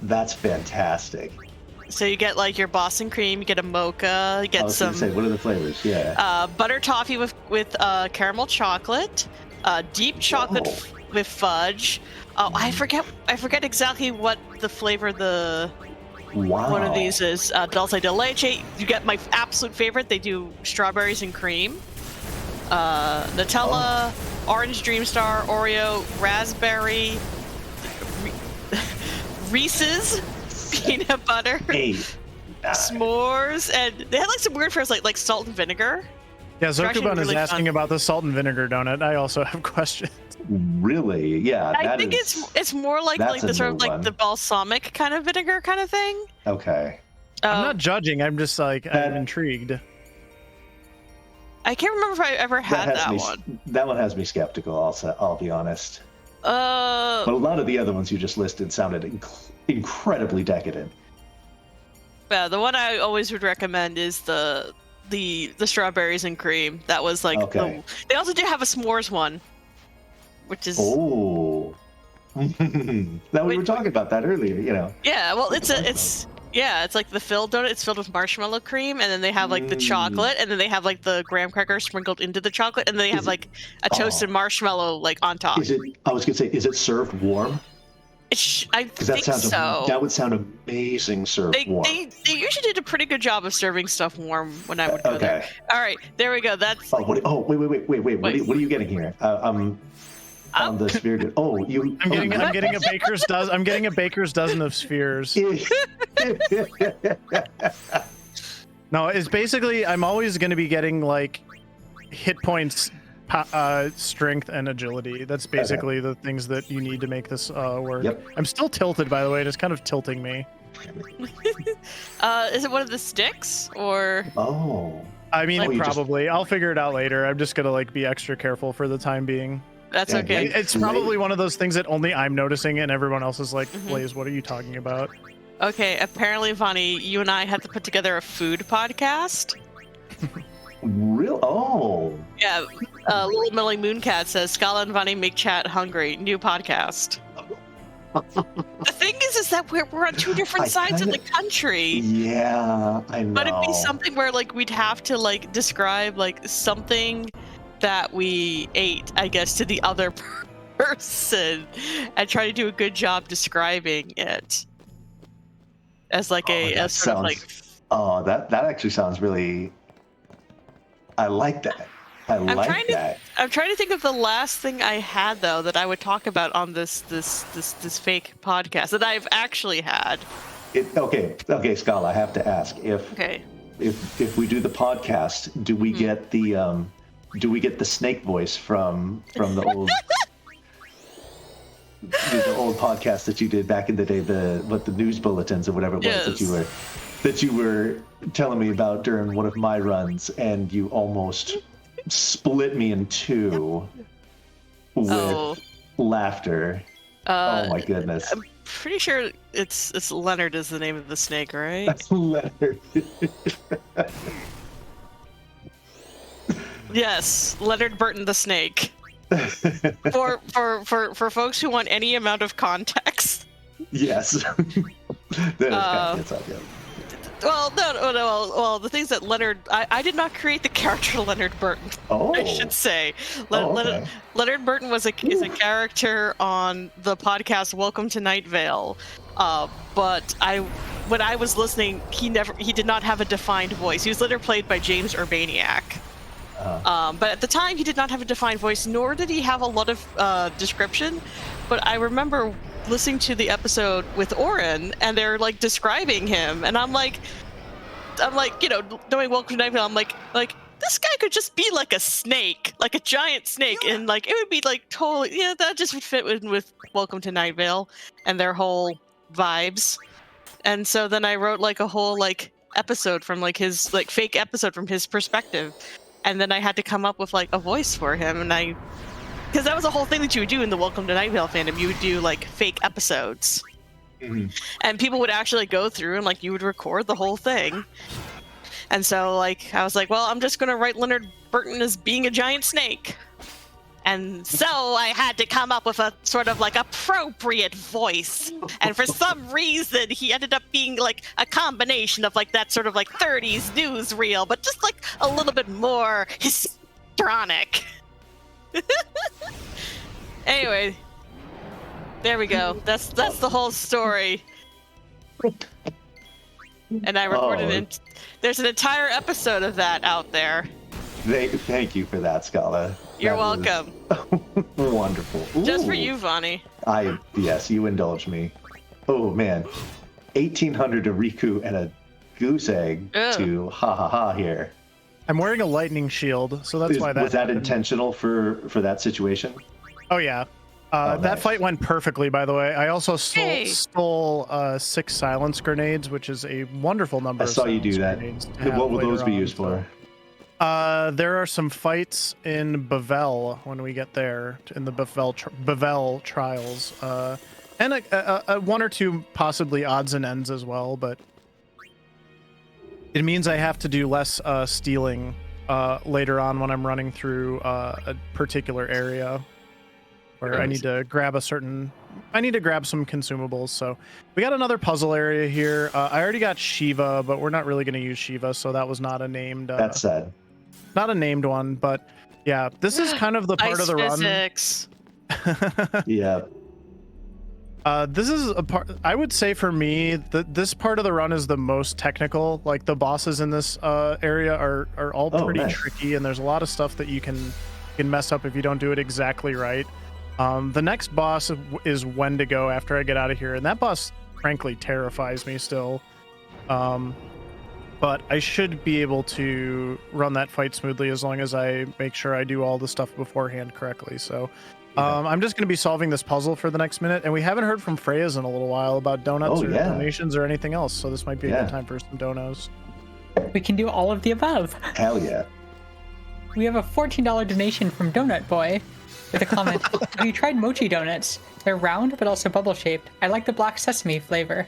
That's fantastic. So you get like your Boston cream, you get a mocha, you get I was some. gonna say, what are the flavors? Yeah. Butter toffee with caramel chocolate, deep chocolate with fudge. Oh, I forget exactly what the flavor one of these is. Dulce de leche. You get my absolute favorite. They do strawberries and cream. Nutella, orange Dream Star, Oreo, raspberry, Reese's, peanut butter, s'mores, and they had like some weird flavors like salt and vinegar. Yeah, Zokuban really is asking fun. about the salt and vinegar donut. I also have questions. Really? Yeah. I think it's more like the sort of like the balsamic kind of vinegar kind of thing. Okay. I'm not judging. I'm just like I'm intrigued. I can't remember if I ever had that one. That one has me skeptical. I'll be honest. But a lot of the other ones you just listed sounded incredibly decadent. Yeah, the one I always would recommend is the strawberries and cream. That was like they also do have a s'mores one, which is Now we were talking about that earlier, you know. Yeah, well, it's like the filled donut. It's filled with marshmallow cream, and then they have like the chocolate, and then they have like the graham crackers sprinkled into the chocolate, and then they have like a toasted marshmallow like on top. I was gonna say, is it served warm? I think so. That would sound amazing served warm. They usually did a pretty good job of serving stuff warm when I would go there. All right, there we go. That's. Wait! What are you getting here? On the sphere. I'm getting a baker's dozen. I'm getting a baker's dozen of spheres. No, it's basically I'm always going to be getting like hit points, strength, and agility. That's basically the things that you need to make this work. Yep. I'm still tilted, by the way. It's kind of tilting me. Is it one of the sticks or? Oh. I mean, probably. I'll figure it out later. I'm just gonna like be extra careful for the time being. That's okay. It's probably one of those things that only I'm noticing, and everyone else is like, Blaze, what are you talking about? Okay, apparently, Vani, you and I had to put together a food podcast. Real? Oh. Yeah, Little Millie Mooncat says, Scala and Vani make chat hungry. New podcast. The thing is that we're on two different sides of the country. Yeah, I know. But it'd be something where like we'd have to like describe like something that we ate, I guess, to the other person and try to do a good job describing it as like that actually sounds really. I like that. I'm trying to think of the last thing I had though that I would talk about on this fake podcast that I've actually had. Okay, Scala, I have to ask if we do the podcast, do we get the snake voice from the old the old podcast that you did back in the day, the news bulletins or whatever it was that you were telling me about during one of my runs, and you almost split me in two with laughter. Oh my goodness. I'm pretty sure it's Leonard is the name of the snake, right? That's Leonard. Yes, Leonard Burton the snake. For folks who want any amount of context. Yes. Well, no. Well, the things that Leonard, I did not create the character Leonard Burton. Oh. I should say. Okay. Leonard Burton is a character on the podcast Welcome to Night Vale. But when I was listening, he did not have a defined voice. He was later played by James Urbaniak. But at the time, he did not have a defined voice, nor did he have a lot of description. But I remember listening to the episode with Oren, and they're like describing him, and I'm like, knowing Welcome to Night Vale, I'm like this guy could just be like a snake, like a giant snake, and like it would be like totally, that just would fit with Welcome to Night Vale and their whole vibes. And so then I wrote like a whole like episode from like his like fake episode from his perspective. And then I had to come up with like a voice for him, and I because that was a whole thing that you would do in the Welcome to Night Vale fandom. You would do like fake episodes, and people would actually go through and like you would record the whole thing. And so like I was like, well, I'm just gonna write Leonard Burton as being a giant snake. And so I had to come up with a sort of like appropriate voice. And for some reason, he ended up being like a combination of like that sort of like 30s newsreel, but just like a little bit more histrionic. Anyway, there we go. That's the whole story. And I recorded it. There's an entire episode of that out there. Thank you for that, Scala. You're welcome. Wonderful. Just for Ooh. you, Vonnie. Yes, you indulge me. Oh man, 1800 to Riku and a goose egg to ha here. I'm wearing a lightning shield, so that's why that was that happened. intentional for that situation? Oh yeah. That nice. fight went perfectly, by the way. I also Hey. stole 6 silence grenades, which is a wonderful number. I saw you do that. What will those be used for? There are some fights in Bavel when we get there, in the Bavel trials, and a 1 or 2 possibly odds and ends as well. But it means I have to do less stealing later on when I'm running through a particular area where I need to grab some consumables. So we got another puzzle area here. I already got Shiva, but we're not really going to use Shiva, so that was not a named. That's sad. Not a named one, but yeah, this is kind of the part Ice of the physics. run. Yeah. This is a part. I would say for me that this part of the run is the most technical. Like the bosses in this area are all pretty nice. tricky, and there's a lot of stuff that you can mess up if you don't do it exactly right. The next boss is Wendigo after I get out of here, and that boss frankly terrifies me still. But I should be able to run that fight smoothly as long as I make sure I do all the stuff beforehand correctly. So I'm just going to be solving this puzzle for the next minute. And we haven't heard from Freya's in a little while about donuts or donations or anything else. So this might be a good time for some donos. We can do all of the above. Hell yeah. We have a $14 donation from Donut Boy with a comment. Have you tried mochi donuts? They're round but also bubble shaped. I like the black sesame flavor.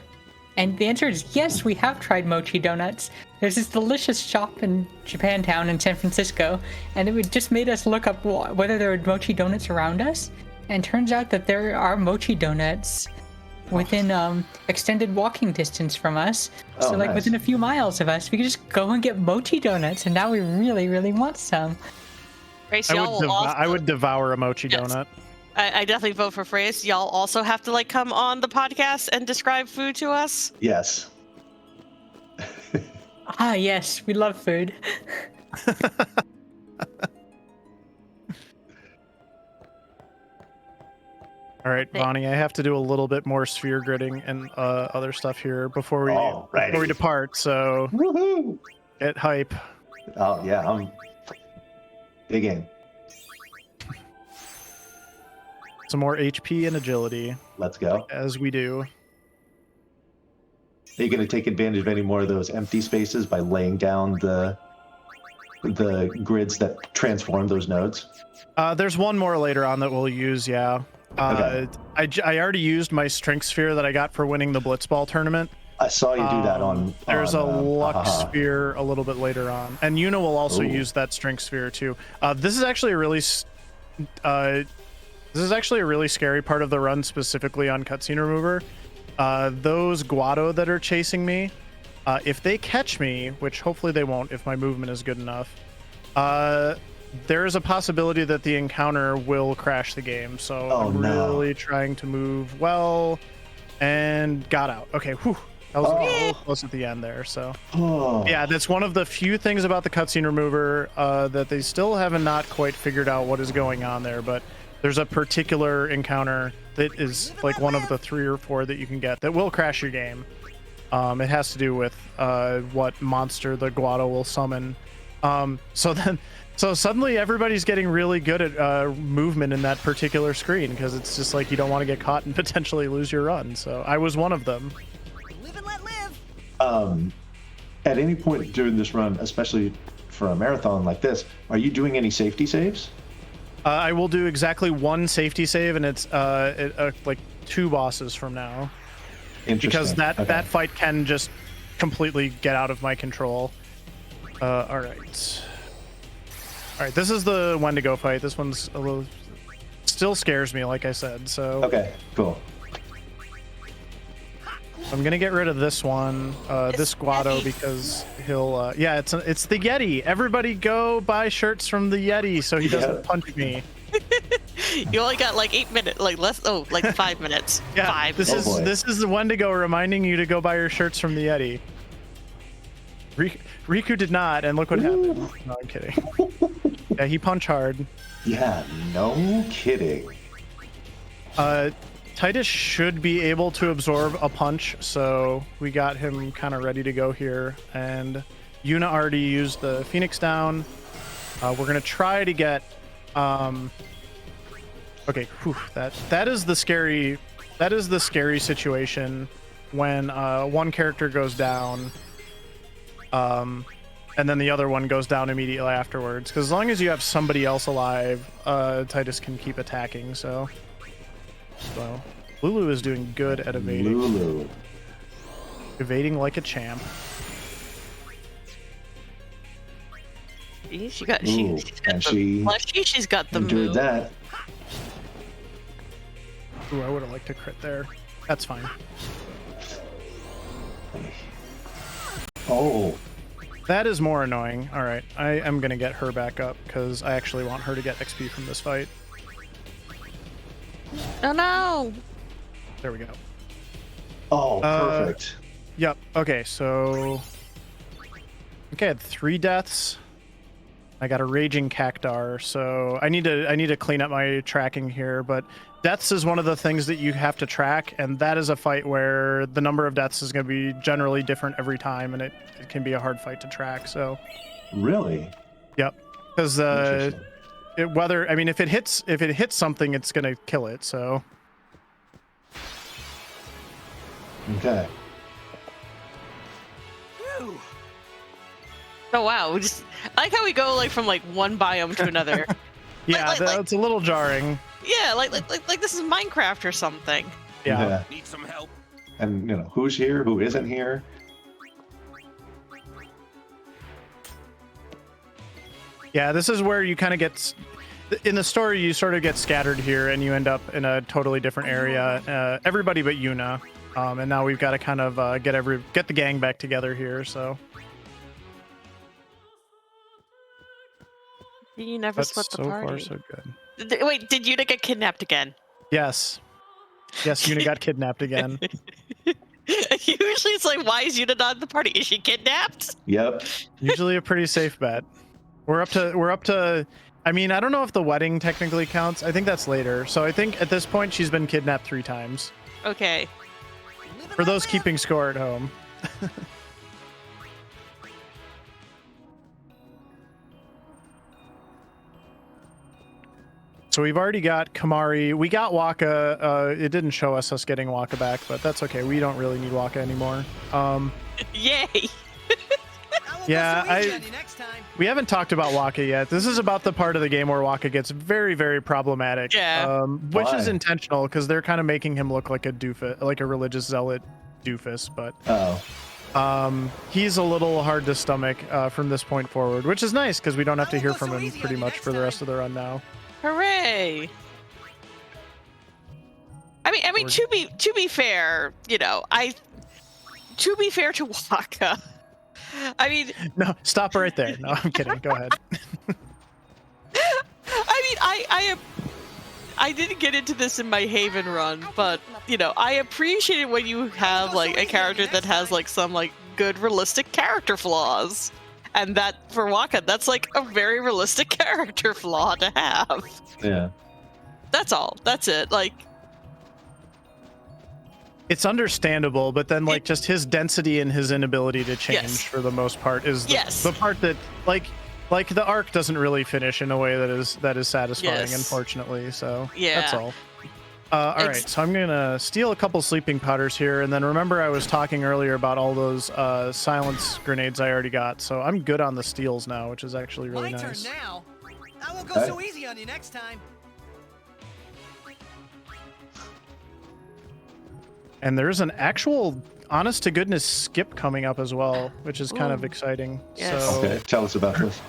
And the answer is yes, we have tried mochi donuts. There's this delicious shop in Japantown in San Francisco, and it just made us look up whether there were mochi donuts around us. And turns out that there are mochi donuts within extended walking distance from us. So like nice. within a few miles of us, we could just go and get mochi donuts, and now we really, really want some. Grace, I would devour a mochi donut. I definitely vote for Freya's. Y'all also have to like come on the podcast and describe food to us. Yes. Ah, yes, we love food. All right, Vonnie, I have to do a little bit more sphere gridding and other stuff here before we depart. So Woohoo! get hype. Oh yeah, I'm digging. Some more HP and agility. Let's go. As we do. Are you going to take advantage of any more of those empty spaces by laying down the grids that transform those nodes? There's one more later on that we'll use, yeah. Okay. I already used my strength sphere that I got for winning the Blitzball tournament. I saw you do that on. There's a luck sphere a little bit later on, and Yuna will also use that strength sphere too. This is actually a really scary part of the run, specifically on Cutscene Remover. Those Guado that are chasing me, if they catch me, which hopefully they won't if my movement is good enough, there is a possibility that the encounter will crash the game. So I'm really trying to move well, and got out. Okay, whew. That was a little close at the end there. So yeah, that's one of the few things about the Cutscene Remover that they still haven't not quite figured out what is going on there, but there's a particular encounter that is like one of the 3 or 4 that you can get that will crash your game. It has to do with what monster the Guado will summon. So suddenly everybody's getting really good at movement in that particular screen, because it's just like you don't want to get caught and potentially lose your run. So I was one of them. Live and let live. At any point during this run, especially for a marathon like this, are you doing any safety saves? I will do exactly one safety save, and it's like 2 bosses from now. Because that fight can just completely get out of my control. All right. This is the Wendigo fight. This one's a little still scares me, like I said. So Okay, cool. I'm gonna get rid of this one, this Guado, because he'll. Yeah, it's the Yeti. Everybody go buy shirts from the Yeti so he doesn't punch me. You only got like 8 minutes, like less. Oh, like 5 minutes. Yeah, 5. this is the Wendigo reminding you to go buy your shirts from the Yeti. Riku did not, and look what happened. No, I'm kidding. Yeah, he punched hard. Yeah, no kidding. Titus should be able to absorb a punch, so we got him kind of ready to go here. And Yuna already used the Phoenix down. We're gonna try to get. Okay, whew, that is the scary situation when one character goes down. And then the other one goes down immediately afterwards. Because as long as you have somebody else alive, Titus can keep attacking. So Lulu is doing good at evading. Lulu. Evading like a champ. She's got Ooh, she's got the endured move. that. Ooh, I would have liked to crit there. That's fine. Oh. That is more annoying. All right, I am gonna get her back up because I actually want her to get XP from this fight. Oh no! There we go. Oh, perfect. Yep. Okay, so I think I had 3 deaths. I got a raging cactar, so I need to clean up my tracking here. But deaths is one of the things that you have to track, and that is a fight where the number of deaths is going to be generally different every time, and it can be a hard fight to track. So Really? yep, because if it hits something, it's going to kill it. So Okay. Phew. Oh wow! I like how we go like from like one biome to another. yeah, it's a little jarring. Yeah, like this is Minecraft or something. Yeah. Need some help? And who's here, who isn't here? Yeah, this is where you kind of get in the story. You sort of get scattered here, and you end up in a totally different area. Everybody but Yuna, and now we've got to kind of get the gang back together here. So You never that's split the so party. far so good. Wait, did Yuna get kidnapped again? Yes, Yuna got kidnapped again. Usually it's like, why is Yuna not in the party? Is she kidnapped? Yep. Usually a pretty safe bet. We're up to. I mean, I don't know if the wedding technically counts. I think that's later. So I think at this point she's been kidnapped 3 times. Okay. For those keeping score at home. So we've already got Kamari. We got Waka. It didn't show us getting Waka back, but that's okay. We don't really need Waka anymore. Yay! Yeah, we haven't talked about Waka yet. This is about the part of the game where Waka gets very, very problematic. Yeah. Which is Why? intentional because they're kind of making him look like a doofus, like a religious zealot doofus. But he's a little hard to stomach from this point forward, which is nice because we don't have to hear from him pretty much for the rest of the run now. Hooray! I mean, to be fair, to be fair to Waka, I mean, No, stop right there. No, I'm kidding. Go ahead. I didn't get into this in my Haven run, but I appreciate it when you have like a character that has like some like good realistic character flaws. And that, for Waka, that's like a very realistic character flaw to have. Yeah. That's all. That's it. Like, It's understandable, but then like just his density and his inability to change Yes. for the most part is Yes. the part that like the arc doesn't really finish in a way that is satisfying, Yes. unfortunately. So Yeah. that's all. All right, so I'm gonna steal a couple sleeping powders here, and then remember I was talking earlier about all those silence grenades I already got, so I'm good on the steals now, which is actually really My turn nice. now. I won't go Okay. so easy on you next time. And there's an actual honest to goodness skip coming up as well, which is kind of Ooh. exciting. Yes. So Okay, tell us about this.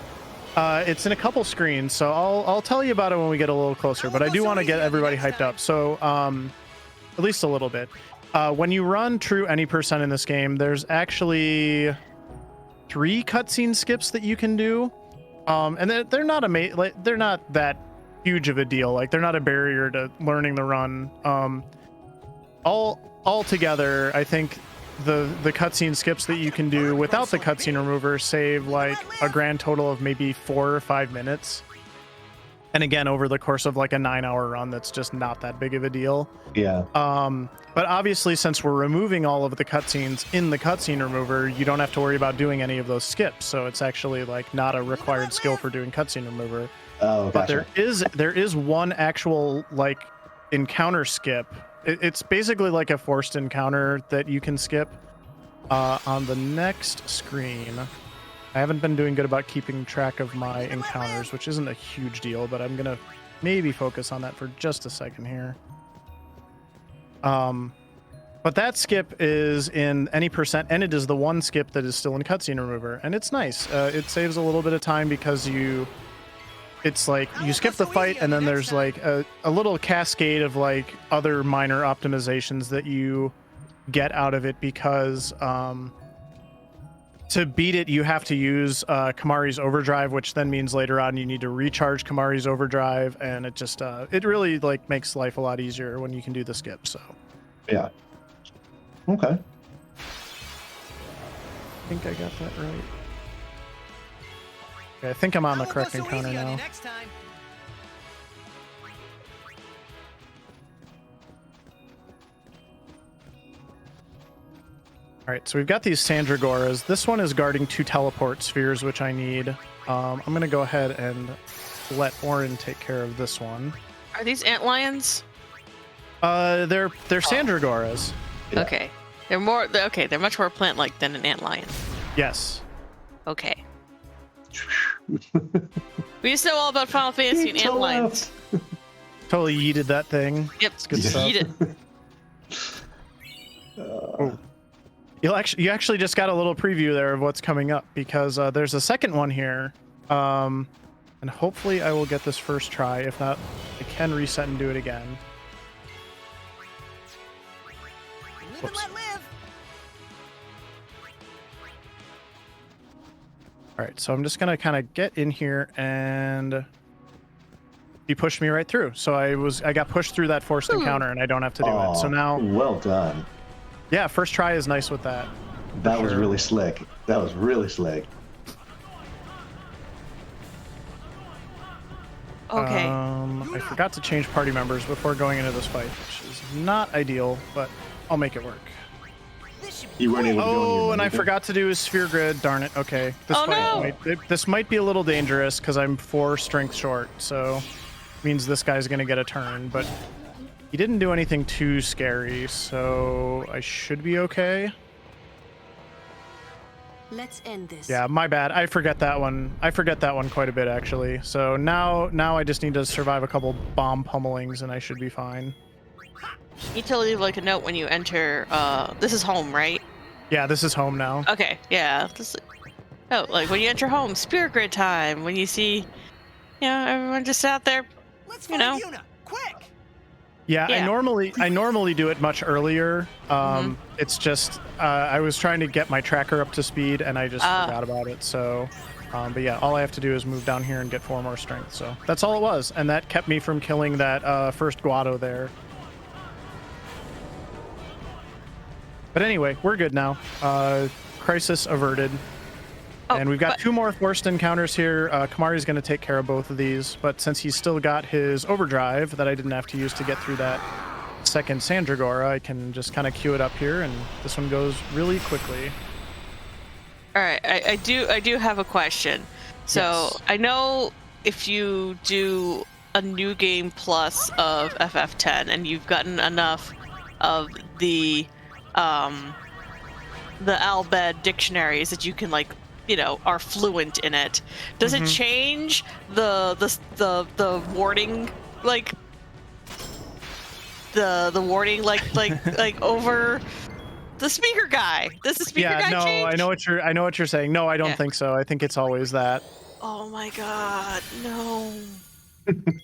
it's in a couple screens, so I'll tell you about it when we get a little closer. But I do want to get everybody hyped up. So at least a little bit. When you run true any percent in this game, there's actually 3 cutscene skips that you can do, and they're not they're not that huge of a deal. Like they're not a barrier to learning the run. All together, I think the cutscene skips that you can do without the cutscene remover save like a grand total of maybe 4 or 5 minutes. And again, over the course of like a 9-hour run, that's just not that big of a deal. Yeah. But obviously, since we're removing all of the cutscenes in the cutscene remover, you don't have to worry about doing any of those skips. So it's actually like not a required skill for doing cutscene remover. Oh, But gotcha. there is one actual like encounter skip. It's basically like a forced encounter that you can skip on the next screen. I haven't been doing good about keeping track of my encounters, which isn't a huge deal, but I'm gonna maybe focus on that for just a second here. But that skip is in any percent, and it is the one skip that is still in cutscene remover, and it's nice. It saves a little bit of time because it's like you skip the fight, and then there's like a little cascade of like other minor optimizations that you get out of it because to beat it, you have to use Kamari's overdrive, which then means later on you need to recharge Kamari's overdrive, and it just it really like makes life a lot easier when you can do the skip. So Yeah. Okay. I think I got that right. Okay, I think I'm on the I won't correct go so encounter easy on you now. next time. All right, so we've got these Sandragoras. This one is guarding 2 teleport spheres, which I need. I'm going to go ahead and let Orin take care of this one. Are these antlions? They're Sandragoras. Yeah. Okay. They're much more plant-like than an antlion. Yes. Okay. We just know all about Final Fantasy and Tell antlions. us. Totally yeeted that thing. Yep. good Just stuff. eat it. You actually just got a little preview there of what's coming up because there's a second one here. And hopefully I will get this first try. If not, I can reset and do it again. Live and let live. All right, so I'm just gonna kind of get in here, and he pushed me right through. So I got pushed through that forced encounter, and I don't have to do it. So Aw, now, well done. yeah, first try is nice with that. That was sure. really slick. That was really slick. Okay. I forgot to change party members before going into this fight, which is not ideal, but I'll make it work. This should be You weren't able to go in your Oh, and I menu. forgot to do his sphere grid. Darn it. Okay, this Oh, no. this might be a little dangerous because I'm 4 strength short, so means this guy's gonna get a turn. But he didn't do anything too scary, so I should be okay. Let's end this. Yeah, my bad. I forget that one. I forget that one quite a bit actually. So now I just need to survive a couple bomb pummelings and I should be fine. You need to leave like a note when you enter. This is home, right? Yeah, this is home now. Okay. Yeah. Like when you enter home, spirit grid time. When you see, everyone just out there. Let's You find know. Yuna, quick! Yeah, Yeah. I normally do it much earlier. It's just I was trying to get my tracker up to speed and I just forgot about it. So, but yeah, all I have to do is move down here and get 4 more strength. So that's all it was, and that kept me from killing that first Guado there. But anyway, we're good now. Crisis averted. Oh, And we've got but- 2 more forced encounters here. Kamari's going to take care of both of these, but since he's still got his overdrive that I didn't have to use to get through that second Sandragora, I can just kind of queue it up here, and this one goes really quickly. All right, I do have a question. So Yes. I know if you do a new game plus of FF10 and you've gotten enough of the Albed dictionaries that you can like are fluent in it. Does it change the warding, like the warding, like over the speaker guy? Does the speaker guy no, change? I know what you're saying. No, I don't Yeah. think so. I think it's always that. Oh my god, no.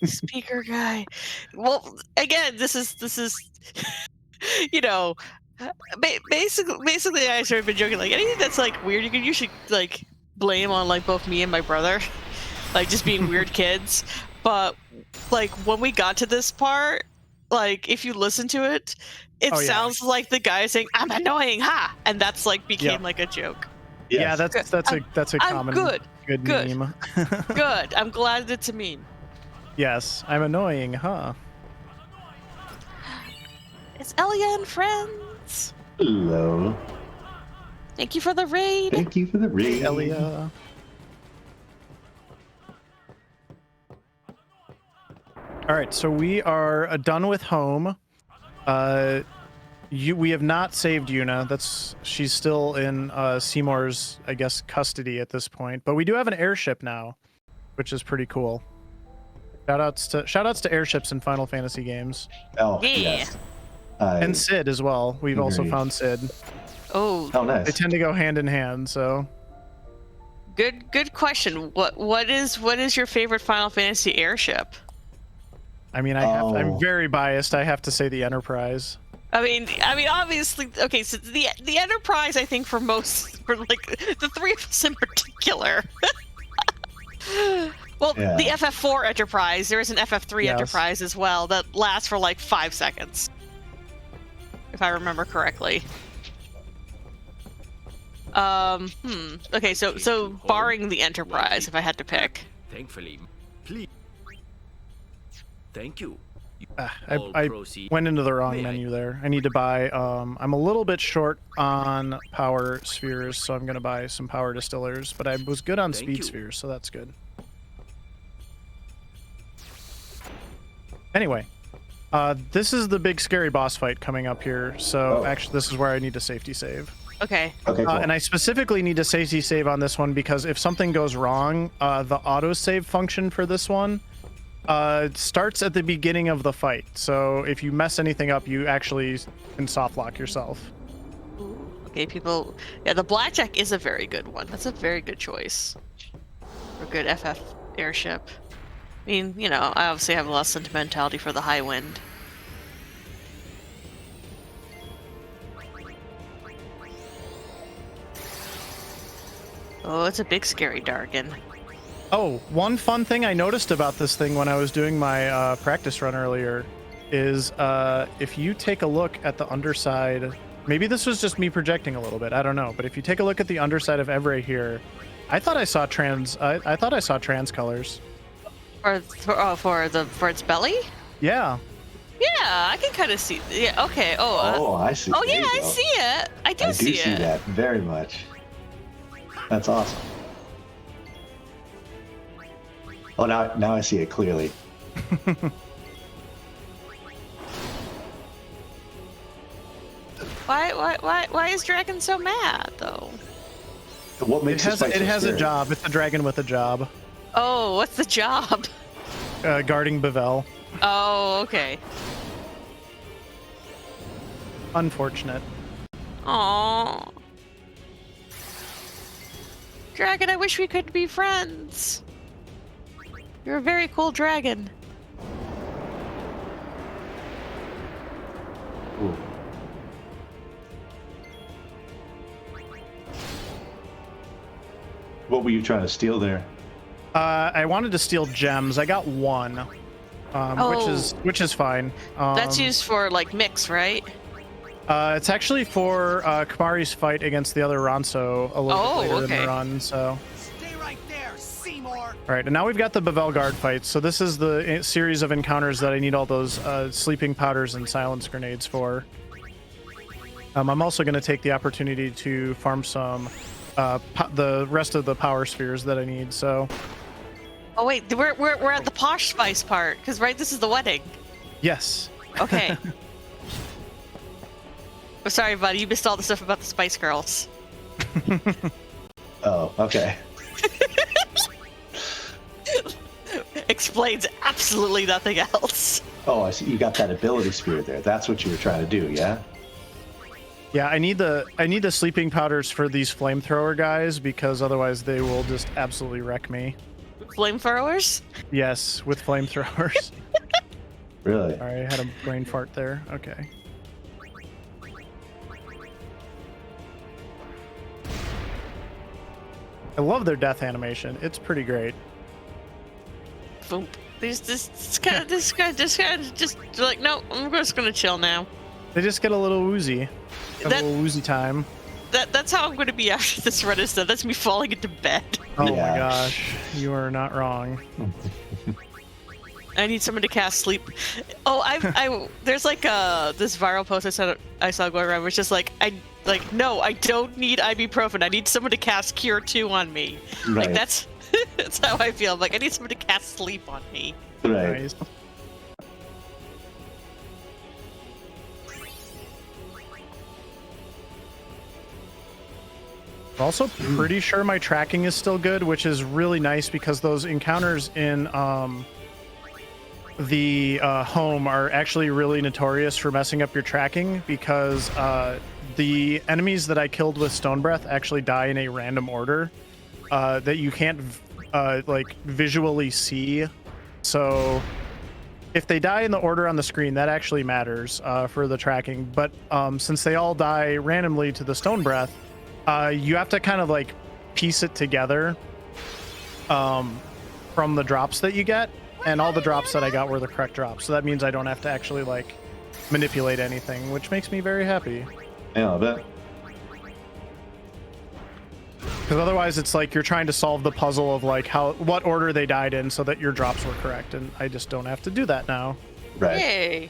Speaker guy. Well, again, this is basically I sort of been joking, like anything that's like weird you should like blame on like both me and my brother, like just being weird kids. But like when we got to this part, like if you listen to it, it sounds like the guy saying "I'm annoying, ha," and that's like became like a joke. Yes. Yeah, that's a common good meme. Good. I'm glad it's a meme. Yes, I'm annoying, huh? It's Elia and friends. Hello. Thank you for the raid. Thank you for the raid. Elia. All right, so we are done with home. We have not saved Yuna. She's still in Seymour's, I guess, custody at this point. But we do have an airship now, which is pretty cool. Shoutouts to airships in Final Fantasy games. Oh, yeah. Yes. And Sid as well. We've also found Sid. Oh, nice. They tend to go hand in hand, so. Good question. What is your favorite Final Fantasy airship? I mean, I'm very biased. I have to say the Enterprise. I mean, obviously, okay. So the Enterprise, I think, for like the three of us in particular. Well, the FF4 Enterprise. There is an FF3 Enterprise as well that lasts for like 5 seconds, if I remember correctly. Okay, so barring the Enterprise, if I had to pick. Thankfully, please. Thank you. I went into the wrong menu there. I need to buy. I'm a little bit short on power spheres, so I'm going to buy some power distillers. But I was good on speed spheres, so that's good. Anyway, this is the big scary boss fight coming up here. So actually, this is where I need to safety save. Okay. Okay. Cool. And I specifically need to safety save on this one because if something goes wrong, the autosave function for this one starts at the beginning of the fight. So if you mess anything up, you actually can soft lock yourself. Okay, people. Yeah, the blackjack is a very good one. That's a very good choice for a good FF airship. I mean, I obviously have a lot of sentimentality for the high wind. Oh, it's a big scary Dargan. Oh, one fun thing I noticed about this thing when I was doing my practice run earlier is if you take a look at the underside, maybe this was just me projecting a little bit, I don't know, but if you take a look at the underside of Evray here, I thought I saw trans colors. For its belly? Yeah. Yeah, I can kind of see. Yeah. Okay. I see. Oh yeah, I see it. I do see it. that very much. That's awesome. Oh, now I see it clearly. Why is Dragon so mad though? What makes it has a job. It's a dragon with a job. Oh, what's the job? Guarding Bevel. Oh, okay. Unfortunate. Aww. Dragon, I wish we could be friends. You're a very cool dragon. Ooh. What were you trying to steal there? I wanted to steal gems. I got one, which is fine. That's used for like mix, right? It's actually for Kamari's fight against the other Ronso a little bit later in the run. So. Stay right there, Seymour. All right, and now we've got the Bevel Guard fight. So this is the series of encounters that I need all those sleeping powders and silence grenades for. I'm also going to take the opportunity to farm some the rest of the power spheres that I need. So. Oh wait, we're at the posh spice part, because this is the wedding. Yes. Okay. I'm sorry, buddy. You missed all the stuff about the Spice Girls. Oh, okay. Explains absolutely nothing else. Oh, I see. You got that ability spear there. That's what you were trying to do, yeah? Yeah, I need the sleeping powders for these flamethrower guys because otherwise they will just absolutely wreck me. Flamethrowers? Yes, with flamethrowers. Really? Sorry, I had a brain fart there. Okay. I love their death animation. It's pretty great. Boom. This guy just like, no, I'm just gonna chill now. They just get a little woozy. A That- little woozy time. That's how I'm gonna be after this run is done. That's me falling into bed. Oh Yeah. my gosh, you are not wrong. I need someone to cast sleep. Oh, I there's like this viral post I saw going around, which is like no, I don't need ibuprofen. I need someone to cast Cure 2 on me. Right. Like that's that's how I feel. I'm like I need someone to cast sleep on me. Right. Nice. I'm also pretty sure my tracking is still good, which is really nice because those encounters in the home are actually really notorious for messing up your tracking because the enemies that I killed with Stone Breath actually die in a random order that you can't like visually see. So if they die in the order on the screen, that actually matters for the tracking. But since they all die randomly to the Stone Breath, you have to kind of like piece it together from the drops that you get, and all the drops that I got were the correct drops. So that means I don't have to actually like manipulate anything, which makes me very happy. Yeah, I bet. Because otherwise it's like you're trying to solve the puzzle of like what order they died in so that your drops were correct, and I just don't have to do that now. Right. Yay!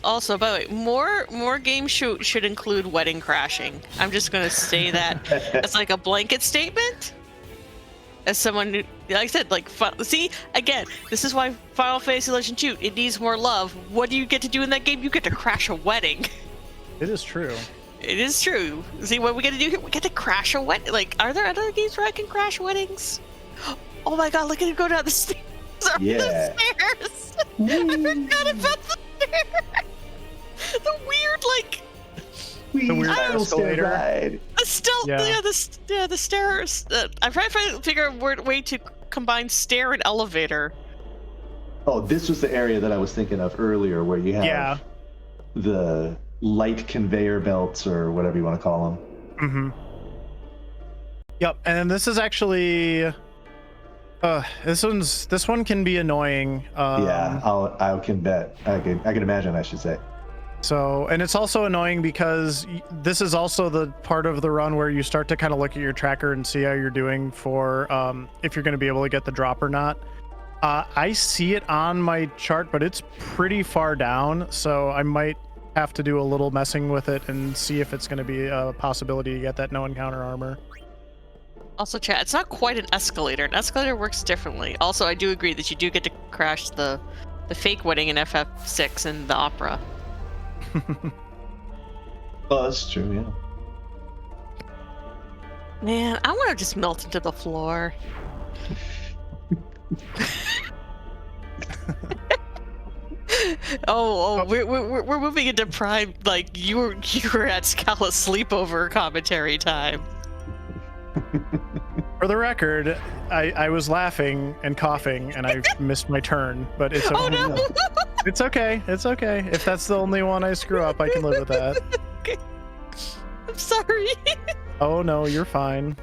Also, by the way, more games should include wedding crashing. I'm just gonna say that as like a blanket statement. As someone who, like I said, like see again, this is why Final Fantasy Legend 2 it needs more love. What do you get to do in that game? You get to crash a wedding. It is true. It is true. See what we get to do here? We get to crash a wedding. Like, are there other games where I can crash weddings? Oh my god! Look at him go down the stairs. Yeah. The stairs. I forgot about the stairs. The weird like. The weird escalator. Ride. The stairs. I'm trying to figure out a way to combine stair and elevator. Oh, this was the area that I was thinking of earlier, where you have the light conveyor belts or whatever you want to call them. Mm-hmm. Yep, and then this is actually this one can be annoying. Yeah, I can bet. I can imagine, I should say. So, and it's also annoying because this is also the part of the run where you start to kind of look at your tracker and see how you're doing for if you're going to be able to get the drop or not. I see it on my chart, but it's pretty far down, so I might have to do a little messing with it and see if it's going to be a possibility to get that no encounter armor. Also, chat, it's not quite an escalator. An escalator works differently. Also, I do agree that you do get to crash the fake wedding in FF6 and the opera. Oh, that's true, yeah. Man, I want to just melt into the floor. We're moving into prime. Like you were at Scala sleepover commentary time. For the record, I was laughing and coughing and I missed my turn, but it's okay. Oh no! It's okay. It's okay. If that's the only one I screw up, I can live with that. Okay. I'm sorry. Oh no, you're fine.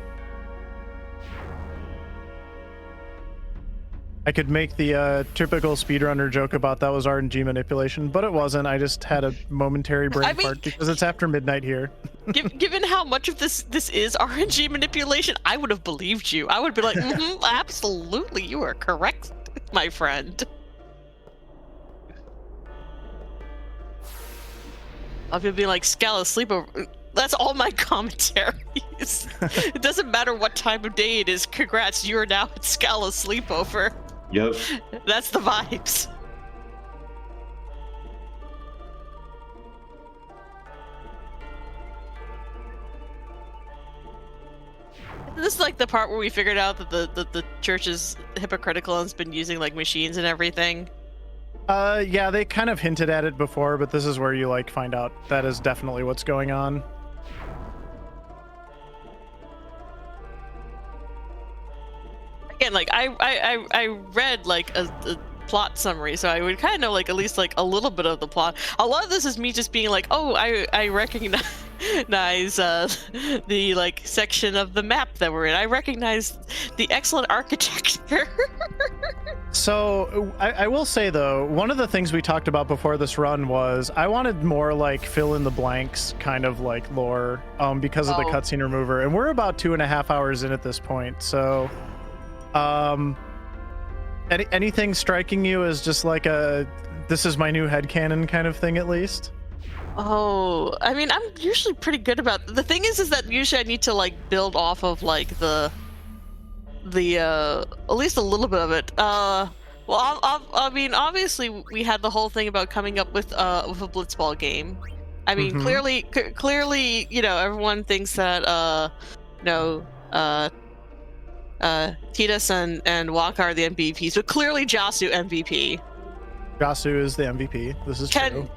I could make the typical speedrunner joke about that was RNG manipulation, but it wasn't. I just had a momentary brain fart because it's after midnight here. Given how much of this is RNG manipulation, I would have believed you. I would be like, absolutely, you are correct, my friend. I'll be like, Scala sleepover. That's all my commentaries. It doesn't matter what time of day it is. Congrats, you are now at Scala sleepover. Yep. That's the vibes. this is like the part where we figured out that the church is hypocritical and has been using like machines and everything. Yeah, they kind of hinted at it before, but this is where you like find out that is definitely what's going on. Again, like I read like a plot summary, so I would kind of know like at least like a little bit of the plot. A lot of this is me just being like, oh, I recognize the like section of the map that we're in. I recognize the excellent architecture. So I will say though, one of the things we talked about before this run was I wanted more like fill in the blanks kind of like lore because of the cutscene remover, and we're about 2.5 hours in at this point. So anything striking you as just like a this is my new headcanon kind of thing at least? Oh, I mean, I'm usually pretty good about the thing is that usually I need to like build off of like the at least a little bit of it. Well, I mean, obviously we had the whole thing about coming up with a blitzball game. I mean, clearly, you know, everyone thinks that Titus and Waka are the MVPs, but clearly Jasu MVP. Jasu is the MVP. This is true.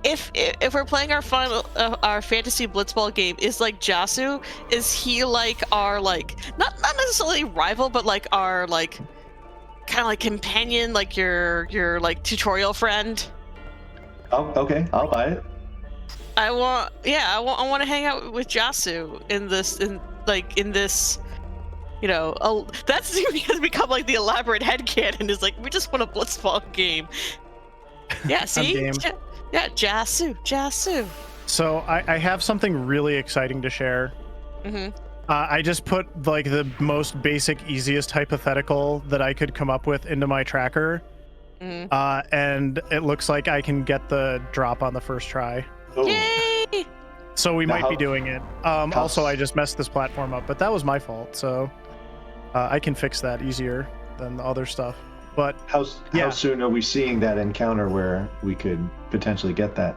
If we're playing our fantasy blitzball game, is like Jasu, is he like our like not necessarily rival, but like our like kind of like companion, like your like tutorial friend? Oh, okay, I'll buy it. I want to hang out with Jasu in this, you know, that's has become like the elaborate headcanon is like we just want a blitzball game. Yeah, see? Yeah, Jasu. So I have something really exciting to share. I just put like the most basic, easiest hypothetical that I could come up with into my tracker. And it looks like I can get the drop on the first try. Oh. Yay! So we might be doing it. Also, I just messed this platform up, but that was my fault. So I can fix that easier than the other stuff. But how soon are we seeing that encounter where we could potentially get that?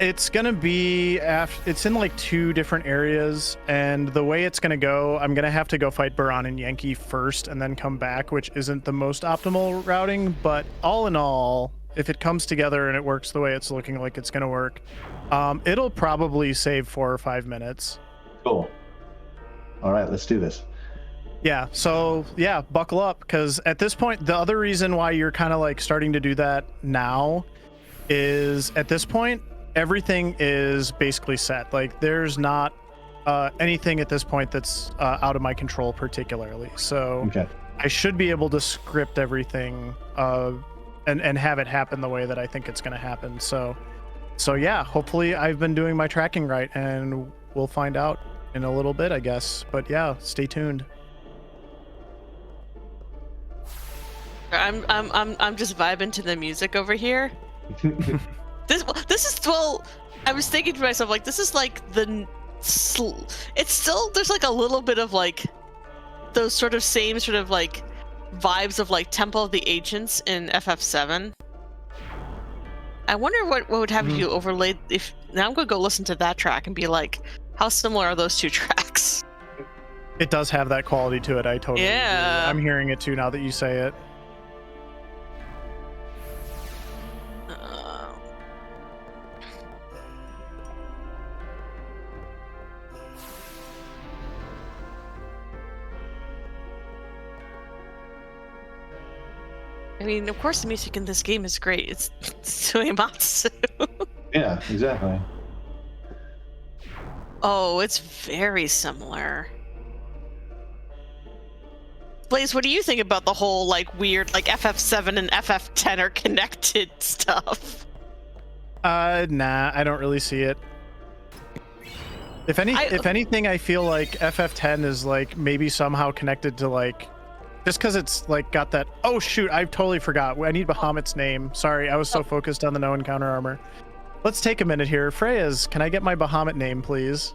It's gonna be it's in like 2 different areas, and the way it's gonna go, I'm gonna have to go fight Baran and Yankee first and then come back, which isn't the most optimal routing, but all in all, if it comes together and it works the way it's looking like it's gonna work, it'll probably save 4 or 5 minutes. Cool. All right, let's do this. Yeah, so yeah, buckle up, because at this point, the other reason why you're kind of like starting to do that now is at this point, everything is basically set. Like there's not anything at this point that's out of my control particularly. So I should be able to script everything and have it happen the way that I think it's going to happen. So yeah, hopefully I've been doing my tracking right, and we'll find out in a little bit, I guess. But yeah, stay tuned. I'm just vibing to the music over here. This is, well, I was thinking to myself, like, this is like it's still, there's like a little bit of like those sort of same sort of like vibes of like Temple of the Ancients in FF7. I wonder what would have you overlaid if now I'm gonna go listen to that track and be like, how similar are those 2 tracks? It does have that quality to it. I totally agree. I'm hearing it too now that you say it. I mean, of course the music in this game is great. It's Suematsu. Yeah, exactly. Oh, it's very similar. Blaze, what do you think about the whole like weird like FF7 and FF10 are connected stuff? Nah, I don't really see it. If anything, I feel like FF10 is like maybe somehow connected to like, just because it's like got that. Oh shoot, I totally forgot. I need Bahamut's name. Sorry, I was so focused on the no encounter armor. Let's take a minute here. Freyas, can I get my Bahamut name, please?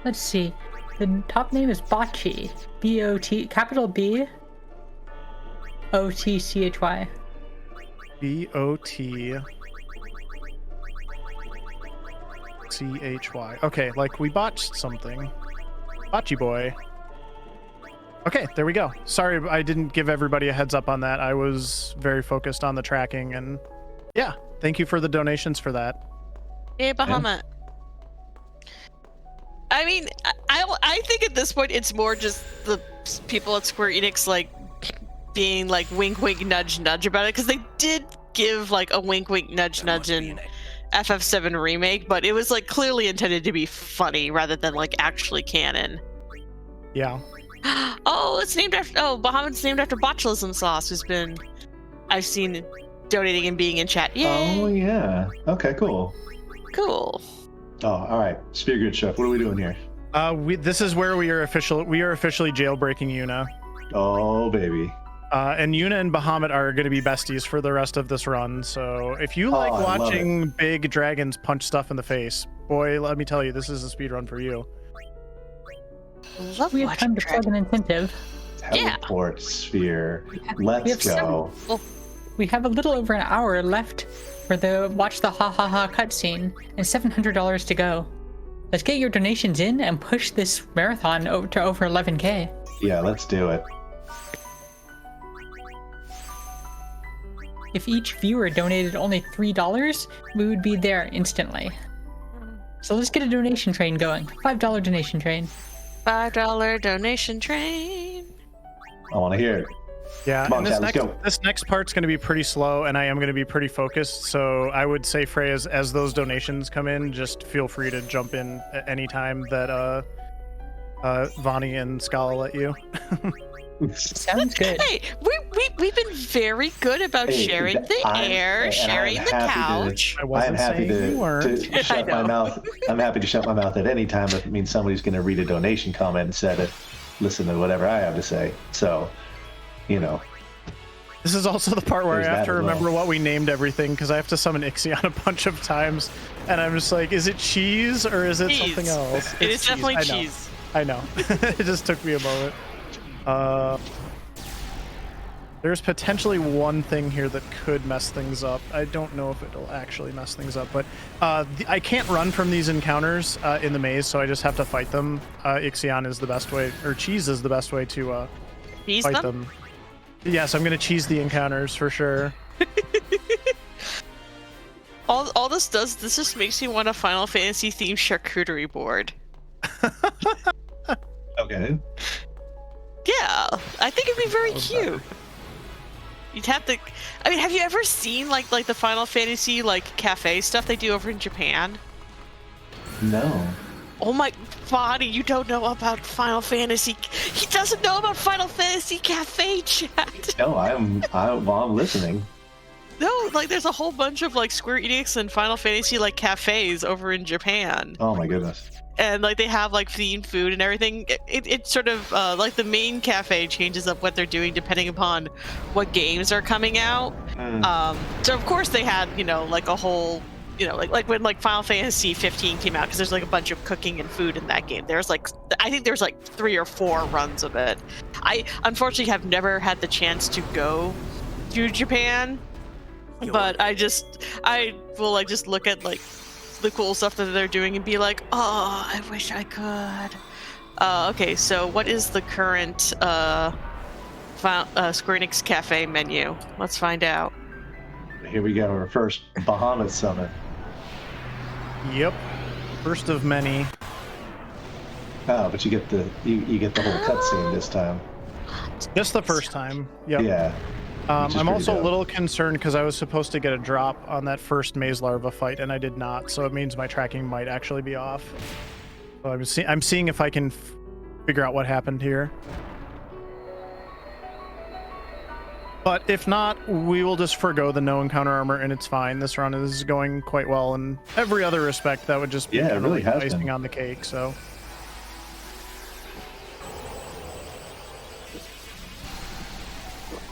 Let's see. The top name is Bochy. B-O-T, capital B, O-T-C-H-Y. B-O-T-C-H-Y. Okay, like we botched something. Bocce boy. Okay, there we go. Sorry, I didn't give everybody a heads up on that. I was very focused on the tracking, and yeah, thank you for the donations for that. Hey, Bahamut. I mean, I think at this point it's more just the people at Square Enix like being like wink wink nudge nudge about it, because they did give like a wink wink nudge nudge in FF7 Remake, but it was like clearly intended to be funny rather than like actually canon. Yeah. Oh, it's named after Bahamut's named after botulism sauce, who's been I've seen donating and being in chat. Yay! Oh yeah. Okay, cool. Cool. Oh, all right. Spear Good Chef, what are we doing here? This is where we are officially jailbreaking Yuna. Oh baby. And Yuna and Bahamut are going to be besties for the rest of this run. So if you like watching big dragons punch stuff in the face, boy, let me tell you, this is a speed run for you. Love We have time to plug an incentive. Teleport sphere. Let's go. We have a little over an hour left for the watch the ha ha ha cutscene and $700 to go. Let's get your donations in and push this marathon to over 11K. Yeah, let's do it. If each viewer donated only $3, we would be there instantly. So let's get a donation train going. $5 donation train. $5 donation train. I want to hear it. Yeah, Come on, and Chad, let's go. this next part's going to be pretty slow, and I am going to be pretty focused. So I would say, Frey, as those donations come in, just feel free to jump in at any time that Vonnie and Scala let you. Sounds good. Hey, we've been very good about sharing the air, sharing the couch. I I'm wasn't happy saying you weren't. to shut my mouth. I'm happy to shut my mouth at any time if it means somebody's going to read a donation comment instead of listen to whatever I have to say. So, you know. This is also the part where There's I have that to as well. remember what we named everything, because I have to summon Ixion a bunch of times, and I'm just like, is it cheese or is it Cheese. something else? It It's is definitely I know. cheese. I know. It just took me a moment. There's potentially one thing here that could mess things up. I don't know if it'll actually mess things up, but I can't run from these encounters in the maze, so I just have to fight them. Ixion is the best way, or cheese is the best way to Cheese fight them? them. Yes, I'm gonna cheese the encounters for sure. All this does, this just makes me want a Final Fantasy themed charcuterie board. Okay. Yeah, I think it'd be very cute. You'd have to. I mean, have you ever seen like the Final Fantasy like cafe stuff they do over in Japan? No. Oh my body, you don't know about Final Fantasy. He doesn't know about Final Fantasy Cafe chat. No, I'm listening. No, like there's a whole bunch of like Square Enix and Final Fantasy like cafes over in Japan. Oh my goodness. And like they have like themed food and everything. It sort of like the main cafe changes up what they're doing depending upon what games are coming out. So of course they had, you know, like a whole, you know, like when like Final Fantasy 15 came out, because there's like a bunch of cooking and food in that game. There's like, I think there's like 3 or 4 runs of it. I unfortunately have never had the chance to go to Japan, but I will like just look at like the cool stuff that they're doing and be like, oh, I wish I could. Okay, so what is the current Square Enix Cafe menu? Let's find out. Here we go. Our first Bahamut summit. Yep, first of many. Oh, but you get the whole cutscene this time. Just the first time. Yep. Yeah. Which is I'm pretty also dope. a little concerned because I was supposed to get a drop on that first maze larva fight, and I did not. So it means my tracking might actually be off. So I'm seeing if I can figure out what happened here. But if not, we will just forgo the no encounter armor, and it's fine. This run is going quite well in every other respect. That would just be Yeah, it kind of really like has icing been. on the cake. So.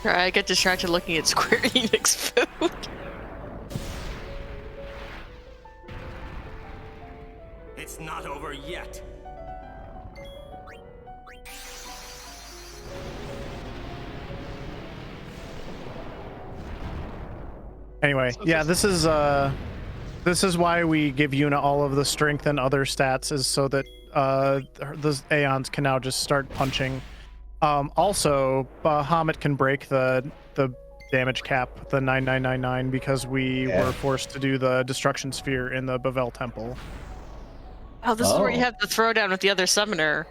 I get distracted looking at Square Enix food. It's not over yet. Anyway, yeah, this is why we give Yuna all of the strength and other stats, is so that the Aeons can now just start punching. Also, Bahamut can break the damage cap, the 9999, because we were forced to do the destruction sphere in the Bavel Temple. Oh, this is where you have the throwdown with the other summoner.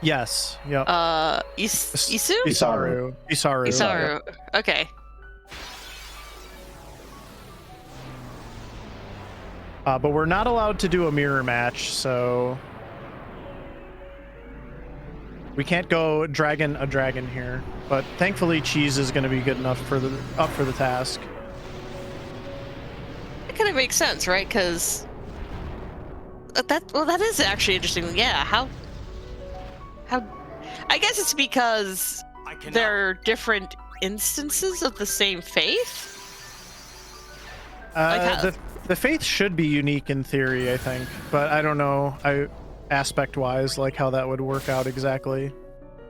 Yes. Yep. Isu? Isaru. Okay. But we're not allowed to do a mirror match, so we can't go dragon a dragon here. But thankfully, Cheese is going to be good enough for up for the task. It kind of makes sense, right? Because that is actually interesting. Yeah. How? I guess it's because they're different instances of the same faith. The faith should be unique in theory, I think, but I don't know. Aspect-wise, like how that would work out exactly.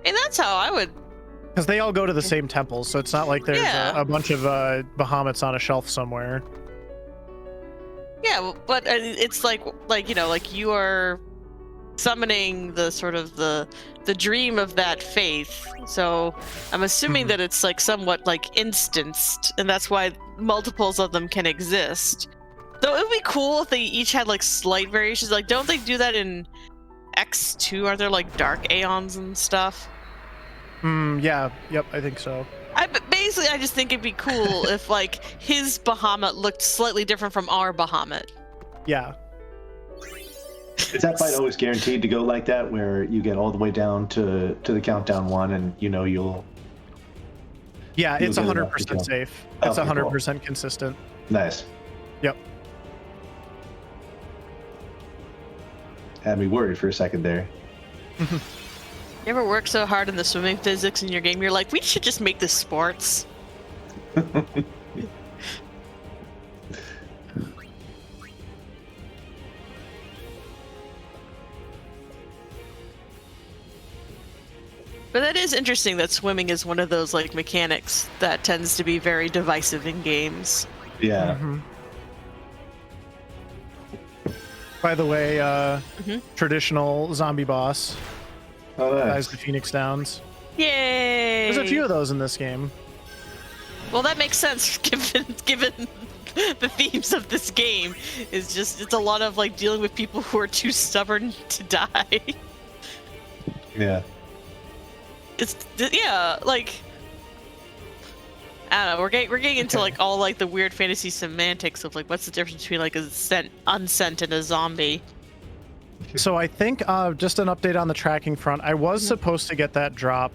And that's how I would. Because they all go to the same temples, so it's not like there's a bunch of Bahamuts on a shelf somewhere. Yeah, but it's like you are summoning the sort of the dream of that faith. So I'm assuming that it's like somewhat like instanced, and that's why multiples of them can exist. Though it would be cool if they each had like slight variations. Like, don't they do that in X2? Are there like dark Aeons and stuff? Yeah. Yep, I think so. I just think it'd be cool if like his Bahamut looked slightly different from our Bahamut. Yeah. Is that fight always guaranteed to go like that, where you get all the way down to the countdown 1, and you'll? Yeah, it's 100% safe. It's 100% consistent. Nice. Yep. Had me worried for a second there. You ever work so hard in the swimming physics in your game, you're like, we should just make this sports. But that is interesting that swimming is one of those like mechanics that tends to be very divisive in games. Yeah. By the way, traditional zombie boss. Oh, nice. Guys, the Phoenix Downs. Yay! There's a few of those in this game. Well, that makes sense given the themes of this game. It's a lot of like dealing with people who are too stubborn to die. Yeah. Like I don't know. We're getting into like all like the weird fantasy semantics of like what's the difference between like a unsent and a zombie. So I think just an update on the tracking front. I was supposed to get that drop.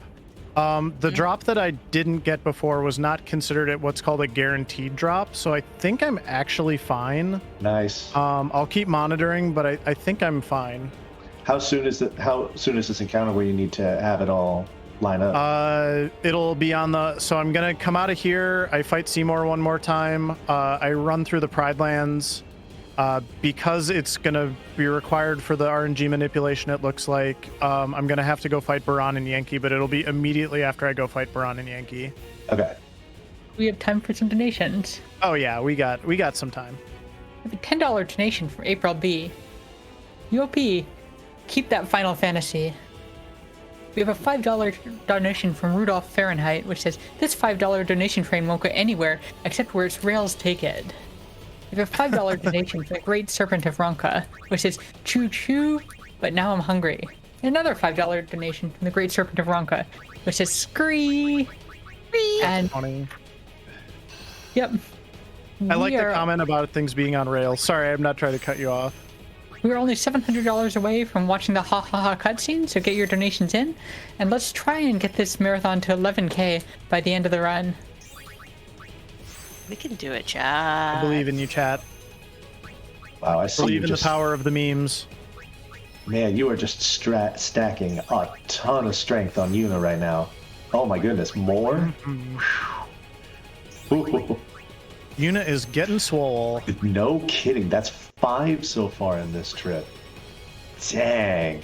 The drop that I didn't get before was not considered what's called a guaranteed drop. So I think I'm actually fine. Nice. I'll keep monitoring, but I think I'm fine. How soon is this encounter where you need to have it all line up? It'll be on the. So I'm gonna come out of here. I fight Seymour one more time. I run through the Pride Lands. Because it's gonna be required for the RNG manipulation, it looks like I'm gonna have to go fight Baran and Yankee, but it'll be immediately after I go fight Baran and Yankee. Okay. We have time for some donations. Oh yeah, we got some time. We have a $10 donation from April B. UOP, keep that Final Fantasy. We have a $5 donation from Rudolph Fahrenheit, which says, this $5 donation train won't go anywhere except where its rails take it. We have a $5 donation from the Great Serpent of Ronka, which says, choo choo, but now I'm hungry. And another $5 donation from the Great Serpent of Ronka, which says, scree. And, Funny. yep. I like the comment about things being on rails. Sorry, I'm not trying to cut you off. We are only $700 away from watching the ha ha ha cutscene, so get your donations in, and let's try and get this marathon to 11K by the end of the run. We can do it, chat. I believe in you, chat. Wow, I see. Believe in the power of the memes. Man, you are just stacking a ton of strength on Yuna right now. Oh my goodness, more? Yuna is getting swole. No kidding, that's 5 so far in this trip. Dang.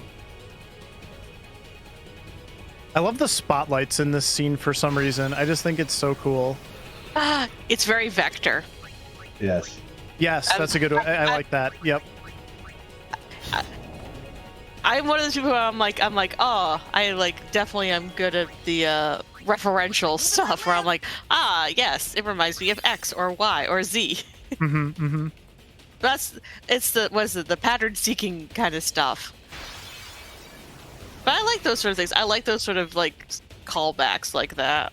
I love the spotlights in this scene for some reason. I just think it's so cool. It's very Vector. Yes. Yes, that's a good one. I like that. Yep. I'm one of those people where I'm like, oh, I like definitely am good at the referential stuff where I'm like, ah, yes, it reminds me of X or Y or Z. It's the pattern seeking kind of stuff. But I like those sort of things. I like those sort of like callbacks like that.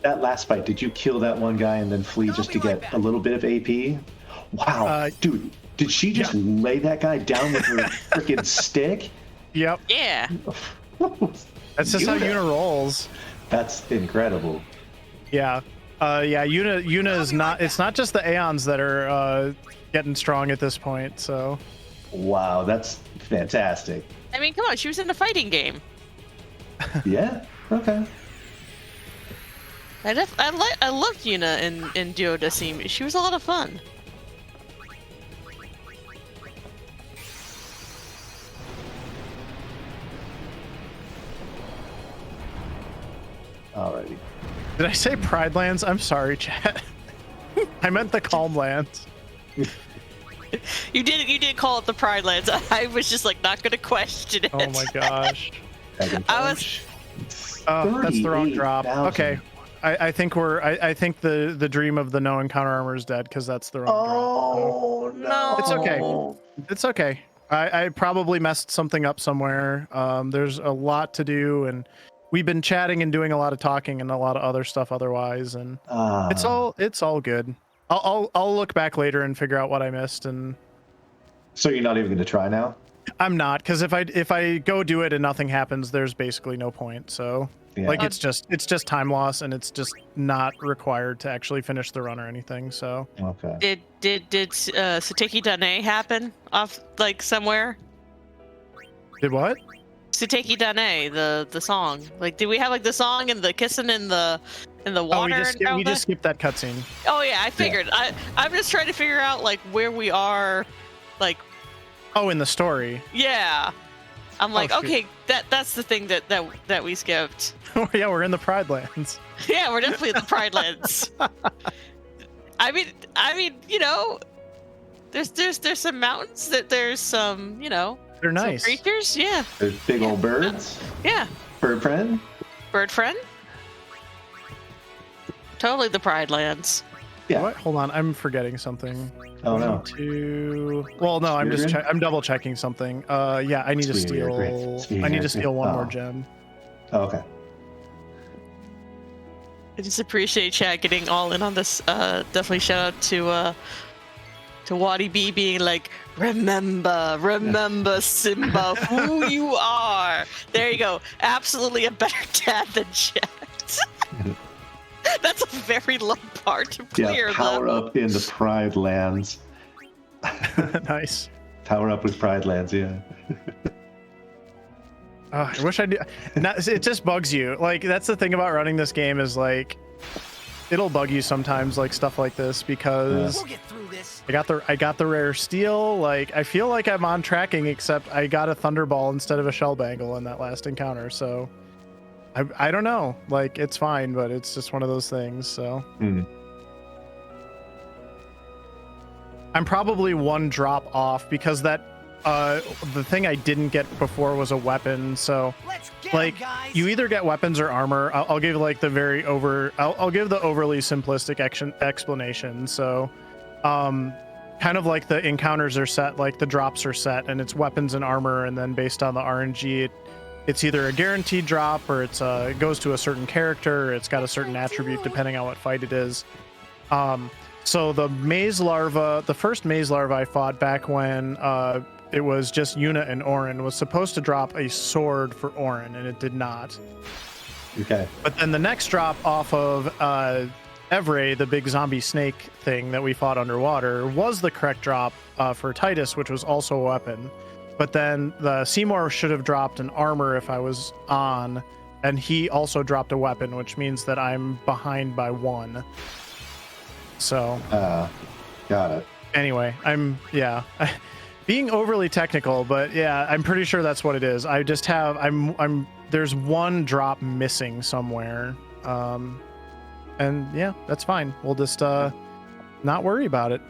That last fight, did you kill that one guy and then flee just to get a little bit of AP? Wow, dude, did she just lay that guy down with her freaking stick? Yep. Yeah. That's just how Yuna rolls. That's incredible. Yeah. Yuna is not. It's not just the Aeons that are getting strong at this point. So. Wow, that's fantastic. I mean, come on, she was in a fighting game. Yeah. Okay. I loved Yuna in Duodecim. She was a lot of fun. Alrighty. Did I say Pride Lands? I'm sorry, chat. I meant the Calm Lands. You did call it the Pride Lands. I was just like not gonna question it. Oh my gosh. I was. Oh, that's the wrong drop. Okay. I think I think the dream of the no encounter armor is dead because that's the wrong drop. So. No. It's okay. It's okay. I probably messed something up somewhere. There's a lot to do, and we've been chatting and doing a lot of talking and a lot of other stuff otherwise, and it's all good. I'll look back later and figure out what I missed. And so you're not even going to try now? I'm not, because if I go do it and nothing happens, there's basically no point. So like it's just time loss, and it's just not required to actually finish the run or anything. So okay. Did Suteki Dane happen off like somewhere? Did what? Suteki Dane, the song. Like, did we have like the song and the kissing in the water? We just skipped that cutscene. Oh yeah, I figured. Yeah. I'm just trying to figure out like where we are, like. Oh, in the story. Yeah, I'm like, okay, that's the thing that we skipped. Oh yeah, we're in the Pride Lands. Yeah, we're definitely in the Pride Lands. I mean, you know, there's some mountains, there's some, you know. They're nice. Some creatures, yeah. There's big old birds. Yeah. Bird friend. Bird friend. Totally the Pride Lands. Yeah. What? Hold on, I'm forgetting something. Oh no. Well, no, I'm double checking something. Yeah, I need to steal. I need to steal one more gem. Oh, okay. I just appreciate chat getting all in on this. Definitely shout out to Waddy B being like, remember Simba, who you are. There you go. Absolutely a better dad than Jet. That's a very low bar to clear. Yeah, power up in the Pride Lands. Nice. Power up with Pride Lands, yeah. I wish I knew. It just bugs you. Like, that's the thing about running this game is like, it'll bug you sometimes, like stuff like this, because we'll get through this. I got the rare steel. Like, I feel like I'm on tracking, except I got a Thunderball instead of a Shell Bangle in that last encounter. So I don't know. Like, it's fine, but it's just one of those things. So I'm probably one drop off because that the thing I didn't get before was a weapon. So like, you either get weapons or armor. I'll give like the very I'll give the overly simplistic explanation. So kind of like the encounters are set, like the drops are set, and it's weapons and armor, and then based on the RNG, it's either a guaranteed drop or it goes to a certain character, or it's got a certain attribute depending on what fight it is. So the maze larva, the first maze larva I fought back when it was just Yuna and Orin, was supposed to drop a sword for Orin, and it did not. Okay. But then the next drop off of Evray, the big zombie snake thing that we fought underwater, was the correct drop for Titus, which was also a weapon. But then the Seymour should have dropped an armor if I was on, and he also dropped a weapon, which means that I'm behind by one. So got it. Anyway, I'm being overly technical, but yeah, I'm pretty sure that's what it is. I just have there's one drop missing somewhere. And yeah, that's fine. We'll just not worry about it.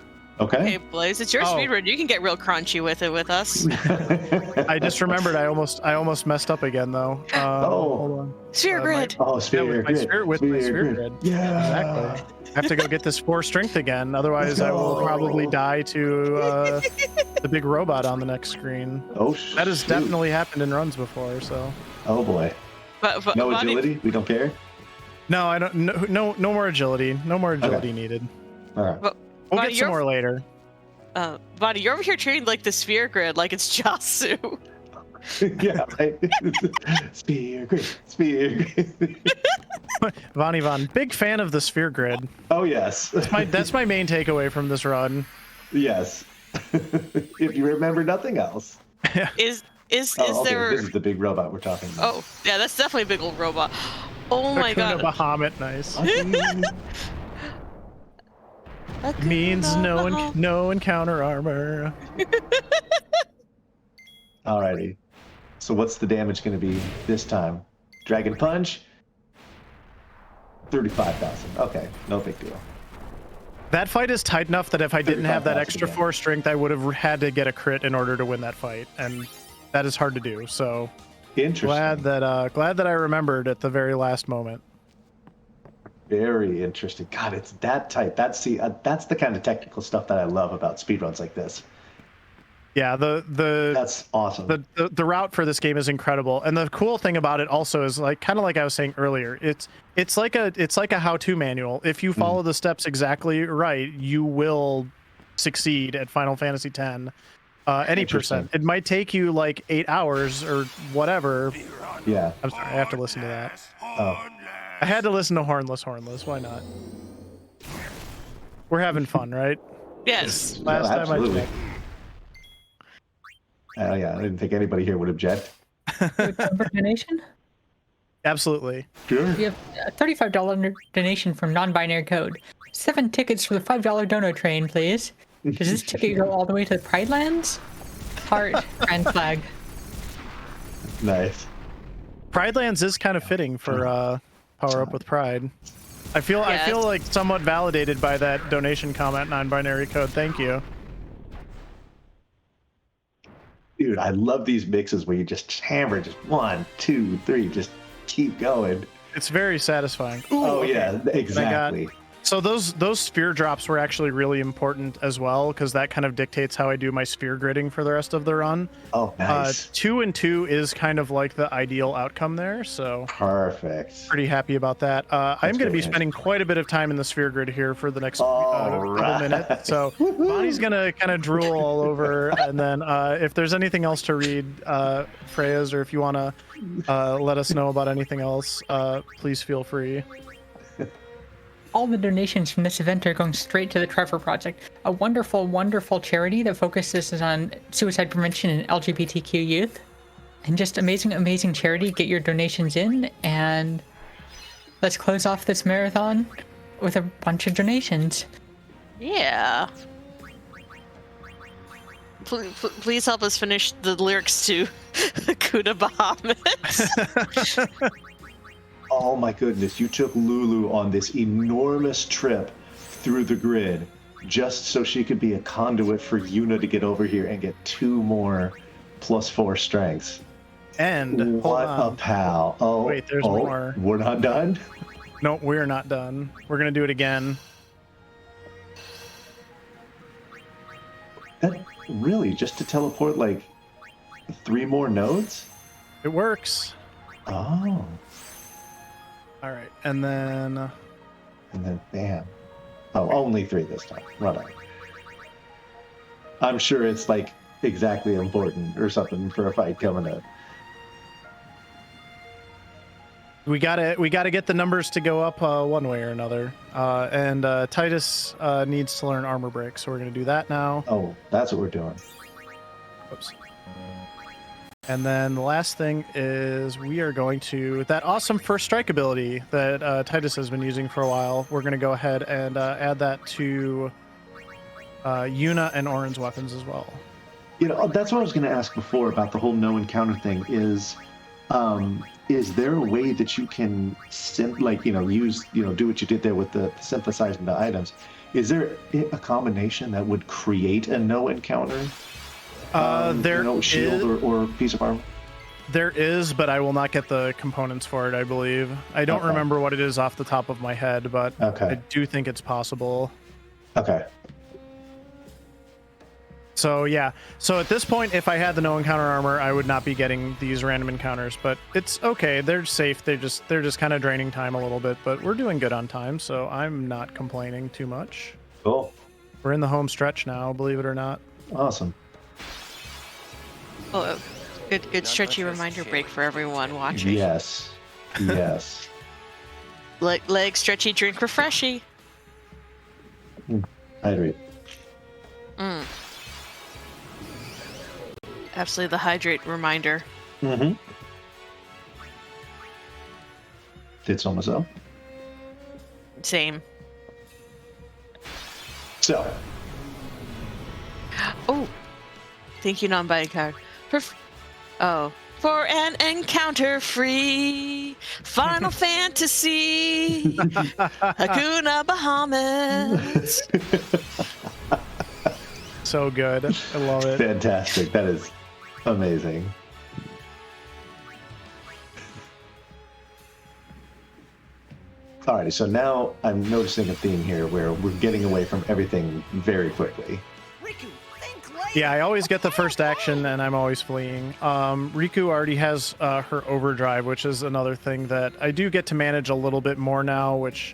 Okay, Okay. Blaze, it's your Oh. speedrun. You can get real crunchy with it with us. I just remembered I almost messed up again though. Oh. Hold on. Sphere my- grid. Oh, Yeah, sphere with my grid. sphere, with my sphere grid. Yeah. Exactly. I have to go get this 4 strength again. Otherwise, I will go. probably die to the big robot on the next screen. Oh, That has shoot. definitely happened in runs before. So Oh boy. But No Bonnie, agility. We don't care. no, I don't. No more agility. No more agility needed. All right. But, We'll Bonnie, get some more later. Bonnie, you're over here treating like the sphere grid like it's Jasu. Yeah. Right. Sphere grid. Sphere grid. Von Ivan, big fan of the sphere grid. Oh yes. That's my main takeaway from this run. Yes. If you remember nothing else. Is Oh, okay. there? This is the big robot we're talking about. Oh, yeah, that's definitely a big old robot. Oh my Hakuna god. Bahamut, nice. Hakuna Means no Bahamut. encounter armor. Alrighty. So what's the damage going to be this time? Dragon Punch? 35,000. Okay, no big deal. That fight is tight enough that if I didn't have that 35,000 extra again. 4 strength, I would have had to get a crit in order to win that fight, and that is hard to do. So Interesting. glad that I remembered at the very last moment. Very interesting. God, it's that tight. That's the kind of technical stuff that I love about speedruns like this. Yeah, the That's awesome. the route for this game is incredible, and the cool thing about it also is kind of like I was saying earlier, it's like a how-to manual. If you follow the steps exactly right, you will succeed at Final Fantasy X. Any Interesting. percent. It might take you like 8 hours or whatever. Yeah. I'm sorry, I have to listen to that. Oh. I had to listen to Hornless. Why not? We're having fun, right? Yes. Last No, time I absolutely. checked. Yeah, I didn't think anybody here would object. Number donation? Absolutely. Sure. We have a $35 donation from non-binary code. 7 tickets for the $5 dono train, please. Does this ticket go all the way to the Pride Lands? Heart, grand flag. Nice. Pride Lands is kind of fitting for Power Up with Pride. I feel like somewhat validated by that donation comment, non-binary code. Thank you. Dude, I love these mixes where you just hammer just 1, 2, 3, just keep going. It's very satisfying. Ooh, Oh okay. yeah, exactly. So those sphere drops were actually really important as well, because that kind of dictates how I do my sphere gridding for the rest of the run. Oh, nice. 2 and 2 is kind of like the ideal outcome there, so Perfect. pretty happy about that. I'm going to be great. spending quite a bit of time in the sphere grid here for the next All couple right. minutes. So Bonnie's going to kind of drool all over, and then if there's anything else to read, Freya's, or if you want to let us know about anything else, please feel free. All the donations from this event are going straight to the Trevor Project, a wonderful, wonderful charity that focuses on suicide prevention in LGBTQ youth. And just amazing, amazing charity. Get your donations in, and let's close off this marathon with a bunch of donations. Yeah. Please help us finish the lyrics to Hakuna Bahamut. Oh my goodness, you took Lulu on this enormous trip through the grid just so she could be a conduit for Yuna to get over here and get 2 more +4 strengths. And hold What a on. pal. Oh, Wait, there's more. We're not done? No, we're not done. We're going to do it again. That really, just to teleport like 3 more nodes? It works. Oh. All right, and then And then bam. Oh, only 3 this time. Right on. I'm sure it's like exactly important or something for a fight coming up. we gotta get the numbers to go up one way or another. And Titus needs to learn armor break, so we're gonna do that now. Oh, that's what we're doing. Whoops. And then the last thing is we are going to that awesome first strike ability that Titus has been using for a while. We're gonna go ahead and add that to Yuna and Orin's weapons as well. You know, that's what I was going to ask before about the whole no encounter thing is is there a way that you can use, do what you did there with the synthesizing the items? Is there a combination that would create a no encounter? Shield or piece of armor? There is, but I will not get the components for it, I believe. I don't remember what it is off the top of my head, but I do think it's possible. Okay. So yeah. So at this point, if I had the no encounter armor, I would not be getting these random encounters, but it's okay. They're safe. They're just kind of draining time a little bit, but we're doing good on time, so I'm not complaining too much. Cool. We're in the home stretch now, believe it or not. Awesome. Oh, good stretchy reminder break for everyone watching. Yes. Yes. Leg stretchy, drink refreshy. Hydrate. Absolutely the hydrate reminder. Mm-hmm. Did so myself. Same. So. Oh. Thank you, non-buying card. For an encounter-free Final Fantasy Hakuna Bahamas. So good. I love it. Fantastic. That is amazing. Alrighty, so now I'm noticing a theme here where we're getting away from everything very quickly. Riku, think late. Yeah, I always get the first action and I'm always fleeing. Riku already has her overdrive, which is another thing that I do get to manage a little bit more now, which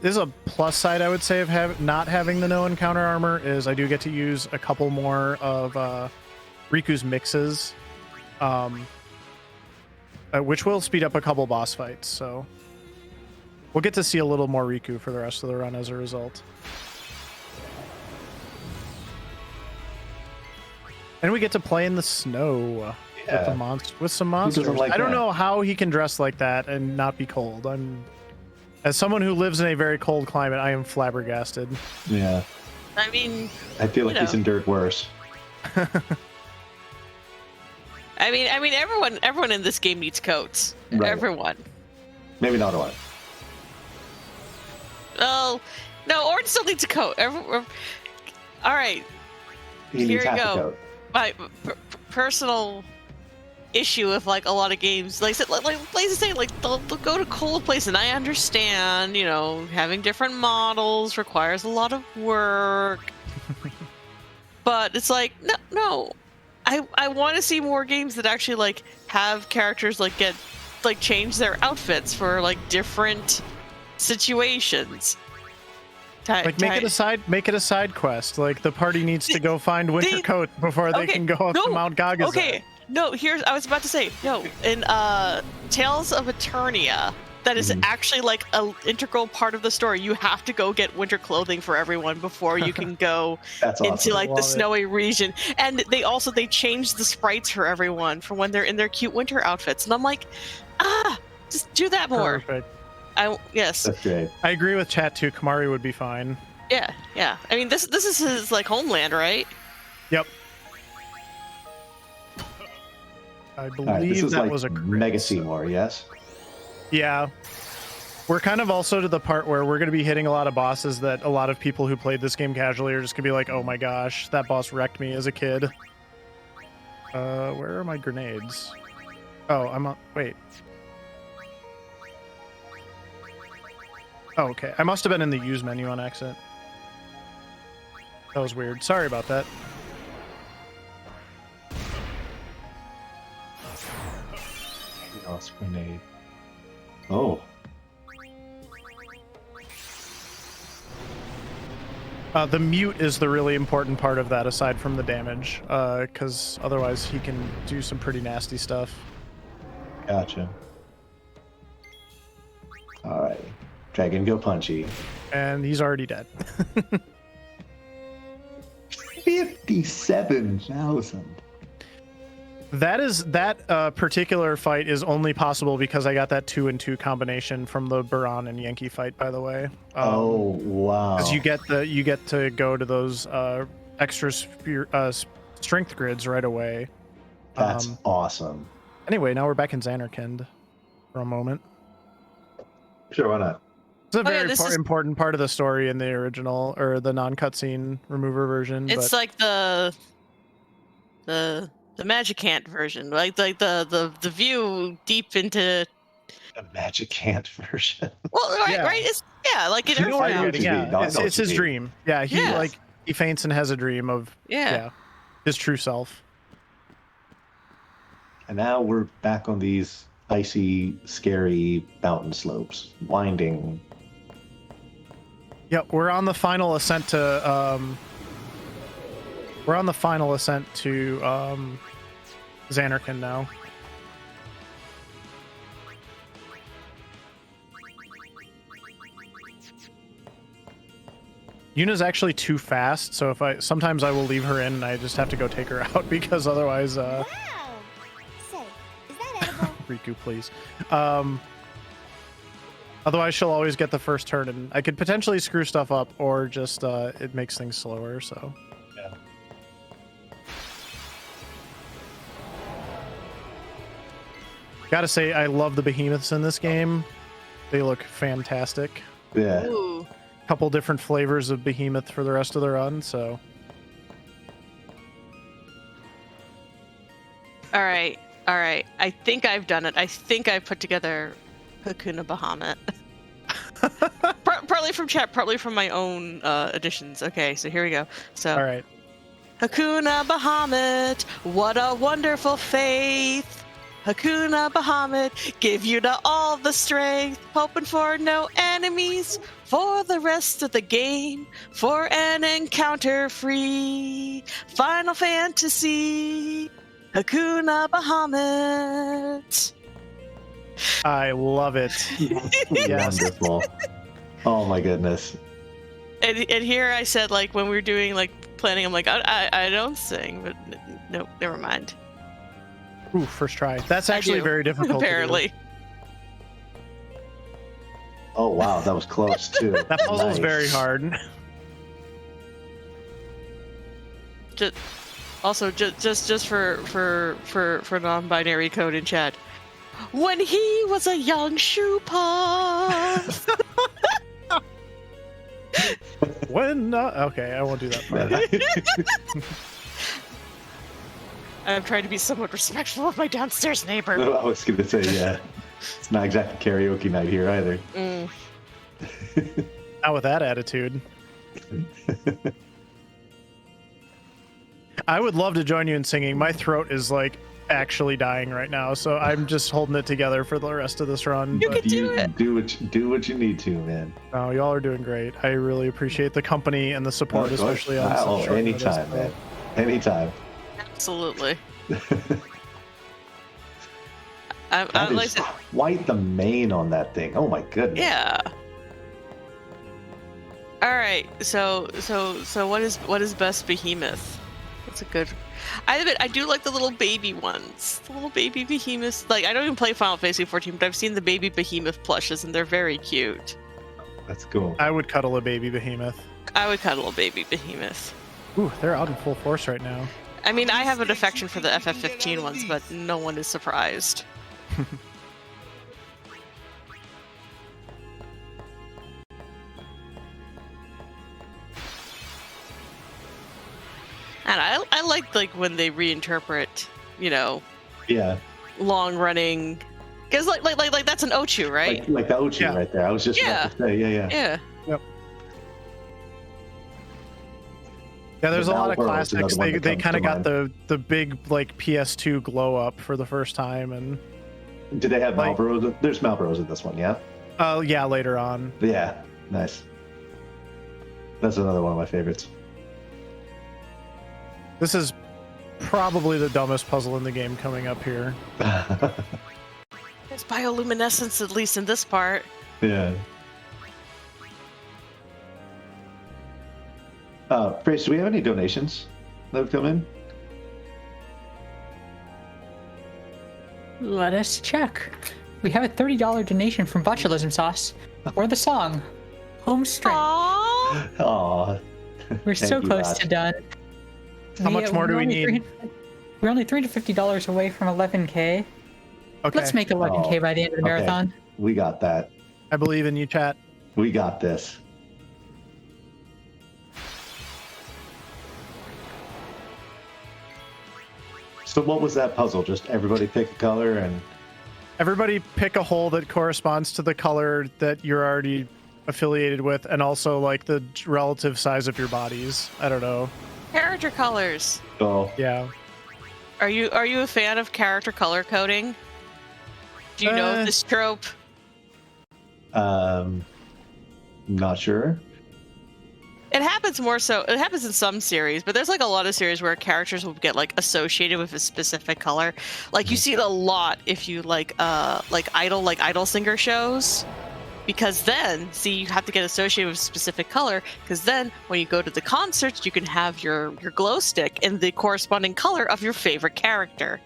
is a plus side, I would say, of not having the no encounter armor, is I do get to use a couple more of Riku's mixes, which will speed up a couple boss fights, so we'll get to see a little more Riku for the rest of the run as a result. And we get to play in the snow with some monsters. I don't know how he can dress like that and not be cold. As someone who lives in a very cold climate, I am flabbergasted. Yeah. I mean, I feel like he's endured worse. I mean, everyone in this game needs coats. Right. Everyone. Maybe not one. Oh, no, Orin still needs a coat. All right. He needs half a coat. My personal issue with like a lot of games, like places say like they'll go to cold places, and I understand, having different models requires a lot of work. But it's like no, I want to see more games that actually like have characters like get like change their outfits for like different situations. Make it a side quest. Like the party needs to go find winter coats before they can go up to Mount Gagazet. Okay, no. I was about to say no. In Tales of Eternia, that is actually like an integral part of the story. You have to go get winter clothing for everyone before you can go into like the snowy region. And they changed the sprites for everyone for when they're in their cute winter outfits. And I'm like, just do that more. Perfect. Yes. That's great. I agree with chat too. Kamari would be fine. Yeah. I mean, this is his like homeland, right? Yep. I believe this is that like was a Mega Seymour, yes? Yeah. We're kind of also to the part where we're going to be hitting a lot of bosses that a lot of people who played this game casually are just going to be like, oh my gosh, that boss wrecked me as a kid. Where are my grenades? Oh, I'm on... Wait. Oh, okay. I must have been in the use menu on accident. That was weird. Sorry about that. Lost grenade. Oh. The mute is the really important part of that, aside from the damage, because otherwise he can do some pretty nasty stuff. Gotcha. All right. Dragon go punchy. And he's already dead. 57,000. That particular fight is only possible because I got that 2-2 combination from the Baran and Yankee fight, by the way. Oh wow! Because you get to go to those extra strength grids right away. That's awesome. Anyway, now we're back in Xanarkand for a moment. Sure, why not? It's a very this is- important part of the story in the original or the non-cutscene remover version. It's but like the Magicant version, like the view deep into. A Magic Hand version. Well, right, Yeah. right. It's like in you know what I know you're Earthbound. what you getting. mean. No, I It's know what it's you his mean. dream. Yeah, he Yeah. he faints and has a dream of Yeah. his true self. And now we're back on these icy, scary mountain slopes, winding. Yep, we're on the final ascent to Xanarkand now. Yuna's actually too fast, so sometimes I will leave her in and I just have to go take her out because otherwise Wow. Say, is that edible? Riku, please. Otherwise she'll always get the first turn and I could potentially screw stuff up or just it makes things slower, so. Yeah. Gotta say, I love the behemoths in this game. They look fantastic. Yeah. Ooh. Couple different flavors of behemoth for the rest of the run, so. All right. I think I've done it. I think I've put together Hakuna Bahamut. Partly from chat, partly from my own additions. Okay, so here we go. So All right. Hakuna Bahamut, what a wonderful faith. Hakuna Bahamut, give you to all the strength, hoping for no enemies for the rest of the game, for an encounter free. Final Fantasy, Hakuna Bahamut. I love it. Yes. Wonderful. Oh my goodness. And here I said, like, when we were doing, like, planning, I'm like, I don't sing, but nope, never mind. Ooh, first try. That's I actually do, very difficult. apparently. Oh wow, that was close too. To do. That puzzle's Nice. very hard. Just for non-binary code in chat. When he was a young shoe puff. When? Okay, I won't do that part. I'm trying to be somewhat respectful of my downstairs neighbor. I was gonna say, yeah. It's not exactly karaoke night here either. Mm. Not with that attitude. I would love to join you in singing. My throat is like actually dying right now, so I'm just holding it together for the rest of this run. You but- can do it. Do what you need to, man. No, y'all are doing great. I really appreciate the company and the support, Oh, especially on oh, such short anytime, notice. man. Anytime. Absolutely. That like I is said, quite the mane on that thing. Oh my goodness. yeah. All right. So what is best behemoth? That's a good. I do like the little baby ones, the little baby behemoths. Like, I don't even play Final Fantasy 14, but I've seen the baby behemoth plushes, and they're very cute. That's cool. I would cuddle a baby behemoth. I would cuddle a baby behemoth. Ooh, they're out in full force right now. I mean, I have an affection for the FF15 ones, but no one is surprised. And I like when they reinterpret, Yeah. long running, because like that's an Ochu, right? Like the Ochi Yeah. right there. I was just about to say, yeah. Yeah. Yeah, there's The a lot of Malboro is another classics. one They that they comes kind to of got mind. the big like PS2 glow up for the first time, and Did they have Like- Malboros? There's Malboros in this one, yeah? yeah, later on. Yeah. Nice. That's another one of my favorites. This is probably the dumbest puzzle in the game coming up here. There's bioluminescence, at least in this part. Yeah. Grace, do we have any donations that have come in? Let us check. We have a $30 donation from Botulism Sauce for the song Home Strength. Aww. Aw. We're so Thank you, close Bot. to done. How much more do we need? We're only $350 away from 11K. Okay. Let's make 11K by the end of the okay. marathon. We got that. I believe in you, chat. We got this. So what was that puzzle? Just everybody pick a color and... Everybody pick a hole that corresponds to the color that you're already affiliated with, and also like the relative size of your bodies. I don't know. Character colors. Oh, Yeah. Are you a fan of character color coding? Do you know this trope? not sure. It happens more so. It happens in some series, but there's like a lot of series where characters will get like associated with a specific color. Like you see it a lot if you like idol singer shows, because then you have to get associated with a specific color. Because then when you go to the concerts, you can have your glow stick in the corresponding color of your favorite character.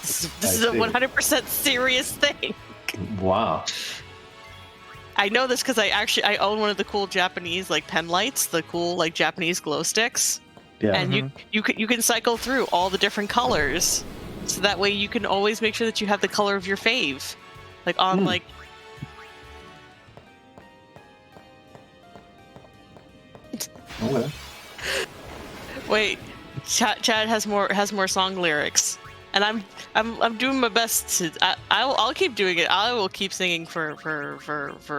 This is a 100% serious thing. Wow. I know this because I own one of the cool Japanese like pen lights, the cool like Japanese glow sticks. Yeah. And you can cycle through all the different colors, so that way you can always make sure that you have the color of your fave, like on like. Okay. Wait, Chad has more song lyrics, and I'm doing my best to. I'll keep doing it. I will keep singing for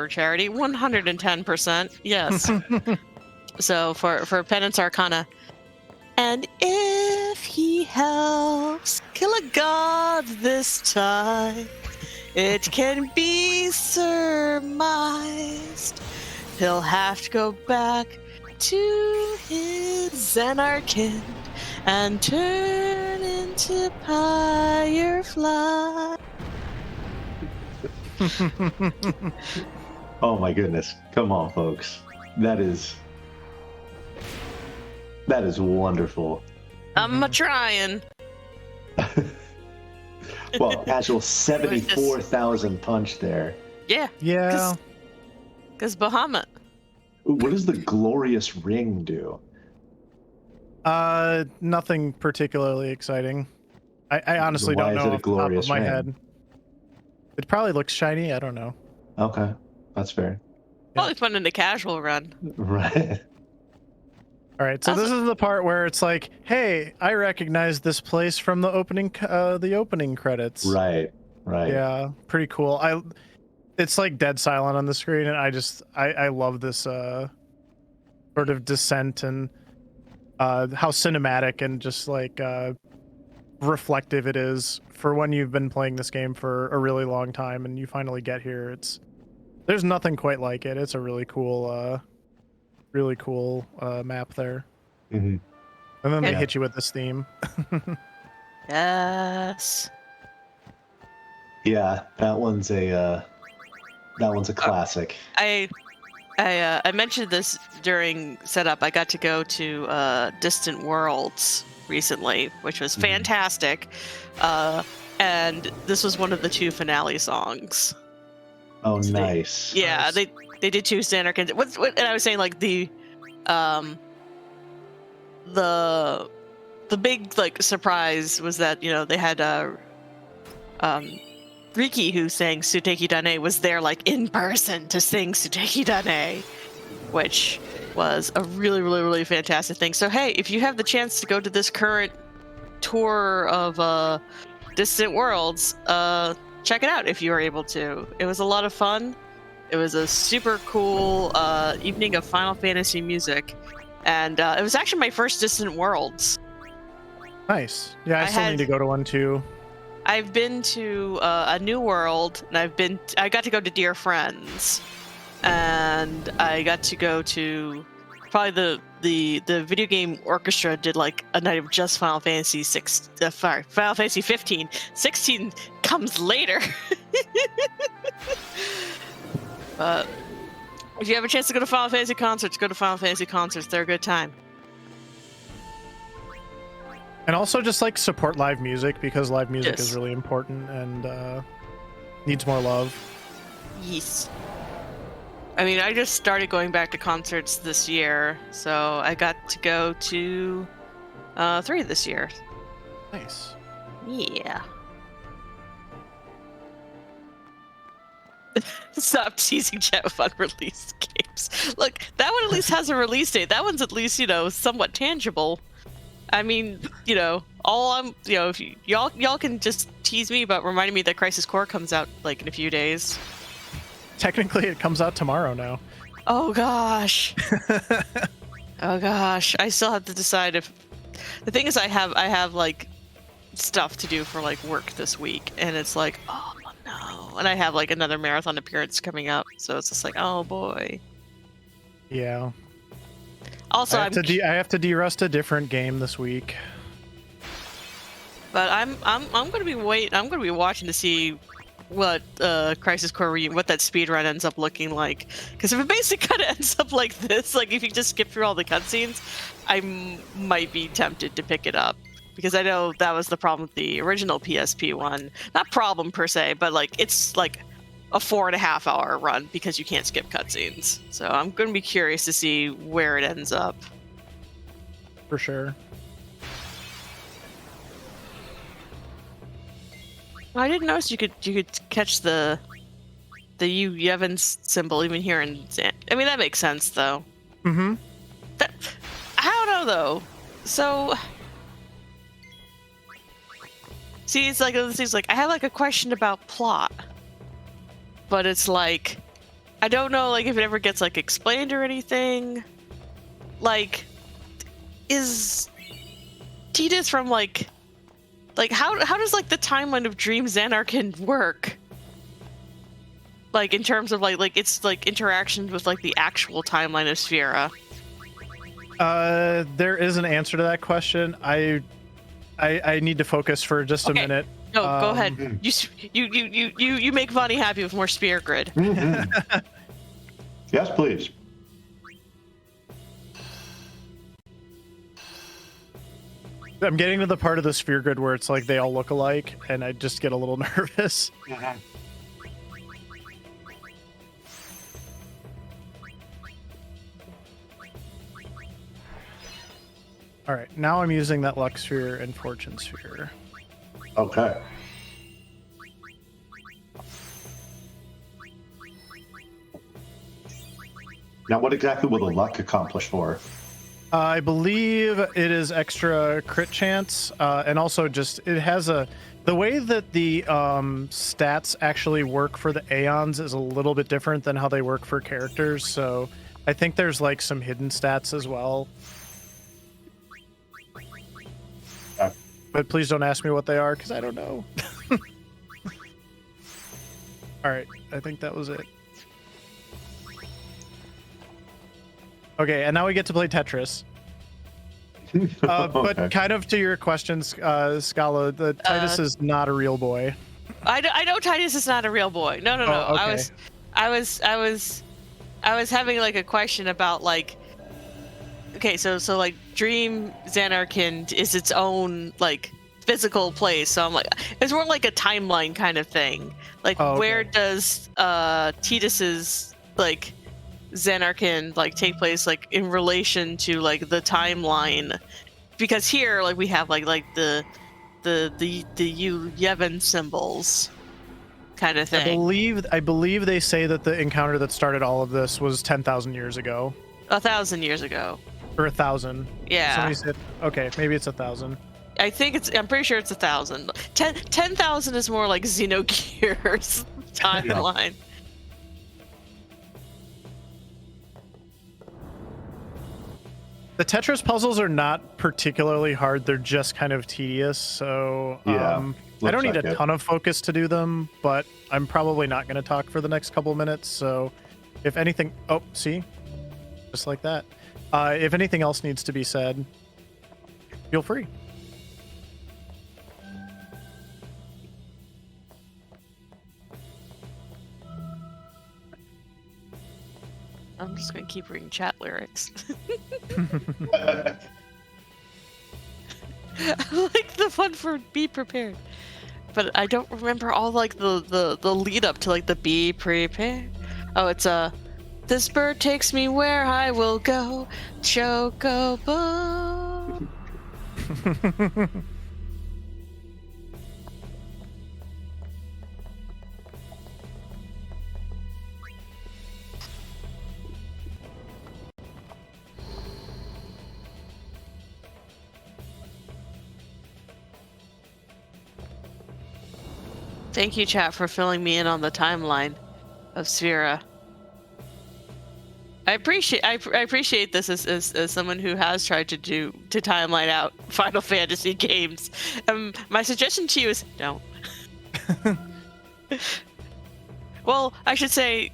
charity. 110%. Yes. So for Penance Arcana. And if he helps kill a god this time, it can be surmised he'll have to go back to his Xenarkin and turn into Firefly. Oh my goodness. Come on, folks. That is wonderful. I'm a-trying. Well, actual 74,000 punch there. Yeah. Yeah. Because Bahamut. What does the glorious ring do? Nothing particularly exciting. I honestly Why don't is know it a off the top glorious of my ring? head. It probably looks shiny. I don't know. Okay, that's fair. Probably fun in a casual run. Right. All right, so this is the part where it's like, hey, I recognize this place from the opening credits. Right. Yeah, pretty cool. It's like dead silent on the screen, and I love this sort of descent and how cinematic and just like reflective it is for when you've been playing this game for a really long time and you finally get here. There's nothing quite like it. It's a really cool map there. Mm-hmm. And then they hit you with this theme. Yes. Yeah, that one's a classic. I mentioned this during setup. I got to go to Distant Worlds recently, which was fantastic. And this was one of the 2 finale songs. Oh, nice. Yeah, Nice. they did 2 Xanarkins. What? And I was saying like the big like surprise was that they had Riki, who sang Suteki Dane, was there like in person to sing Suteki Dane, which was a really, really, really fantastic thing. So hey, if you have the chance to go to this current tour of Distant Worlds, check it out if you are able to. It was a lot of fun. It was a super cool evening of Final Fantasy music, and it was actually my first Distant Worlds. Nice. Yeah, I still need to go to one too. I've been to a New World, and I got to go to Dear Friends, and I got to go to probably the video game orchestra did like a night of just Final Fantasy Final Fantasy 15. 16 comes later. But if you have a chance to go to Final Fantasy concerts, go to Final Fantasy concerts. They're a good time. And also just like support live music, because live music is really important and needs more love. Yes. I mean, I just started going back to concerts this year, so I got to go to 3 this year. Nice. Yeah. Stop teasing chat with unreleased games. Look, that one at least has a release date. That one's at least, somewhat tangible. I mean, all I'm, if y'all can just tease me about reminding me that Crisis Core comes out like in a few days. Technically, it comes out tomorrow now. Oh gosh. Oh gosh. I still have to decide if. The thing is, I have like stuff to do for like work this week, and it's like, oh no, and I have like another marathon appearance coming up, so it's just like, oh boy. Yeah. Also, I have to derust a different game this week. But I'm gonna be I'm gonna be watching to see what Crisis Core what that speedrun ends up looking like. Because if it basically kind of ends up like this, like if you just skip through all the cutscenes, I might be tempted to pick it up. Because I know that was the problem with the original PSP one. Not problem per se, but like it's like a 4.5 hour run because you can't skip cutscenes. So I'm going to be curious to see where it ends up. For sure. I didn't notice you could catch the Yevon symbol even here in I mean, that makes sense though. Mm-hmm. I don't know though. So see, it's like I have like a question about plot, but it's like I don't know like if it ever gets like explained or anything. Like, is Tidus from like how does like the timeline of Dream Xanarkin work? Like in terms of like it's like interactions with like the actual timeline of Sphera. There is an answer to that question. I need to focus for just a minute. No, go ahead. You make Vonnie happy with more Spear Grid. Mm-hmm. Yes, please. I'm getting to the part of the Sphere Grid where it's like they all look alike, and I just get a little nervous. Mm-hmm. All right, now I'm using that Luck Sphere and Fortune Sphere. Okay. Now, what exactly will the luck accomplish for? I believe it is extra crit chance, and also just it has the way that the stats actually work for the Aeons is a little bit different than how they work for characters. So I think there's like some hidden stats as well. But please don't ask me what they are because I don't know. All right, I think that was it. Okay, and now we get to play Tetris. But kind of to your questions, Scala, the Titus is not a real boy. I know Titus is not a real boy. No. Oh, okay. I was having like a question about like. Okay, so like Dream Xanarkin is its own like physical place. So I'm like, it's more like a timeline kind of thing. Like, where does Tidus's like Xanarkin like take place like in relation to like the timeline? Because here like we have like the Yevon symbols kind of thing. I believe they say that the encounter that started all of this was 10,000 years ago. 1,000 years ago. Or 1,000. Yeah. Somebody said, okay, maybe it's 1,000. I'm pretty sure it's 1,000. 10,000 is more like Xenogears timeline. The Tetris puzzles are not particularly hard. They're just kind of tedious. So I don't need a ton of focus to do them, but I'm probably not going to talk for the next couple of minutes. So if anything, see, just like that. If anything else needs to be said, feel free. I'm just going to keep reading chat lyrics. I like the one for be prepared. But I don't remember all like the lead up to like the be prepared. Oh, it's this bird takes me where I will go, Chocobo. Thank you, chat, for filling me in on the timeline of Sphera. I appreciate this as someone who has tried to timeline out Final Fantasy games. My suggestion to you is don't. Well, I should say,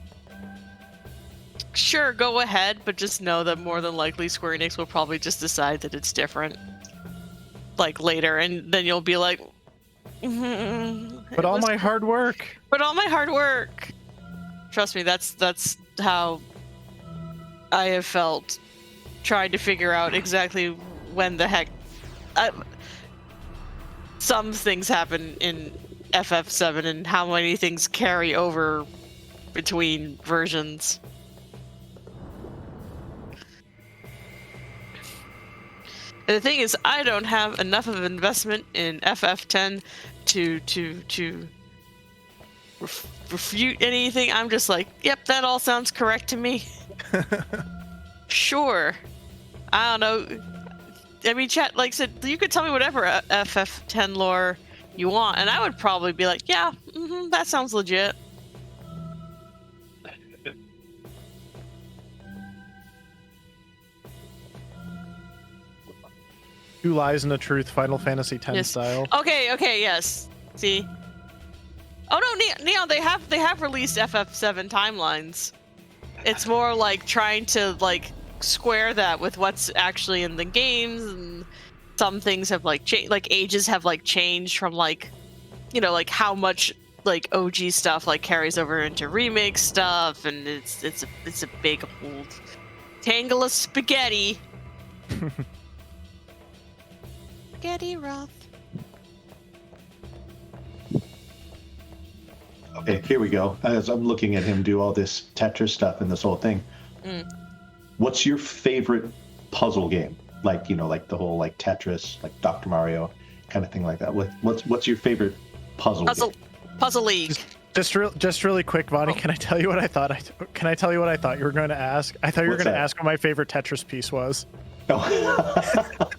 sure, go ahead, but just know that more than likely Square Enix will probably just decide that it's different, like, later, and then you'll be like, But all my hard work. Trust me, that's how I have felt trying to figure out exactly when the heck some things happen in FF7 and how many things carry over between versions. And the thing is, I don't have enough of an investment in FF10 to refute anything. I'm just like, yep, that all sounds correct to me. Sure. I don't know. I mean, chat, like I said, you could tell me whatever FF10 lore you want, and I would probably be like, yeah, that sounds legit. Two lies and a truth, Final Fantasy X style. Okay, yes. See? Oh no, Neon, they have released FF7 timelines. It's more like trying to like square that with what's actually in the games, and some things have like like ages have like changed from like, you know, like how much like OG stuff like carries over into remake stuff, and it's a big old tangle of spaghetti. Spaghetti rough. Okay, here we go. As I'm looking at him do all this Tetris stuff and this whole thing, what's your favorite puzzle game? Like, you know, like the whole like Tetris, like Dr. Mario kind of thing like that. What's your favorite puzzle game? Puzzle League. Just really quick, Vonnie, can I tell you what I thought? Can I tell you what I thought you were going to ask? I thought you were going to ask what my favorite Tetris piece was. Oh.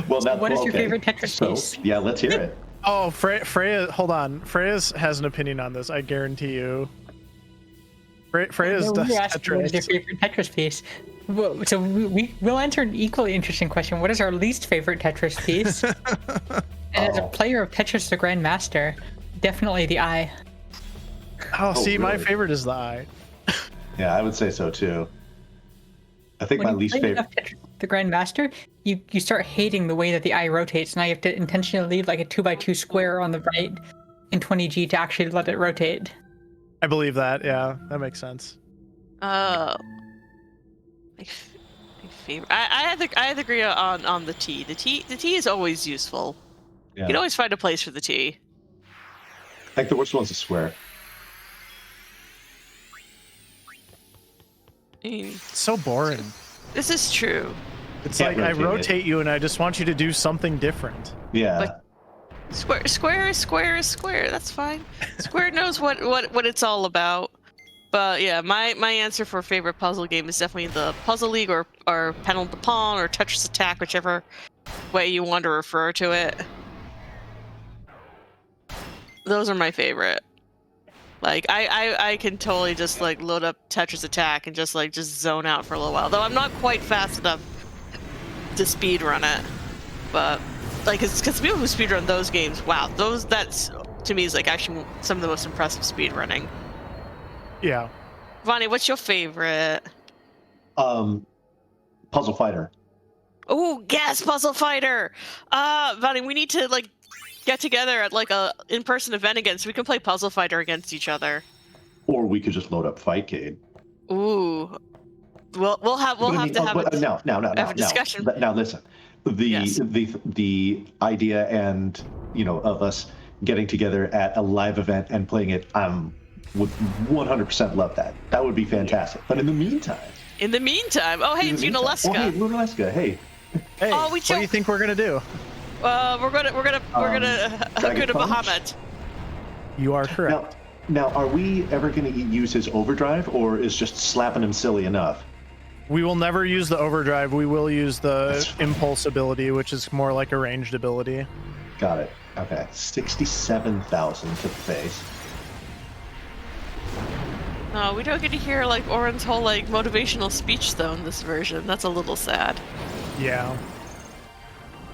Well, what is your favorite Tetris piece? Yeah, let's hear it. Oh, Freya, hold on. Freya has an opinion on this, I guarantee you. Freya's What is your Tetris. favorite Tetris piece? So we'll answer an equally interesting question. What is our least favorite Tetris piece? And as a player of Tetris the Grandmaster, definitely the eye. Oh, see, really? my favorite is the eye. Yeah, I would say so too. I think my least favorite. Tetris the Grandmaster, you start hating the way that the eye rotates. Now you have to intentionally leave like a 2x2 square on the right in 20G to actually let it rotate. I believe that. Yeah, that makes sense. Oh, my favorite. I have to agree on the T. The T is always useful. Yeah. You can always find a place for the T. I think the worst one's a square. I mean, It's so boring. this is true. It's Can't like I rotate rotate you and I just want you to do something different. Yeah. But- Square is square. That's fine. Square knows what it's all about. But yeah, my answer for favorite puzzle game is definitely the Puzzle League or Panel de Pon or Tetris Attack, whichever way you want to refer to it. Those are my favorite. Like I can totally just like load up Tetris Attack and just zone out for a little while. Though I'm not quite fast enough to speedrun it. But like, because people who speedrun those games, wow, that's to me is like actually some of the most impressive speedrunning. Yeah. Vonnie, what's your favorite? Puzzle Fighter. Oh, yes, Puzzle Fighter. Vonnie, we need to like get together at like a in-person event again so we can play Puzzle Fighter against each other. Or we could just load up Fightcade. Ooh. We'll have to have a discussion. But now listen. Yes. The idea and of us getting together at a live event and playing it, would 100% love that. That would be fantastic. But in the meantime, oh hey, it's Unaleska. Oh hey, Unaleska. Hey. Hey, Oh, what do you think we're gonna do? We're gonna go to Bahamut. You are correct. Now, are we ever going to use his overdrive, or is just slapping him silly enough? We will never use the overdrive. We will use the impulse ability, which is more like a ranged ability. Got it. Okay, 67,000 to the face. No, we don't get to hear like Oren's whole like motivational speech though in this version. That's a little sad. Yeah.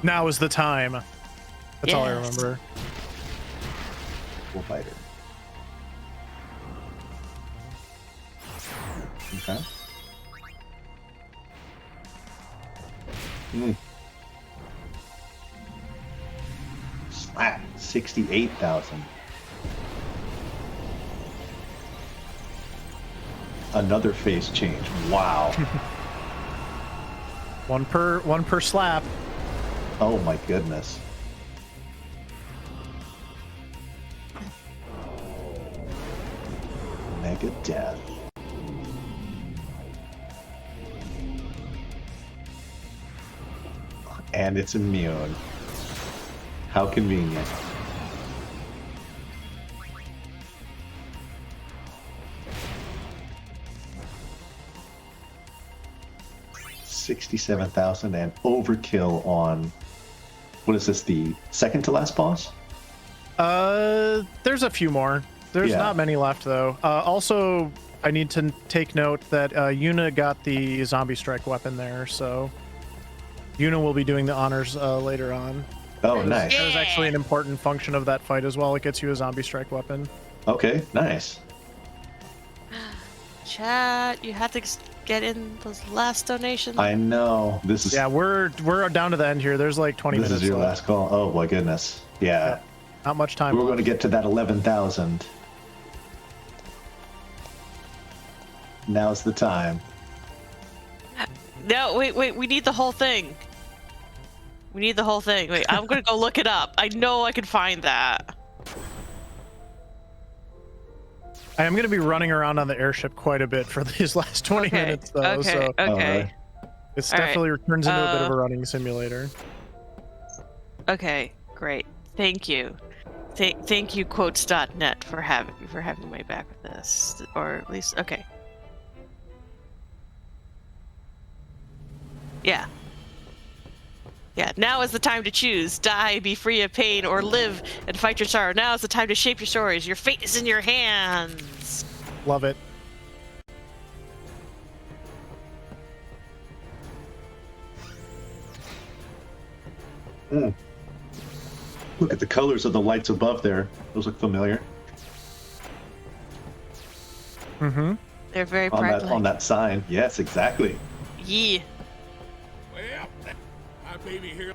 Now is the time. That's all I remember. Full fighter. Okay. Slap. 68,000. Another face change. Wow. One per slap. Oh my goodness. Mega death. And it's immune. How convenient. $67,000 and overkill on, what is this, the second to last boss? There's a few more. There's not many left though. Also, I need to take note that Yuna got the zombie strike weapon there, so Yuna will be doing the honors later on. Oh, nice. That is actually an important function of that fight as well. It gets you a zombie strike weapon. Okay, nice. Chat, you had to get in those last donations. I know. This is we're down to the end here. There's like 20 minutes This is your left. last call. Oh my goodness. Yeah. Not much time. We're going to get to that 11,000. Now's the time. No, wait, we need the whole thing. We need the whole thing. Wait, I'm gonna go look it up. I know I can find that. I am going to be running around on the airship quite a bit for these last 20 minutes though. So Okay. it's definitely turns into a bit of a running simulator. Okay, great. Thank you. Thank you, quotes.net, for having my back with this. Or at least, okay. Yeah. Yeah, now is the time to choose. Die, be free of pain, or live and fight your sorrow. Now is the time to shape your stories. Your fate is in your hands. Love it. Look at the colors of the lights above there. Those look familiar. Mm-hmm. They're very On bright. on that sign. Yes, exactly. Yeah. Well, my baby here.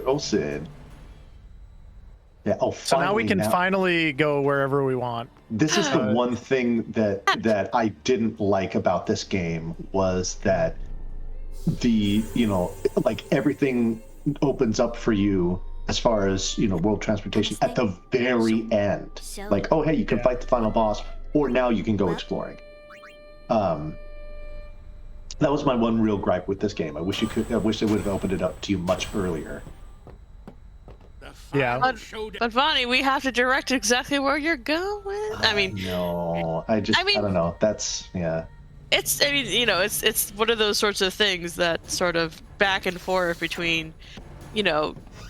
Oh, Sid. Yeah. Oh, So now we can finally go wherever we want. This is the one thing that I didn't like about this game was that like everything opens up for you as far as, world transportation at the very end. Like, oh, hey, you can fight the final boss, or now you can go exploring. That was my one real gripe with this game. I wish they would have opened it up to you much earlier. Yeah. But Vonnie, we have to direct exactly where you're going. I mean, no, I don't know. That's it's one of those sorts of things that sort of back and forth between,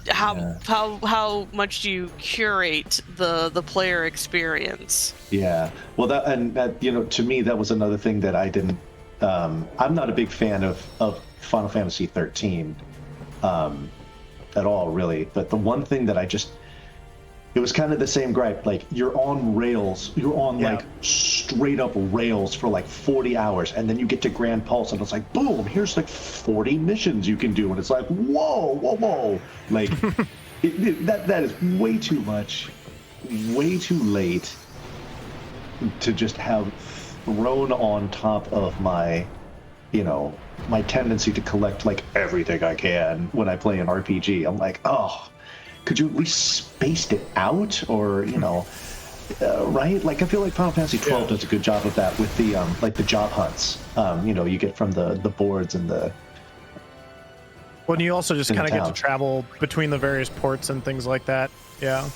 how much do you curate the player experience? Yeah. Well, that to me that was another thing that I didn't. I'm not a big fan of Final Fantasy 13 at all, really. But the one thing that it was kind of the same gripe. Like, you're on rails. You're on like straight up rails for like 40 hours, and then you get to Grand Pulse, and it's like, boom! Here's like 40 missions you can do, and it's like, whoa! Like, that is way too much, way too late to just have thrown on top of my, my tendency to collect like everything I can when I play an RPG. I'm like, oh, could you at least spaced it out, or right? Like, I feel like Final Fantasy 12 does a good job of that with the like the job hunts. You get from the boards and the. Well, and you also just kind of get to town. travel between the various ports and things like that. Yeah.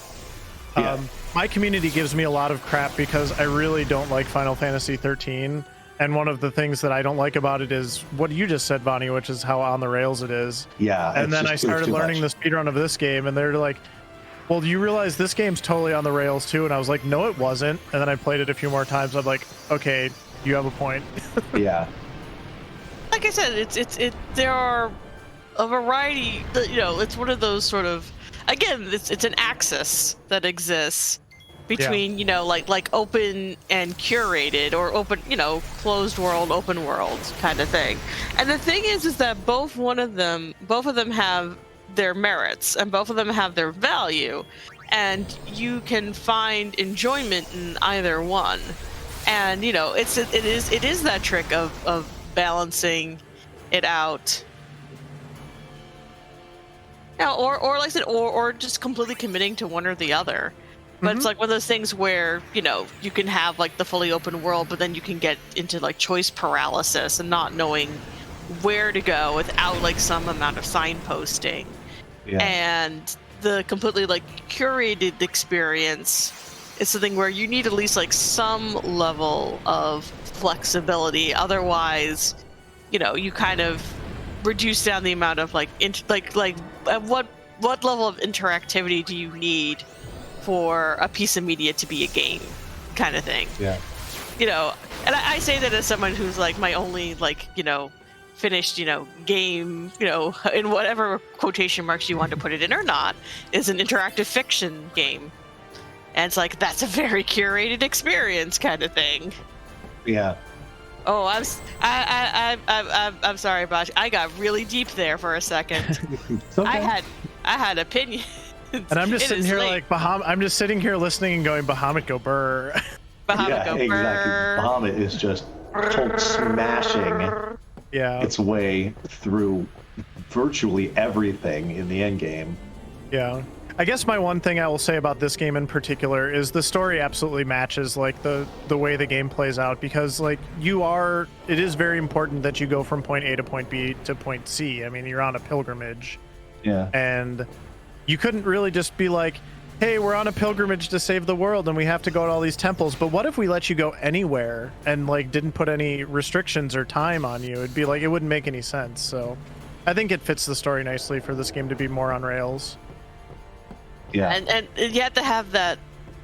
Yeah. My community gives me a lot of crap because I really don't like Final Fantasy 13. And one of the things that I don't like about it is what you just said, Bonnie, which is how on the rails it is. Yeah. And then I started learning the speedrun of this game, and they're like, well, do you realize this game's totally on the rails too? And I was like, no, it wasn't. And then I played it a few more times. I'm like, okay, you have a point. Yeah. Like I said, there are a variety. It's one of those sort of, again, it's an axis that exists between like open and curated, or open, closed world, open world kind of thing. And the thing is that both of them have their merits, and both of them have their value, and you can find enjoyment in either one. And it is that trick of balancing it out. Or like I said, or just completely committing to one or the other. But it's like one of those things where, you can have like the fully open world, but then you can get into like choice paralysis and not knowing where to go without like some amount of signposting. Yeah. And the completely like curated experience is something where you need at least like some level of flexibility. Otherwise, you kind of reduce down the amount of like what level of interactivity do you need for a piece of media to be a game, kind of thing. Yeah. And I say that as someone who's like my only like finished game, in whatever quotation marks you want to put it in or not, is an interactive fiction game. And it's like, that's a very curated experience kind of thing. Yeah. Oh, I'm sorry, Bosh. I got really deep there for a second. Okay. I had opinions. And I'm just sitting here like Bahamut. I'm just sitting here listening and going, Bahamut, go burr. Bahamut, go exactly. burr. Bahamut is just smashing its way through virtually everything in the end game. Yeah. I guess my one thing I will say about this game in particular is the story absolutely matches like the way the game plays out, because like it is very important that you go from point A to point B to point C. I mean, you're on a pilgrimage. Yeah. And you couldn't really just be like, hey, we're on a pilgrimage to save the world and we have to go to all these temples, but what if we let you go anywhere and like didn't put any restrictions or time on you? It'd be like, it wouldn't make any sense. So I think it fits the story nicely for this game to be more on rails. Yeah. And you have to have that,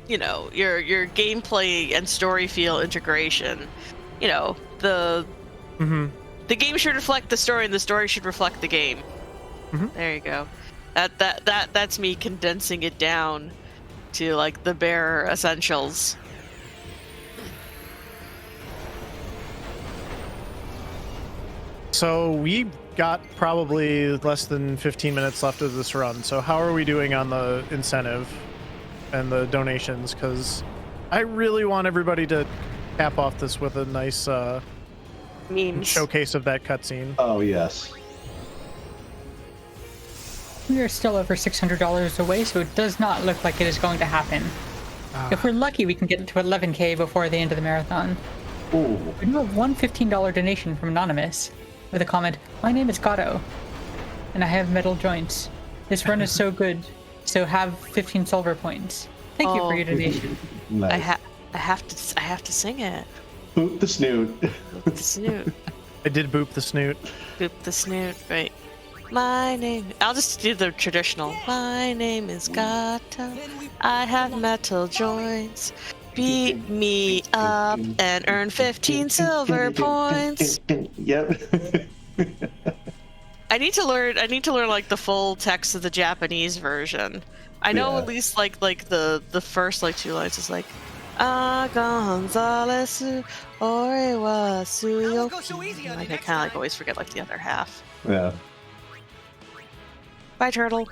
your gameplay and story feel integration. The game should reflect the story and the story should reflect the game. There you go. That's me condensing it down to like the bare essentials. So we got probably less than 15 minutes left of this run. So how are we doing on the incentive and the donations? Because I really want everybody to cap off this with a nice memes showcase of that cutscene. Oh, yes. We are still over $600 away, so it does not look like it is going to happen. If we're lucky, we can get to 11K before the end of the marathon. Ooh. We do have one $15 donation from Anonymous with a comment, "My name is Gato, and I have metal joints. This run is so good, so have 15 silver points. Thank you for your donation." Nice. I have to sing it. Boop the snoot. Boop the snoot. I did boop the snoot. Boop the snoot. Right. My name. I'll just do the traditional. My name is Gato. I have metal joints. Beat me up and earn 15 silver points. Yep. I need to learn like the full text of the Japanese version. I know at least like the first like two lines is like Gonzales Orewa Suyoki. Like I kinda like always forget like the other half. Yeah. Bye, turtle.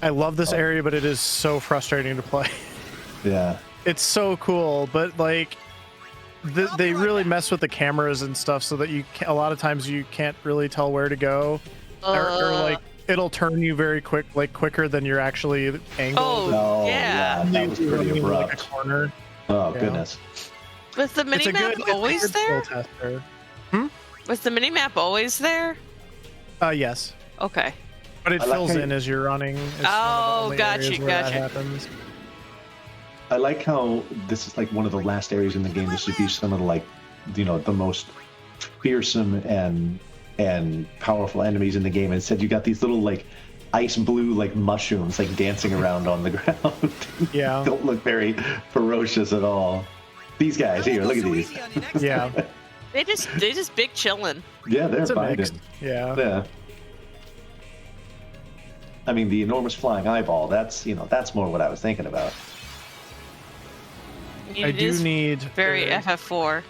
I love this area, but it is so frustrating to play. Yeah. It's so cool, but like they really mess with the cameras and stuff so that a lot of times you can't really tell where to go, or like it'll turn you very quicker than you're actually angled. Oh, yeah. That was pretty abrupt. Like a corner. Oh, goodness. Was the minimap always there? Was the minimap always there? Yes. Okay. But it fills in as you're running. It's Oh, one of the only gotcha, areas where that gotcha. happens. I like how this is like one of the last areas in the game to be some of the like, you know, the most fearsome and powerful enemies in the game. And instead, you got these little like ice blue like mushrooms like dancing around on the ground. Yeah. Don't look very ferocious at all. These guys here, look at these. Yeah. They just big chillin'. Yeah, they're It's a mix. vibing. Yeah. Yeah. I mean, the enormous flying eyeball, that's, you know, that's more what I was thinking about. I do need very FF4.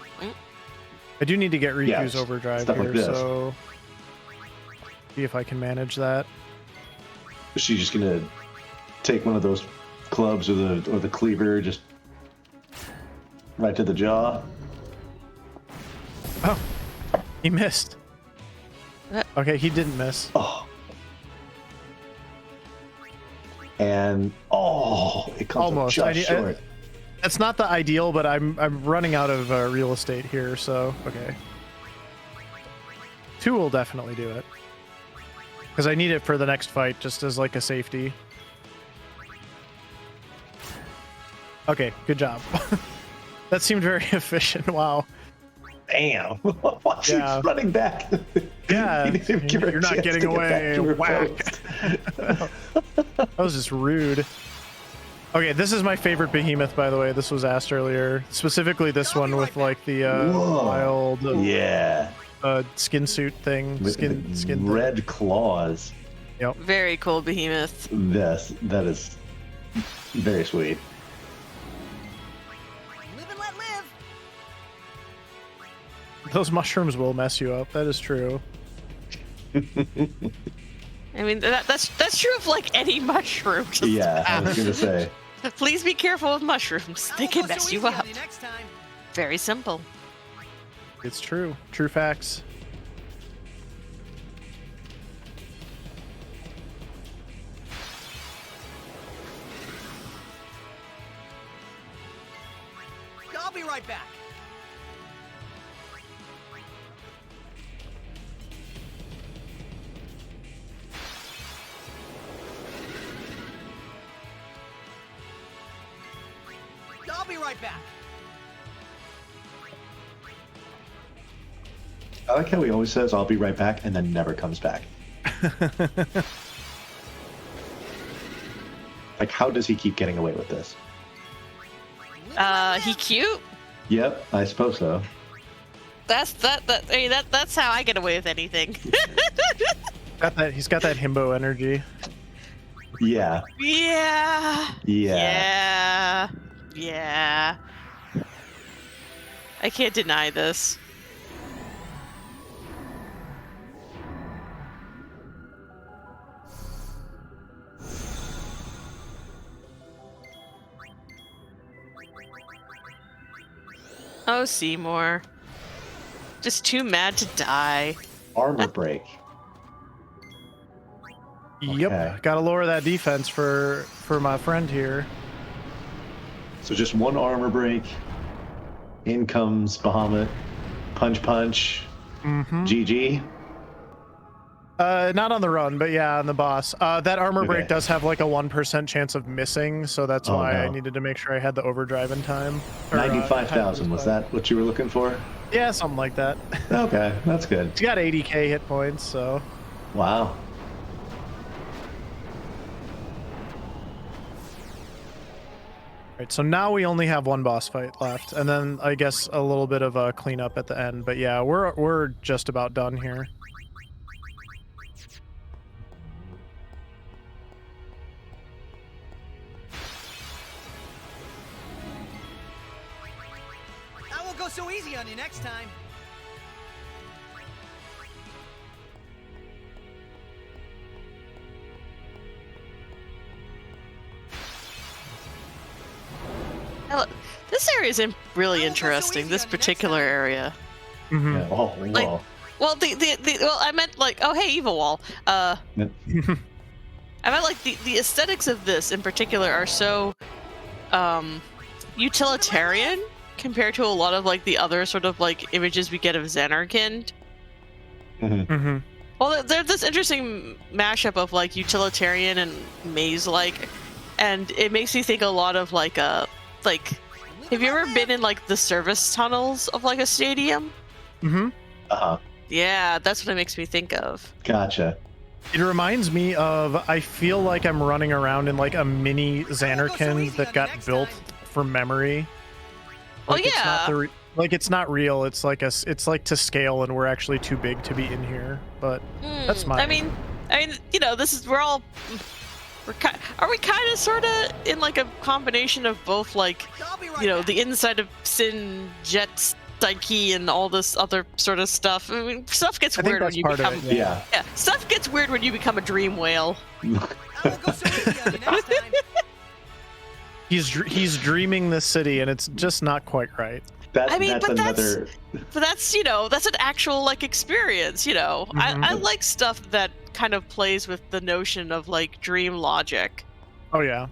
I do need to get Riku's Yeah, overdrive stuff here, like this. so see if I can manage that. Is she just gonna take one of those clubs or the cleaver just right to the jaw? Oh, he missed. Okay, he didn't miss. Oh. And it comes Almost. up just short. That's not the ideal, but I'm running out of real estate here, so okay. 2 will definitely do it. Because I need it for the next fight, just as like a safety. Okay, good job. That seemed very efficient. Wow. Damn! Watch Yeah. he's running back. Yeah, You didn't give her a you're not chance getting to get back away. to her Whack. post. That was just rude. Okay, this is my favorite behemoth, by the way. This was asked earlier. Specifically this one with like the Whoa. wild Yeah. skin suit thing. With Skin the thing. red claws. Very cool behemoth. Yes, that is very sweet. Live and let live. Those mushrooms will mess you up. That is true. I mean, that's true of like any mushroom. just Yeah, I was about. gonna say. Please be careful with mushrooms. I They won't can go so mess you easy on up. next time. Very simple. It's true. True facts. I'll be right back. I'll be right back. I like how he always says, "I'll be right back," and then never comes back. Like, how does he keep getting away with this? He cute. Yep, I suppose so. That's how I get away with anything. He's got that himbo energy. Yeah. Yeah. Yeah. Yeah. I can't deny this. Oh, Seymour. Just too mad to die. Armor break. Yep. Okay. Gotta lower that defense for my friend here. So just one armor break. In comes Bahamut. Punch punch. Mm-hmm. GG. Not on the run, but yeah, on the boss. That armor break Okay. does have like a 1% chance of missing, so that's Oh, why I no. needed to make sure I had the overdrive in time. Or, 95,000, was that what you were looking for? Yeah, something like that. Okay, that's good. He's got 80k hit points, so. Wow. Right, so now we only have one boss fight left, and then I guess a little bit of a cleanup at the end. But yeah, we're just about done here. I won't go so easy on you next time. This area is really I won't go so interesting. easy This on you next particular time. area. Mm-hmm. Yeah. Oh, whoa. Like- Well, well, I meant like, oh hey, Evil Wall. I meant like the aesthetics of this in particular are so utilitarian compared to a lot of like the other sort of like images we get of Xanarkand. Mhm. Mm-hmm. Well, there's this interesting mashup of like utilitarian and maze-like, and it makes me think a lot of like like, have you ever been in like the service tunnels of like a stadium? Mm-hmm. Uh-huh. Yeah, that's what it makes me think of. Gotcha. It reminds me of, I feel like I'm running around in like a mini Oh, so Xanarkin easy that on you got next built time. for memory. Well, Like, it's not yeah. like it's not real. It's like it's like to scale, and we're actually too big to be in here. But that's my. I mean, you know, this is are we kind of sort of in like a combination of both, like, I'll be right you know, back. the inside of Sin Jet's psyche and all this other sort of stuff. I mean, stuff gets I think weird when that's you part become. of it. Yeah. Yeah, stuff gets weird when you become a dream whale. I won't go so easy on you next time. He's dreaming this city, and it's just not quite right. I mean, that's but another. But that's, you know, that's an actual like experience, you know. Mhm. I like stuff that kind of plays with the notion of like dream logic. Oh yeah.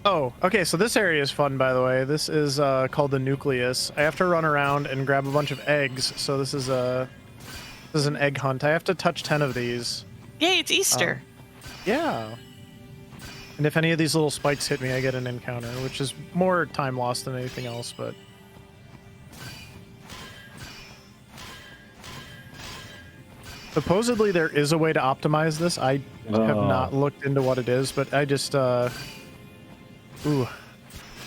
Oh, okay. So this area is fun, by the way. This is called the nucleus. I have to run around and grab a bunch of eggs. So this is an egg hunt. I have to touch 10 of these. Yay, it's Easter. Yeah. And if any of these little spikes hit me, I get an encounter, which is more time lost than anything else. But supposedly there is a way to optimize this. I have not looked into what it is, but I just ooh.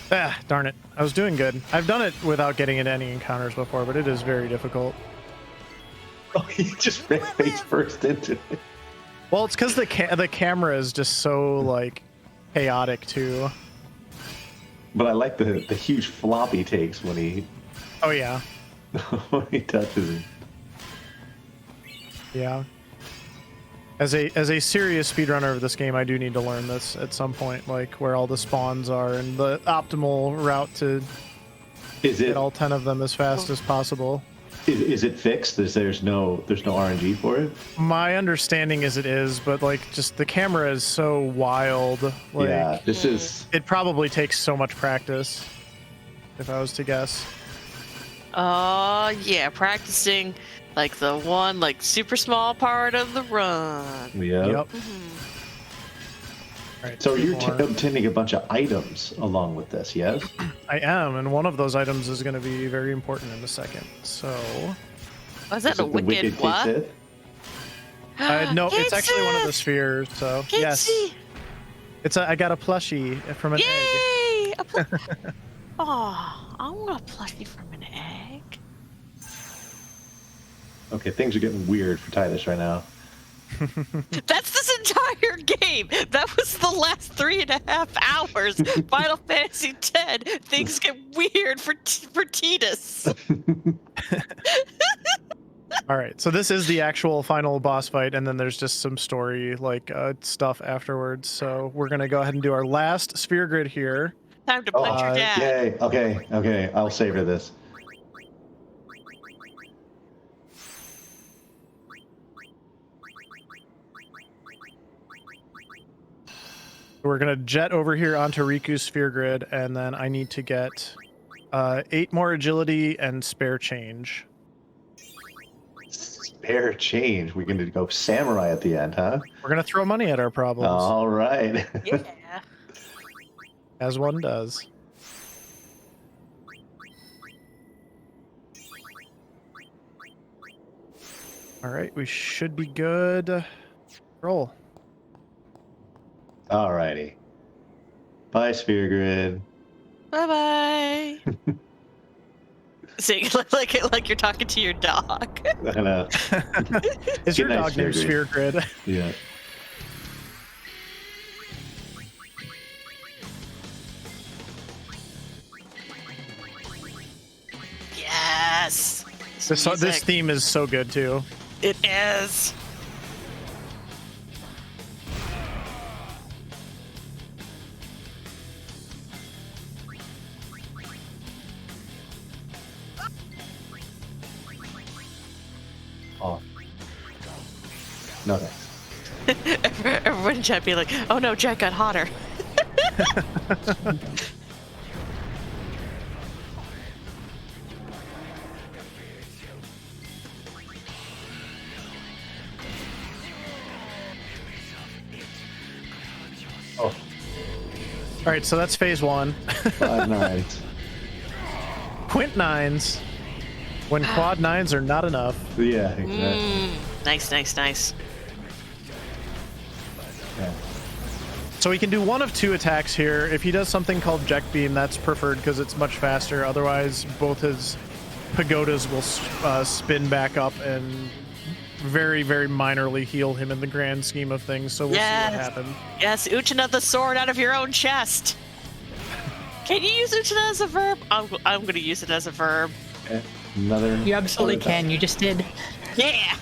Ah, darn it. I was doing good. I've done it without getting into any encounters before, but it is very difficult. Oh, he just ran face first into it. Well, it's because the camera is just so, like, chaotic, too. But I like the huge flop he takes when he Oh, yeah. when he touches it. Yeah. As a serious speedrunner of this game, I do need to learn this at some point, like where all the spawns are and the optimal route to get all 10 of them as fast as possible. Is it fixed? There's no RNG for it? My understanding is it is, but like just the camera is so wild. Like, Yeah, this is. it probably takes so much practice, if I was to guess. Yeah, practicing like the one like super small part of the run. Yeah. Yep. Mm-hmm. All right, So two you're more. obtaining a bunch of items along with this, yes? I am, and one of those items is going to be very important in a second. So, Was that Is a it the wicked what? Sith? no, Can't it's actually one of the see. spheres. So, Can't yes, see. I got a plushie from an egg. Yay! Oh, I want a plushie from an egg. Okay, things are getting weird for Titus right now. That's this entire game. That was the last 3.5 hours. Final Fantasy X. Things get weird for Titus. All right, so this is the actual final boss fight, and then there's just some story like stuff afterwards. So we're gonna go ahead and do our last sphere grid here. Time to punch your dad. Yay. Okay. I'll savor this. We're gonna jet over here onto Riku's sphere grid, and then I need to get 8 more agility and spare change. Spare change. We're going to go samurai at the end, huh? We're gonna throw money at our problems, All right. Yeah. as one does. All right, we should be good. Roll. All righty. Bye, Sphere Grid. Bye bye. Saying like you're talking to your dog. I know. Is your Good night, dog named Sphere Sphere Grid? Yeah. Yes. This music. theme is so good too. It is. Oh. No thanks. Everyone in chat be like, oh no, Jack got hotter. Oh. All right, so that's phase 1. 5 nines. Quint 9s. When quad 9s are not enough. Yeah, exactly. Nice. Yeah. So he can do one of 2 attacks here. If he does something called Jet Beam, that's preferred because it's much faster. Otherwise, both his pagodas will spin back up and very, very minorly heal him in the grand scheme of things. So we'll see what happens. Yes, Uchina the sword out of your own chest. Can you use Uchina as a verb? I'm going to use it as a verb. Okay. Another. You absolutely can. You just did. Yeah.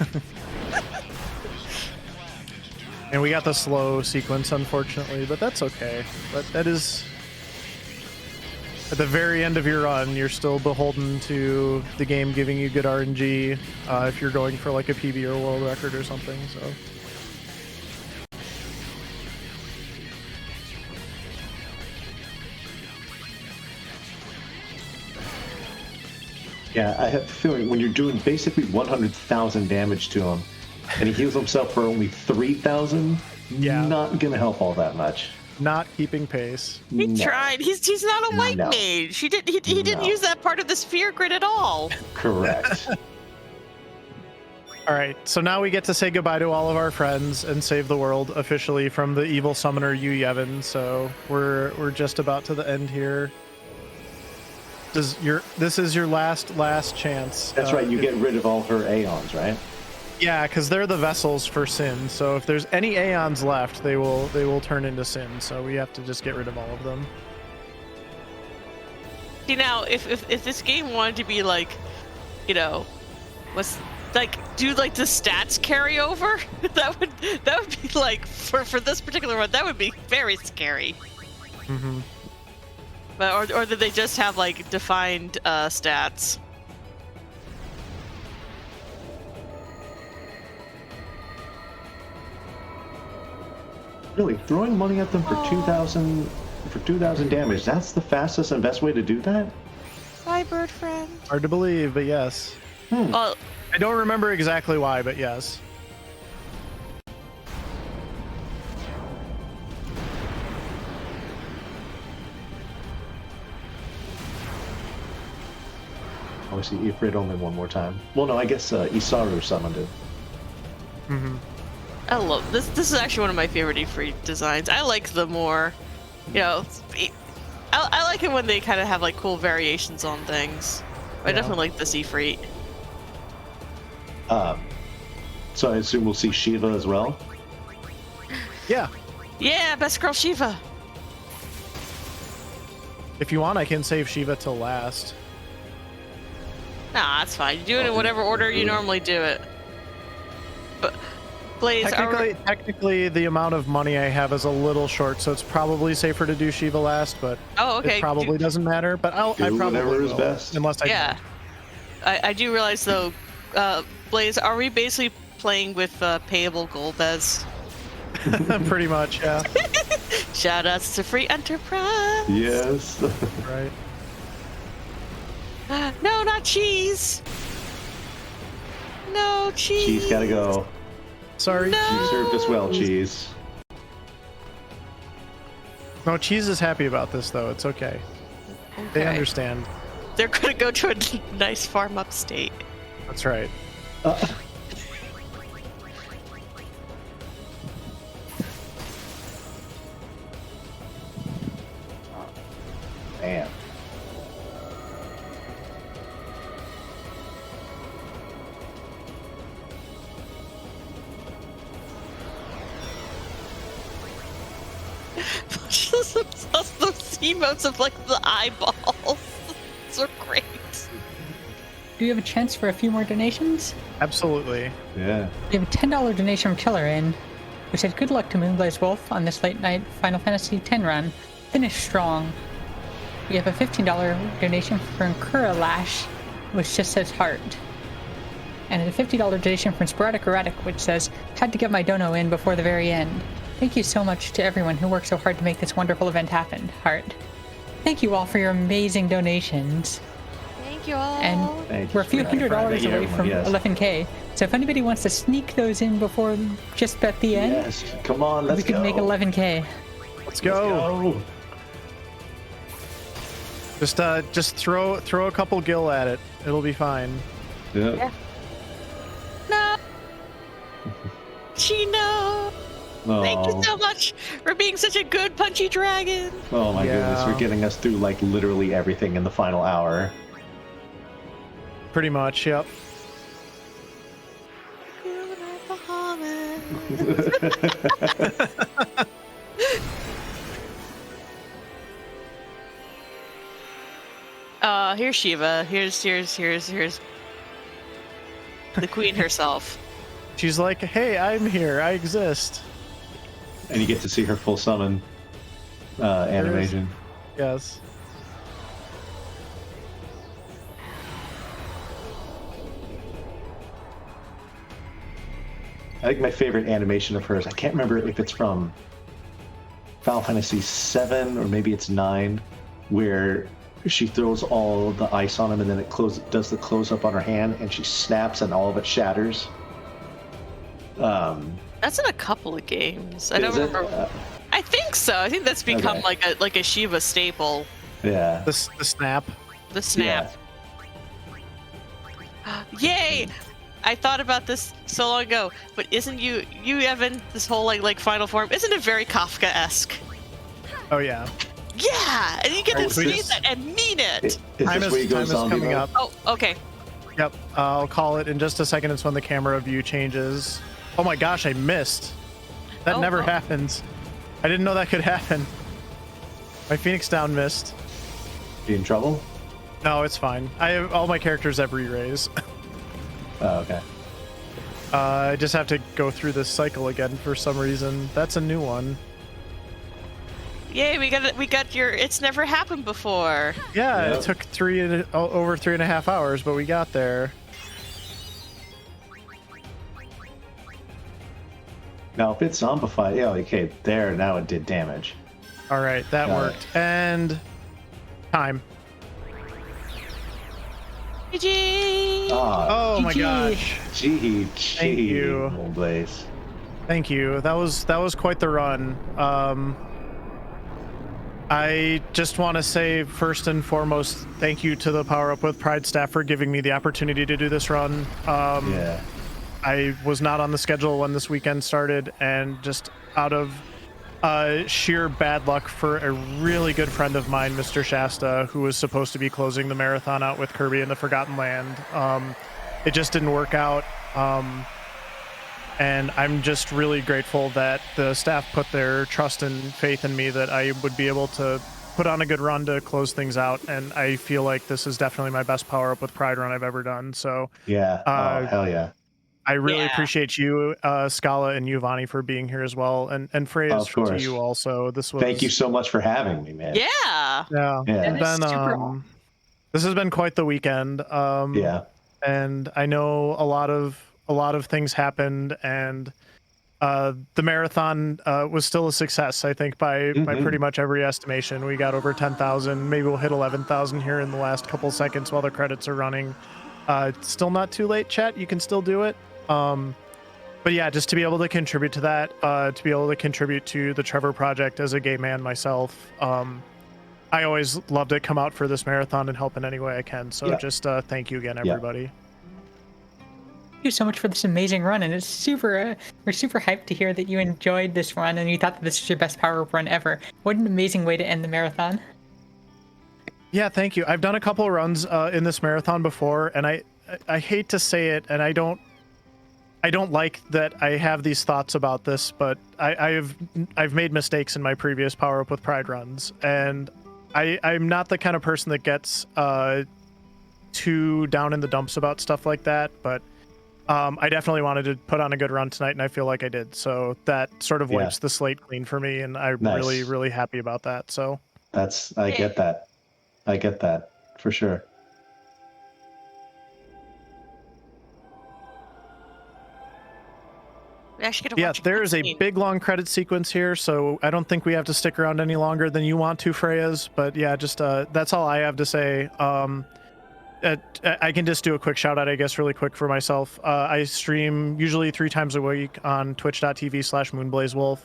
And we got the slow sequence, unfortunately, but that's okay. But that is... At the very end of your run, you're still beholden to the game giving you good RNG if you're going for like a PB or world record or something, so... Yeah, I have a feeling when you're doing basically 100,000 damage to him, and he heals himself for only 3,000, not gonna help all that much. Not keeping pace. He tried. He's not a white No. mage. He didn't use that part of the sphere grid at all. Correct. All right, so now we get to say goodbye to all of our friends and save the world officially from the evil summoner Yu Yevon. So we're just about to the end here. This is your last chance. That's right. You get rid of all her Aeons, right? Yeah, because they're the vessels for Sin. So if there's any Aeons left, they will turn into Sin. So we have to just get rid of all of them. See, now if this game wanted to be like, you know, was like do like the stats carry over, that would be like for this particular one, that would be very scary. Mm-hmm. But or did they just have like defined stats? Really, throwing money at them for 2,000 damage, that's the fastest and best way to do that? Bye, bird friend. Hard to believe, but yes. Well, I don't remember exactly why, but yes. Oh, I see Ifrit only one more time. Well, no, I guess Isaru summoned it. Mm-hmm. I love this. This is actually one of my favorite Ifrit designs. I like the more, you know, I like it when they kind of have like cool variations on things. I definitely like this Ifrit. So I assume we'll see Shiva as well? Yeah. Yeah, best girl Shiva. If you want, I can save Shiva till last. Nah, that's fine. You do it in whatever order you normally do it. But Blaze, Technically, the amount of money I have is a little short, so it's probably safer to do Shiva last, but it probably doesn't matter. But I probably whatever is will, best. unless I yeah. I do realize, though, Blaze, are we basically playing with payable Golbez? Pretty much, yeah. Shoutouts to Free Enterprise. Yes. Right. No, not cheese. No, cheese. Cheese gotta go. Sorry. No. You served us well, Cheese. No, Cheese is happy about this, though. It's okay. They understand. They're gonna go to a nice farm upstate. That's right. Man. Just those emotes of like the eyeballs. So great. Do you have a chance for a few more donations? Absolutely. Yeah. We have a $10 donation from Killer In, who said good luck to moonblazewolf on this late night Final Fantasy X run. Finish strong. We have a $15 donation from Kura Lash, which just says heart. And a $50 donation from Sporadic Erratic, which says, had to get my dono in before the very end. Thank you so much to everyone who worked so hard to make this wonderful event happen. Heart. Thank you all for your amazing donations. Thank you all. And we're a few $100 away from 11K. So if anybody wants to sneak those in before just at the end, Yes. Come on, let's we could go. make 11K. Let's go. Just throw a couple gil at it. It'll be fine. Yeah. No. Chino. Thank you so much for being such a good punchy dragon. Oh my goodness, for getting us through like literally everything in the final hour. Pretty much, yep. Here's Shiva. Here's the queen herself. She's like, hey, I'm here. I exist. And you get to see her full summon animation. Yes. I think my favorite animation of hers, I can't remember if it's from Final Fantasy VII or maybe it's 9, where she throws all the ice on him and then it does the close up on her hand and she snaps and all of it shatters. That's in a couple of games. I don't remember. I think so. I think that's become like a Shiva staple. Yeah. The snap. The snap. Yeah. Yay! I thought about this so long ago, but isn't you Evan, this whole like final form, isn't it very Kafka-esque? Oh yeah. Yeah, and you get to see that and mean it. Is this where you go Time is zombie coming mode? up. Oh, okay. Yep. I'll call it in just a second. It's when the camera view changes. Oh my gosh, I missed. That never happens. I didn't know that could happen. My Phoenix Down missed. You in trouble? No, it's fine. I have all my characters have re-raise. Oh, okay. I just have to go through this cycle again for some reason. That's a new one. Yay, we got your it's never happened before. Yeah, Yep. it took over 3.5 hours, but we got there. Now, if it's zombified, yeah, okay, there, now it did damage. All right, that Got worked. And time. GG! Oh my gosh. Gee, Thank you. Moonblaze. Thank you. That was quite the run. I just want to say first and foremost, thank you to the Power Up with Pride staff for giving me the opportunity to do this run. Yeah. I was not on the schedule when this weekend started, and just out of sheer bad luck for a really good friend of mine, Mr. Shasta, who was supposed to be closing the marathon out with Kirby in the Forgotten Land. It just didn't work out. And I'm just really grateful that the staff put their trust and faith in me that I would be able to put on a good run to close things out. And I feel like this is definitely my best Power Up with Pride run I've ever done. So Yeah. Oh, hell yeah. I really appreciate you, Scala and Giovanni, for being here as well, and Freya, to you also. This was. Thank you so much for having me, man. Yeah. Yeah. This has been quite the weekend. Yeah. And I know a lot of things happened, and the marathon was still a success. I think by pretty much every estimation, we got over 10,000. Maybe we'll hit 11,000 here in the last couple seconds while the credits are running. It's still not too late, chat. You can still do it. But yeah, just to be able to contribute to that, to be able to contribute to the Trevor Project as a gay man myself, I always love to come out for this marathon and help in any way I can. So just thank you again, everybody. Thank you so much for this amazing run, and it's super. We're super hyped to hear that you enjoyed this run and you thought that this was your best Power Up run ever. What an amazing way to end the marathon. Yeah, thank you. I've done a couple of runs in this marathon before, and I hate to say it, and I don't like that I have these thoughts about this, but I've made mistakes in my previous Power Up with Pride runs, and I'm not the kind of person that gets too down in the dumps about stuff like that, but I definitely wanted to put on a good run tonight, and I feel like I did. So that sort of wipes the slate clean for me, and I'm really, really happy about that. So I get that. I get that for sure. Yeah, there is a big long credit sequence here, so I don't think we have to stick around any longer than you want to, Freyas. But yeah, just that's all I have to say. I can just do a quick shout out, I guess, really quick for myself. I stream usually 3 times a week on twitch.tv/moonblazewolf.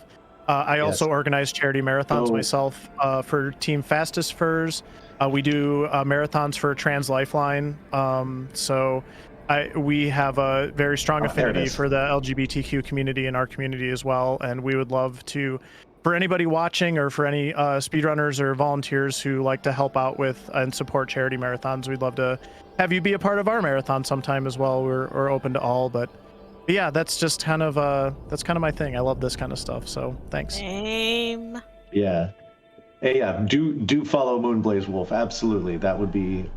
I also organize charity marathons Oh. myself for Team Fastest Furs. We do marathons for Trans Lifeline. So we have a very strong There it affinity is. for the LGBTQ community in our community as well. And we would love to, for anybody watching or for any speedrunners or volunteers who like to help out with and support charity marathons, we'd love to have you be a part of our marathon sometime as well. We're open to all, but yeah, that's just kind of my thing. I love this kind of stuff. So thanks. Same. Yeah. Hey, yeah. Do follow moonblazewolf. Absolutely. That would be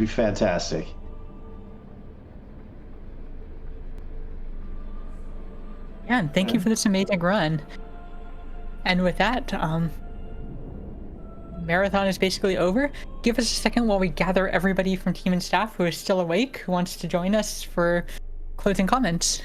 fantastic. Yeah, and thank you for this amazing run. And with that, marathon is basically over. Give us a second while we gather everybody from team and staff who is still awake, who wants to join us for closing comments.